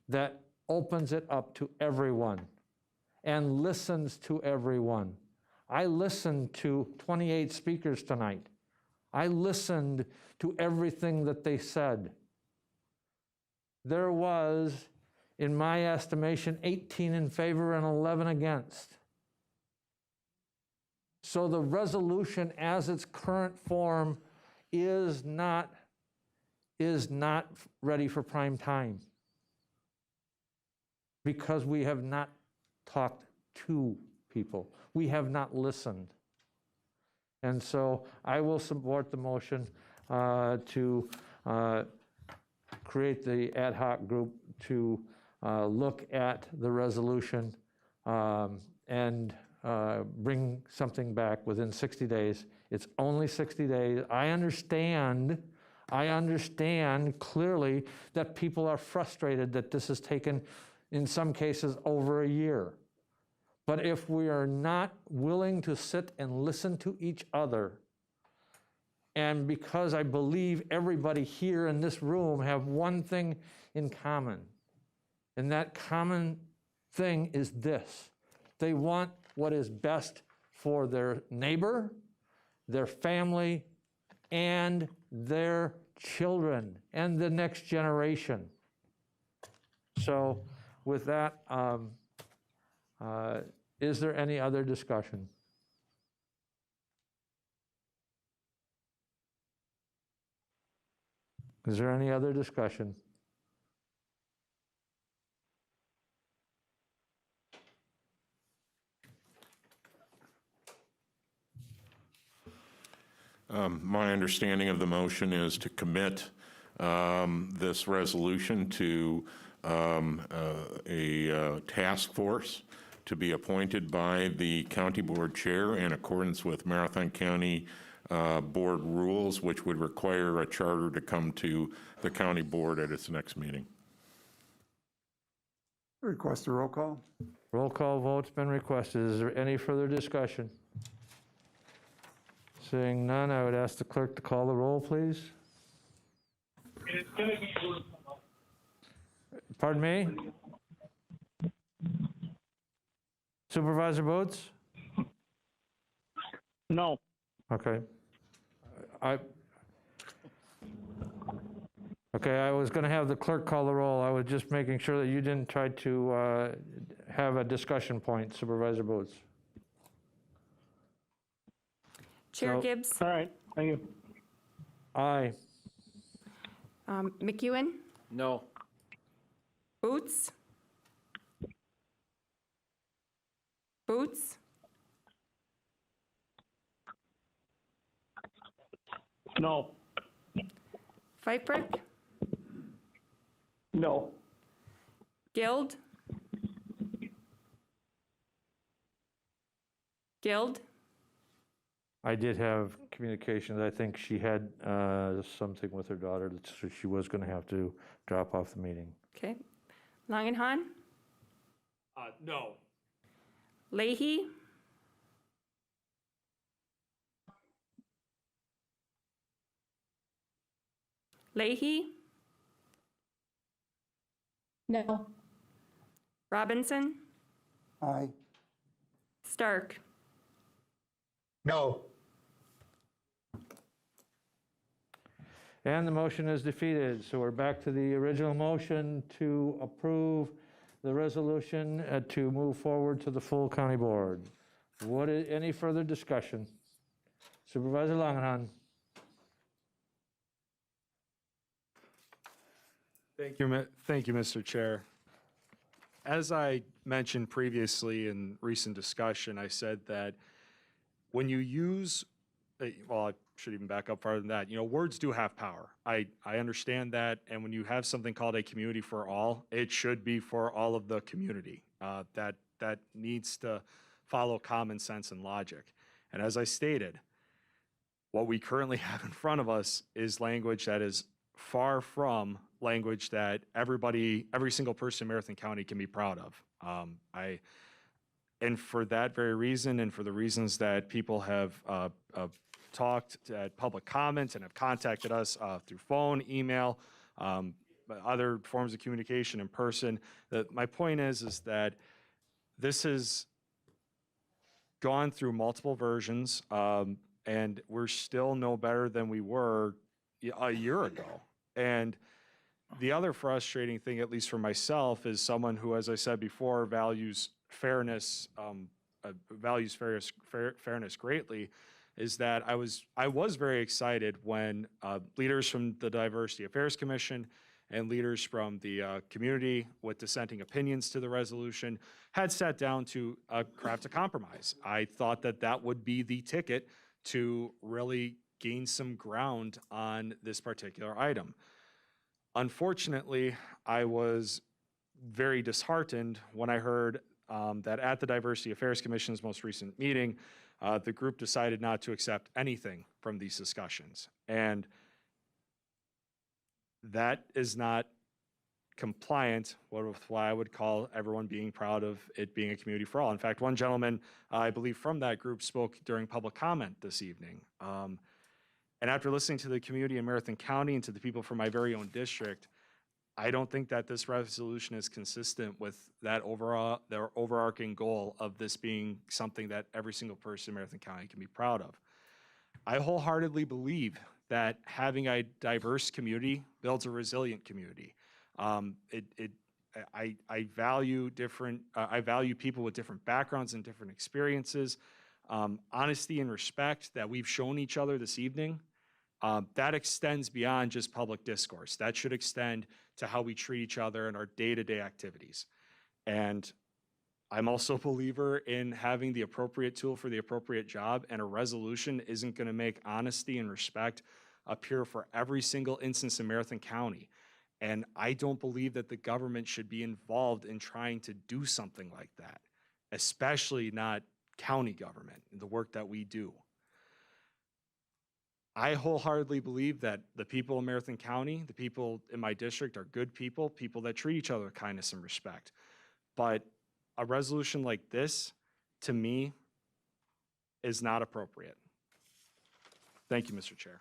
that opens it up to everyone and listens to everyone. I listened to 28 speakers tonight. I listened to everything that they said. There was, in my estimation, 18 in favor and 11 against. So the resolution as its current form is not ready for prime time because we have not talked to people. We have not listened. And so I will support the motion to create the ad hoc group to look at the resolution and bring something back within 60 days. It's only 60 days. I understand clearly that people are frustrated that this has taken, in some cases, over a year. But if we are not willing to sit and listen to each other, and because I believe everybody here in this room have one thing in common, and that common thing is this: they want what is best for their neighbor, their family, and their children, and the next generation. So with that, is there any other discussion? Is there any other discussion? My understanding of the motion is to commit this resolution to a task force to be appointed by the county board chair in accordance with Marathon County board rules, which would require a charter to come to the county board at its next meeting. Request a roll call. Roll call vote's been requested. Is there any further discussion? Seeing none, I would ask the clerk to call the roll, please. Pardon me? Supervisor Boats? No. Okay. I was going to have the clerk call the roll. I was just making sure that you didn't try to have a discussion point, Supervisor Boats. Chair Gibbs? All right, thank you. Aye. McEwen? No. Boots? Boots? No. Fife-Brick? No. Guild? Guild? I did have communications. I think she had something with her daughter, so she was going to have to drop off the meeting. Okay. Langenhahn? No. Leahy? Leahy? No. Robinson? Aye. Stark? No. And the motion is defeated. So we're back to the original motion to approve the resolution to move forward to the full county board. Any further discussion? Supervisor Langenhahn. Thank you, Mr. Chair. As I mentioned previously in recent discussion, I said that when you use, well, I should even back up farther than that, words do have power. I understand that, and when you have something called a community for all, it should be for all of the community. That needs to follow common sense and logic. And as I stated, what we currently have in front of us is language that is far from language that every single person in Marathon County can be proud of. And for that very reason, and for the reasons that people have talked at public comments and have contacted us through phone, email, other forms of communication in person, my point is that this has gone through multiple versions, and we're still no better than we were a year ago. And the other frustrating thing, at least for myself, is someone who, as I said before, values fairness, fairness greatly, is that I was very excited when leaders from the Diversity Affairs Commission and leaders from the community with dissenting opinions to the resolution had sat down to craft a compromise. I thought that that would be the ticket to really gain some ground on this particular item. Unfortunately, I was very disheartened when I heard that at the Diversity Affairs Commission's most recent meeting, the group decided not to accept anything from these discussions. And that is not compliant with what I would call everyone being proud of it being a community for all. In fact, one gentleman, I believe from that group, spoke during public comment this evening. And after listening to the community in Marathon County and to the people from my very own district, I don't think that this resolution is consistent with that their overarching goal of this being something that every single person in Marathon County can be proud of. I wholeheartely believe that having a diverse community builds a resilient community. I value I value people with different backgrounds and different experiences. Honesty and respect that we've shown each other this evening, that extends beyond just public discourse. That should extend to how we treat each other in our day-to-day activities. And I'm also a believer in having the appropriate tool for the appropriate job, and a resolution isn't going to make honesty and respect appear for every single instance in Marathon County. And I don't believe that the government should be involved in trying to do something like that, especially not county government, the work that we do. I wholeheartedly believe that the people in Marathon County, the people in my district are good people, people that treat each other with kindness and respect. But a resolution like this, to me, is not appropriate. Thank you, Mr. Chair.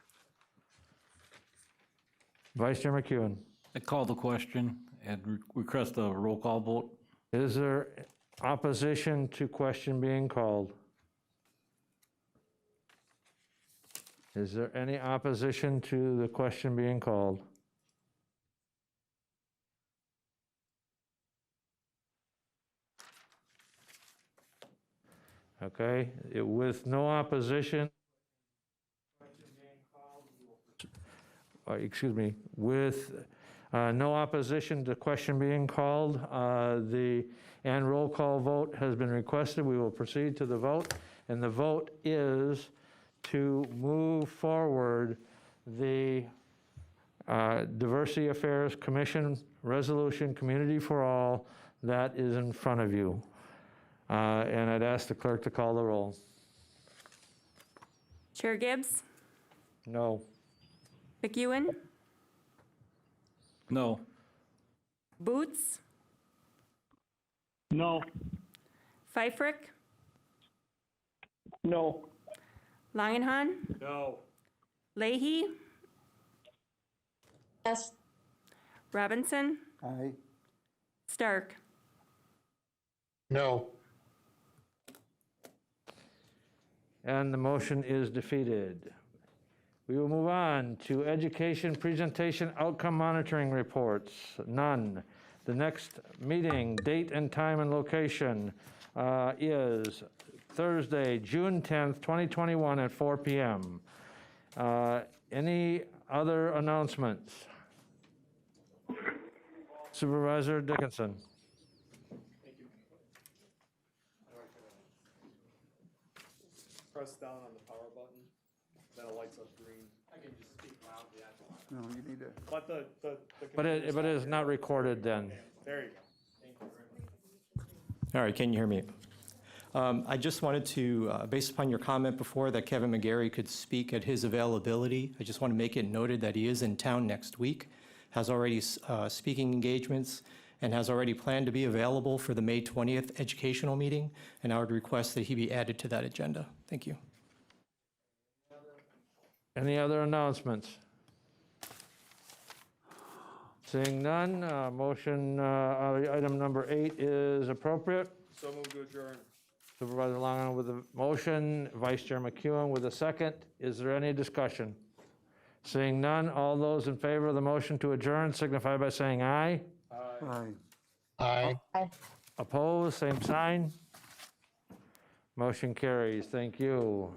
Vice Chair McEwen. I call the question and request a roll call vote. Is there opposition to question being called? Is there any opposition to the question being called? Okay, with no opposition, excuse me, with no opposition to the question being called, and roll call vote has been requested. We will proceed to the vote, and the vote is to move forward the Diversity Affairs Commission Resolution Community for All that is in front of you. And I'd ask the clerk to call the roll. Chair Gibbs? No. McEwen? No. Boots? No. Pfeifrick? No. Langenhan? No. Leahy? Yes. Robinson? Aye. Stark? No. And the motion is defeated. We will move on to education presentation outcome monitoring reports. None. The next meeting, date and time and location is Thursday, June 10th, 2021 at 4 p.m. Any other announcements? Supervisor Dickinson. Press down on the power button, then it lights up green. I can just speak loudly. No, you need to. But But it is not recorded then. There you go. Thank you very much. All right, can you hear me? I just wanted to, based upon your comment before that Kevin McGarry could speak at his availability, I just want to make it noted that he is in town next week, has already speaking engagements, and has already planned to be available for the May 20th educational meeting, and I would request that he be added to that agenda. Thank you. Any other announcements? Seeing none, motion, item number 8 is appropriate. So moved to adjourn. Supervisor Longo with a motion, Vice Chair McEwen with a second. Is there any discussion? Seeing none, all those in favor of the motion to adjourn signify by saying aye. Aye. Aye. Opposed, same sign. Motion carries. Thank you.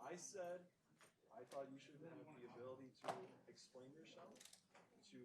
I said, I thought you should have the ability to explain yourself to